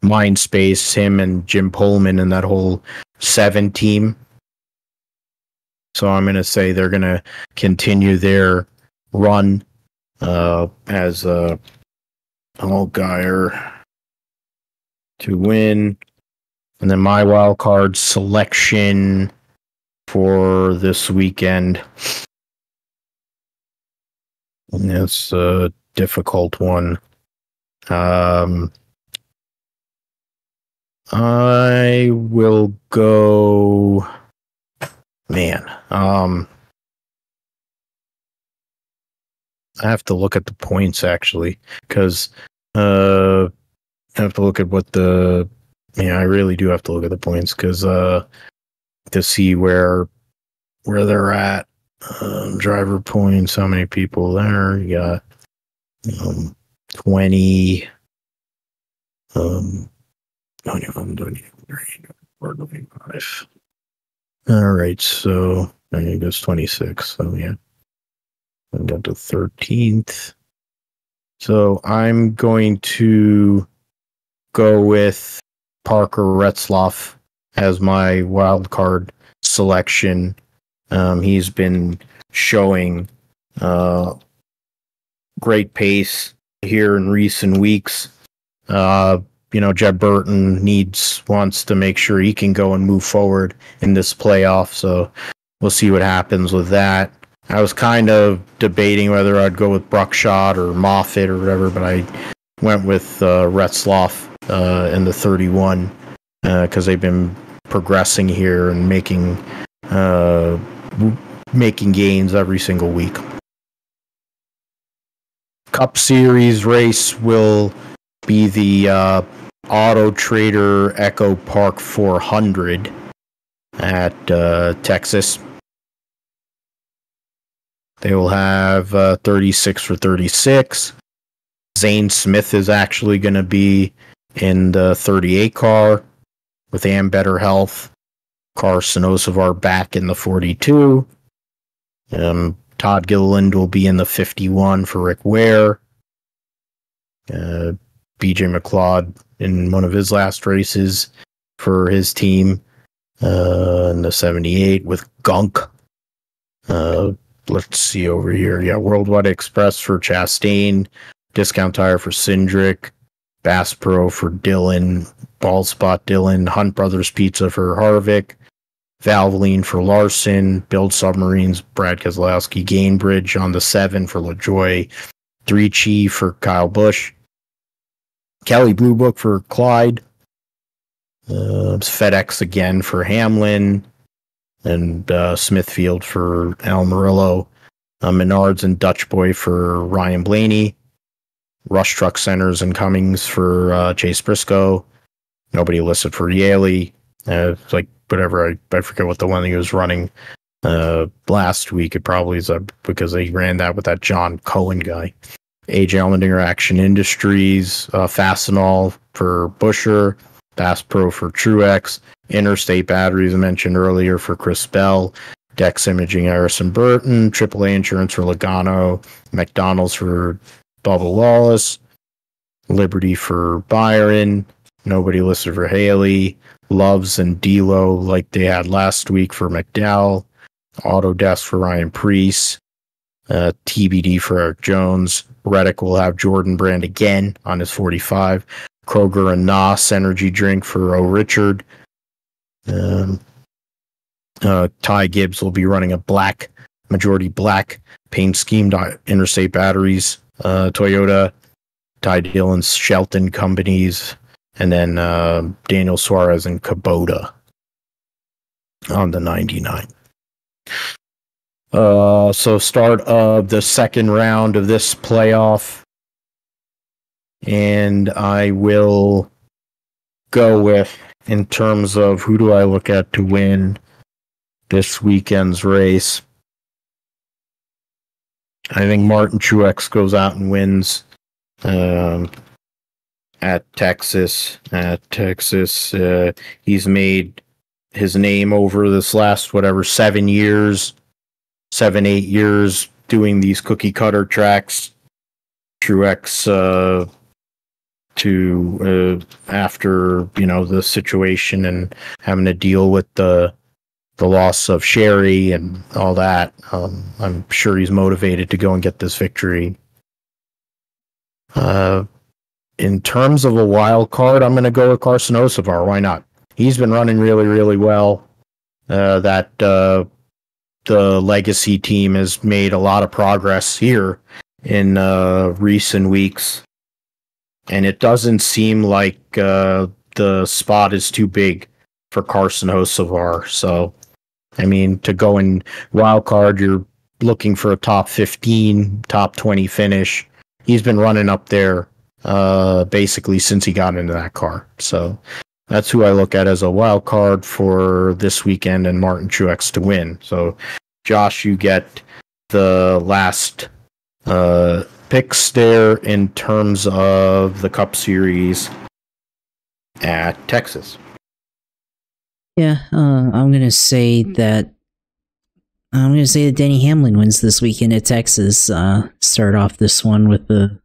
mind space, him and Jim Pullman and that whole 7 team. So I'm gonna say they're gonna continue their run as Allgaier to win. And then my wild card selection for this weekend. And it's a difficult one. I will go. Man, I have to look at the points actually, because I have to look at what the. Yeah, I really do have to look at the points because to see where they're at. Driver points, how many people there? You got 20. 21, 23, 24, 25. All right, so I think it's 26. So yeah, I got the 13th. So I'm going to go with Parker Retzlaff as my wild card selection. He's been showing great pace here in recent weeks. Jeb Burton wants to make sure he can go and move forward in this playoff, so we'll see what happens with that. I was kind of debating whether I'd go with Bruckshot or Moffitt or whatever, but I went with Retzlaff in the 31 because they've been progressing here and making gains every single week. Cup Series race will be the Auto Trader Echo Park 400 at Texas. They will have 36 for 36. Zane Smith is actually going to be in the 38 car with Better Health. Carson Osavar back in the 42. Todd Gilliland will be in the 51 for Rick Ware. BJ McLeod in one of his last races for his team in the 78 with Gunk. Let's see over here. Yeah, Worldwide Express for Chastain. Discount Tire for Cindric. Bass Pro for Dylan. Ball Spot Dylan. Hunt Brothers Pizza for Harvick. Valvoline for Larson. Build Submarines, Brad Keselowski. Gainbridge on the 7 for LaJoy. 3 Chi for Kyle Busch. Kelly Blue Book for Clyde. FedEx again for Hamlin. And Smithfield for Al Murillo. Menards and Dutch Boy for Ryan Blaney. Rush Truck Centers and Cummings for Chase Briscoe. Nobody listed for Yaley. Like whatever, I forget what the one he was running last week. It probably is because they ran that with that John Cohen guy. AJ Allmendinger Action Industries, Fastenal for Busher, Bass Pro for Truex, Interstate Batteries I mentioned earlier for Chris Bell, Dex Imaging Harrison Burton, AAA Insurance for Logano, McDonald's for Bubba Wallace, Liberty for Byron, nobody listed for Haley, Loves and D'Lo like they had last week for McDowell, Autodesk for Ryan Preece, TBD for Eric Jones. Reddick will have Jordan Brand again on his 45. Kroger and Nas Energy Drink for O. Richard. Ty Gibbs will be running a majority black paint scheme. Interstate Batteries, Toyota, Ty Dillon's Shelton Companies, and then Daniel Suarez and Kubota on the 99. So start of the second round of this playoff, and I will go with, in terms of who do I look at to win this weekend's race, I think Martin Truex goes out and wins at Texas. He's made his name over this last 7 years, 7-8 years doing these cookie cutter tracks. Truex after the situation and having to deal with the loss of Sherry and all that, I'm sure he's motivated to go and get this victory. In terms of a wild card, I'm going to go with Carson Osavar. Why not? He's been running really, really well. The legacy team has made a lot of progress here in recent weeks, and it doesn't seem like the spot is too big for Carson Osavar. So, I mean, to go in wild card, you're looking for a top 15, top 20 finish. He's been running up there basically since he got into that car. So that's who I look at as a wild card for this weekend, and Martin Truex to win. So, Josh, you get the last picks there in terms of the Cup Series at Texas. Yeah, I'm gonna say that Denny Hamlin wins this weekend at Texas. Start off this one with the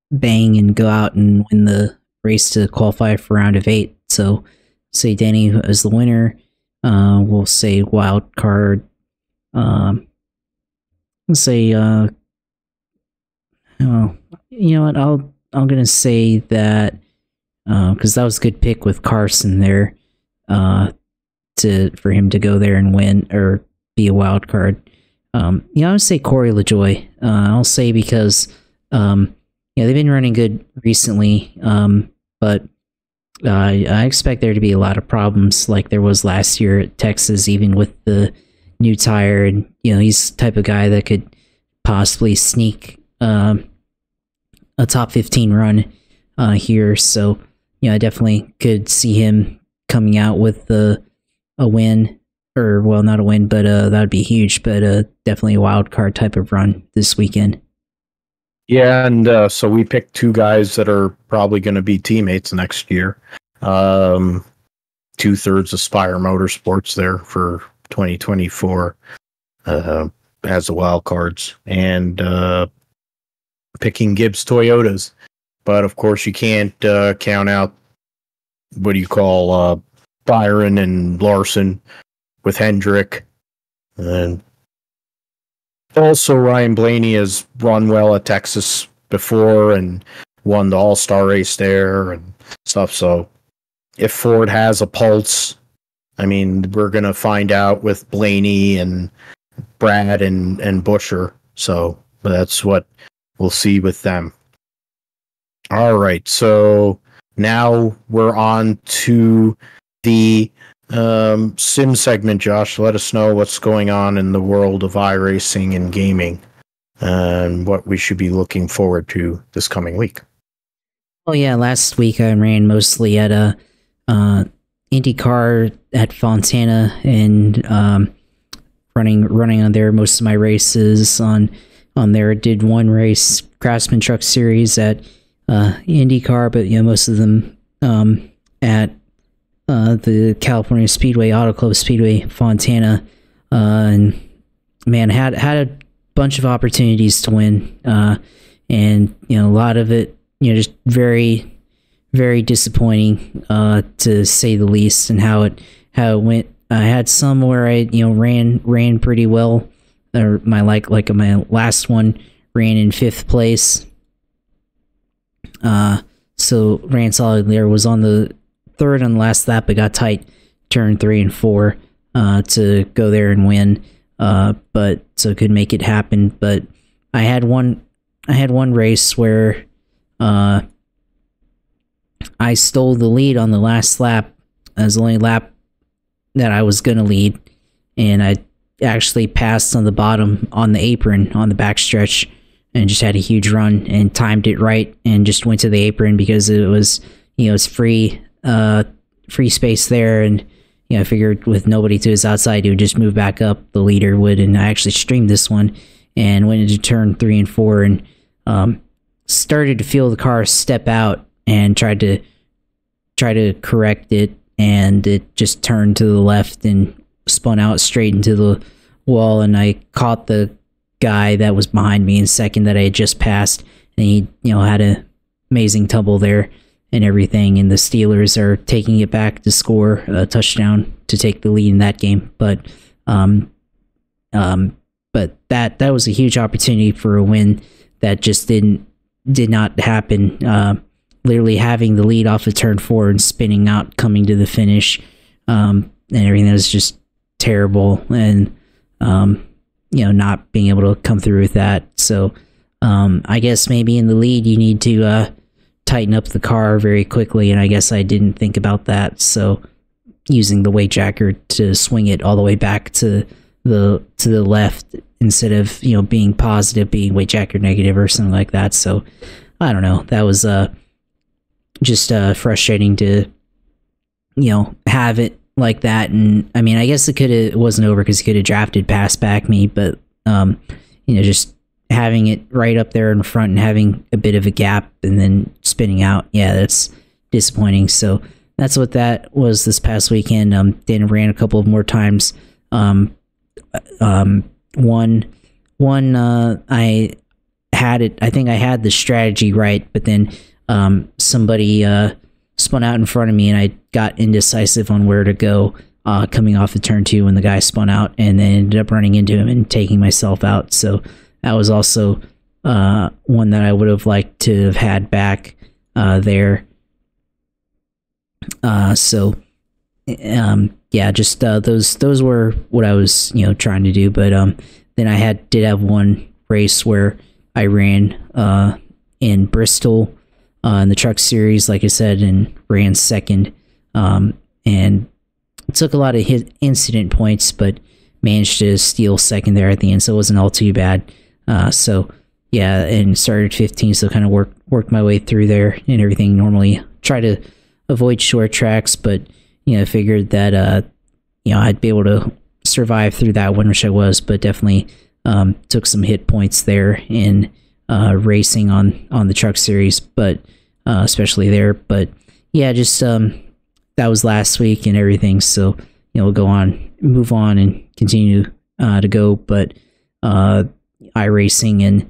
bang and go out and win the race to qualify for round of 8. So, say Denny is the winner. We'll say wild card. Let's say, you know what? I'm gonna say that because that was a good pick with Carson there. For him to go there and win or be a wild card. I would say Corey LaJoy. I'll say because they've been running good recently, but I expect there to be a lot of problems like there was last year at Texas, even with the new tire. And he's the type of guy that could possibly sneak a top 15 run here. So I definitely could see him coming out with a win, or well, not a win, but that would be huge. But definitely a wild card type of run this weekend. Yeah, and so we picked two guys that are probably going to be teammates next year. 2/3 Aspire Motorsports there for 2024 as the wild cards, and picking Gibbs Toyotas. But of course, you can't count out what do you call Byron and Larson with Hendrick, and also Ryan Blaney has run well at Texas before and won the All-Star race there and stuff. So if Ford has a pulse, I mean, we're gonna find out with Blaney and Brad and Buescher. So that's what we'll see with them. All right, so now we're on to the sim segment. Josh, let us know what's going on in the world of iRacing and gaming and what we should be looking forward to this coming week. Oh yeah, last week I ran mostly at a IndyCar at Fontana, and running on there most of my races on there. Did one race, Craftsman Truck Series at IndyCar, but most of them at the California Speedway, Auto Club Speedway, Fontana, and man, had a bunch of opportunities to win, and a lot of it, just very, very disappointing, to say the least, and how it went. I had some where I ran pretty well, or my last one ran in 5th place. So ran solid there, was on the 3rd on the last lap, but got tight turn 3 and 4 to go there and win, but so could make it happen. But I had one race where I stole the lead on the last lap. It was the only lap that I was gonna lead, and I actually passed on the bottom on the apron on the backstretch and just had a huge run and timed it right and just went to the apron because it was it's free space there, and I figured with nobody to his outside, he would just move back up, the leader would. And I actually streamed this one and went into turn 3 and 4 and started to feel the car step out and tried to correct it, and it just turned to the left and spun out straight into the wall, and I caught the guy that was behind me in second that I had just passed, and he had an amazing tumble there and everything, and the Steelers are taking it back to score a touchdown to take the lead in that game. But that was a huge opportunity for a win that just did not happen. Literally having the lead off of turn 4 and spinning out coming to the finish, and everything was just terrible, and not being able to come through with that. So I guess maybe in the lead you need to tighten up the car very quickly, and I guess I didn't think about that. So using the weight jacker to swing it all the way back to the left instead of being positive, being weight jacker negative or something like that. So I don't know. That was just frustrating to have it like that. And I mean, I guess it wasn't over because he could have drafted past back me, but just having it right up there in front and having a bit of a gap and then spinning out, that's disappointing. So that's what that was this past weekend. Then ran a couple of more times. One I had it, I think I had the strategy right, but then somebody spun out in front of me, and I got indecisive on where to go coming off of turn 2 when the guy spun out, and then ended up running into him and taking myself out. So that was also one that I would have liked to have had back there. Those were what I was trying to do. But then I did have one race where I ran in Bristol in the truck series, like I said, and ran second, and took a lot of incident points, but managed to steal second there at the end, so it wasn't all too bad. And started 15, so kind of worked my way through there and everything. Normally try to avoid short tracks, but figured that I'd be able to survive through that one, which I was, but definitely took some hit points there in racing on the truck series, but especially there. But yeah, just that was last week and everything, so we'll move on and continue to go. But iRacing and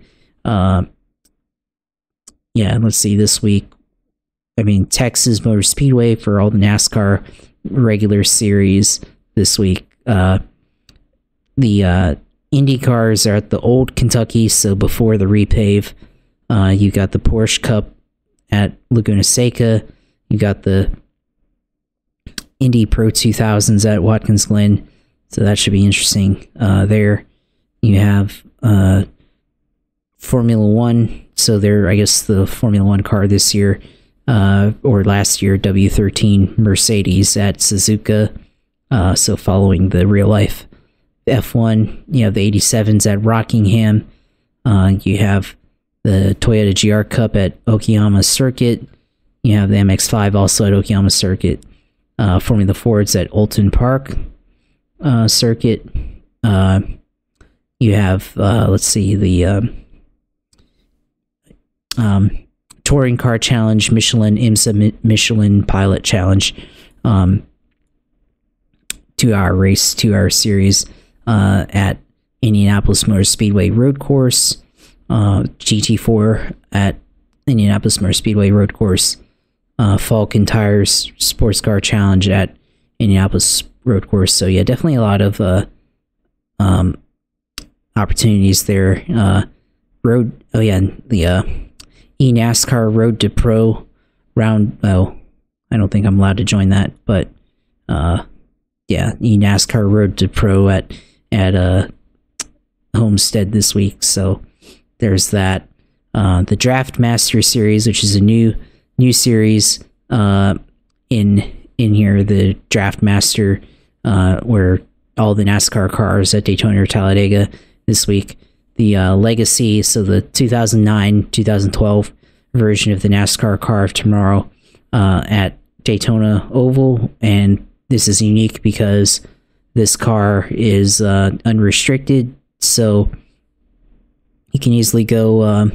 let's see, this week, Texas Motor Speedway for all the NASCAR regular series this week. The Indy cars are at the Old Kentucky, so before the repave. You got the Porsche Cup at Laguna Seca. You got the Indy Pro 2000s at Watkins Glen, so that should be interesting there. You have Formula One, so they're, I guess, the Formula One car this year, or last year, W13 Mercedes at Suzuka, so following the real life F1. You have the 87s at Rockingham. You have the Toyota GR Cup at Okayama Circuit. You have the MX-5 also at Okayama Circuit. Formula Fords at Oulton Park Circuit. You have, let's see, the Touring Car Challenge, Michelin, IMSA Michelin Pilot Challenge. 2-hour race, 2-hour series at Indianapolis Motor Speedway Road Course. GT4 at Indianapolis Motor Speedway Road Course. Falcon Tires Sports Car Challenge at Indianapolis Road Course. So yeah, definitely a lot of opportunities there. The NASCAR Road to Pro round. Oh, I don't think I'm allowed to join that, but NASCAR Road to Pro at Homestead this week. So there's that. The Draft Master Series, which is a new series in here, the Draft Master, where all the NASCAR cars at Daytona or Talladega this week. The Legacy, so the 2009-2012 version of the NASCAR Car of Tomorrow at Daytona Oval, and this is unique because this car is unrestricted, so you can easily go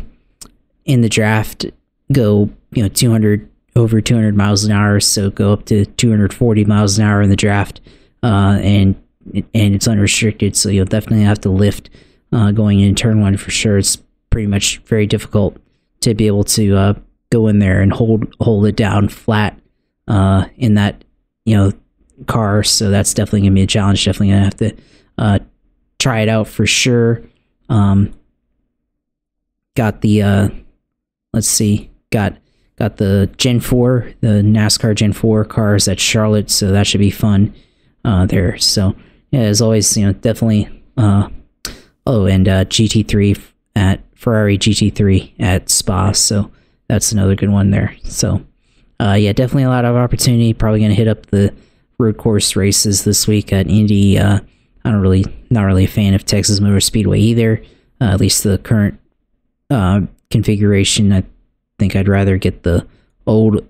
in the draft, go 200 miles an hour, so go up to 240 miles an hour in the draft, and it's unrestricted, so you'll definitely have to lift going in turn one for sure. It's pretty much very difficult to be able to go in there and hold it down flat in that car, so that's definitely gonna be a challenge. Definitely gonna have to try it out for sure. Got the let's see, got the Gen 4, the NASCAR Gen 4 cars at Charlotte, so that should be fun there. So yeah, as always, definitely and GT3 at Ferrari GT3 at Spa, so that's another good one there. So yeah, definitely a lot of opportunity. Probably gonna hit up the road course races this week at Indy. Not really a fan of Texas Motor Speedway either, at least the current configuration. I think I'd rather get the old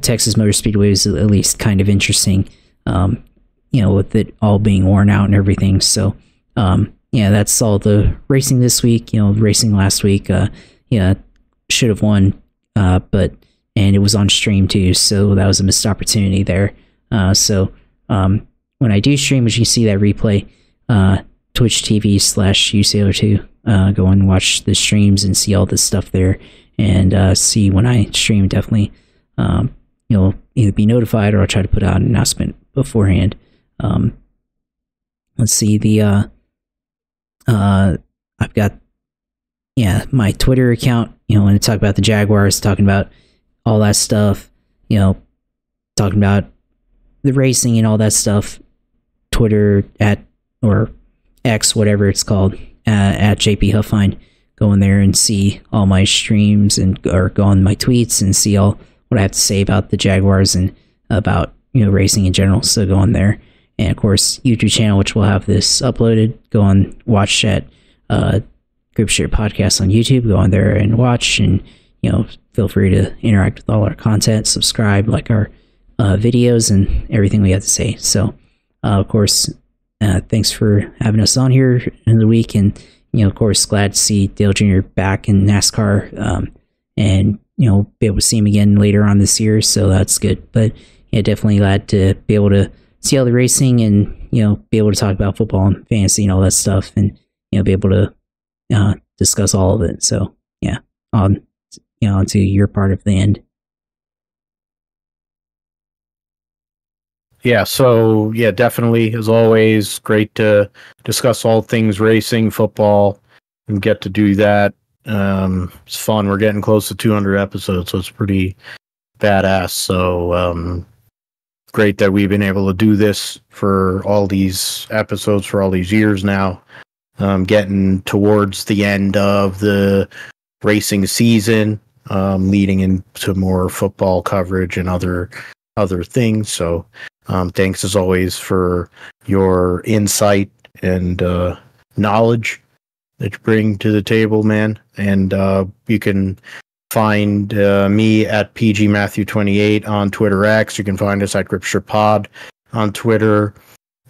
Texas Motor Speedway. Is at least kind of interesting, with it all being worn out and everything. So yeah, that's all the racing this week. Racing last week, should have won, and it was on stream too, so that was a missed opportunity there. So when I do stream, as you see that replay, Twitch TV/UCO2, go and watch the streams and see all this stuff there, and see when I stream. Definitely, you'll either be notified or I'll try to put out an announcement beforehand. Let's see, the I've got my Twitter account. When I talk about the Jaguars, talking about all that stuff, talking about the racing and all that stuff. Twitter or X, whatever it's called, at JP Huffine. Go in there and see all my streams, or go on my tweets and see all what I have to say about the Jaguars and about racing in general. So go on there, and of course YouTube channel, which will have this uploaded. Go on, watch at Group Share Podcast on YouTube. Go on there and watch, and feel free to interact with all our content. Subscribe, like our videos and everything we have to say. So, of course, thanks for having us on here in the week, and of course, glad to see Dale Jr. back in NASCAR, and be able to see him again later on this year. So that's good. But yeah, definitely glad to be able to see all the racing and be able to talk about football and fantasy and all that stuff, and be able to discuss all of it. So yeah, onto your part of the end. Yeah, so yeah, definitely, as always, great to discuss all things racing, football, and get to do that. It's fun. We're getting close to 200 episodes, so it's pretty badass. So great that we've been able to do this for all these episodes for all these years now. Getting towards the end of the racing season, leading into more football coverage and other things. So thanks as always for your insight and knowledge that you bring to the table, man. And you can find me at PGMatthew28 on Twitter X. You can find us at GripStripPod on Twitter.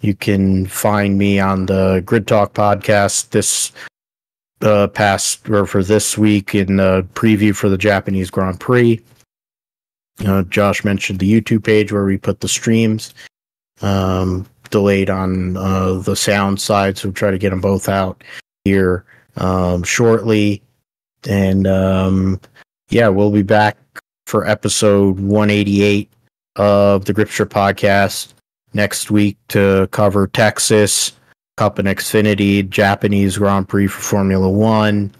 You can find me on the Grid Talk podcast for this week in the preview for the Japanese Grand Prix. Josh mentioned the YouTube page where we put the streams, delayed on the sound side, so we'll try to get them both out here shortly. And yeah, we'll be back for episode 188 of the GripStrip podcast next week to cover Texas, Cup and Xfinity, Japanese Grand Prix for Formula One,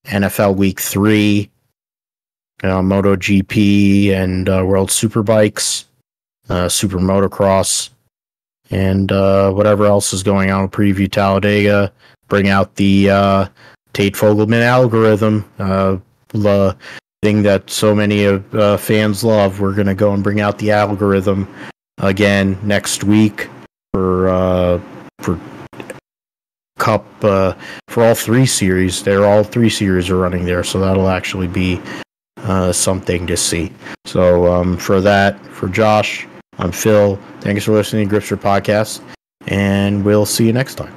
NFL Week 3, MotoGP and World Superbikes, Super Motocross, and whatever else is going on. Preview Talladega, bring out the Tate Fogelman algorithm, the thing that so many of fans love. We're going to go and bring out the algorithm again next week for Cup, for all three series. All three series are running there, so that'll actually be something to see. So for Josh, I'm Phil. Thanks for listening to GripStrip Podcast, and we'll see you next time.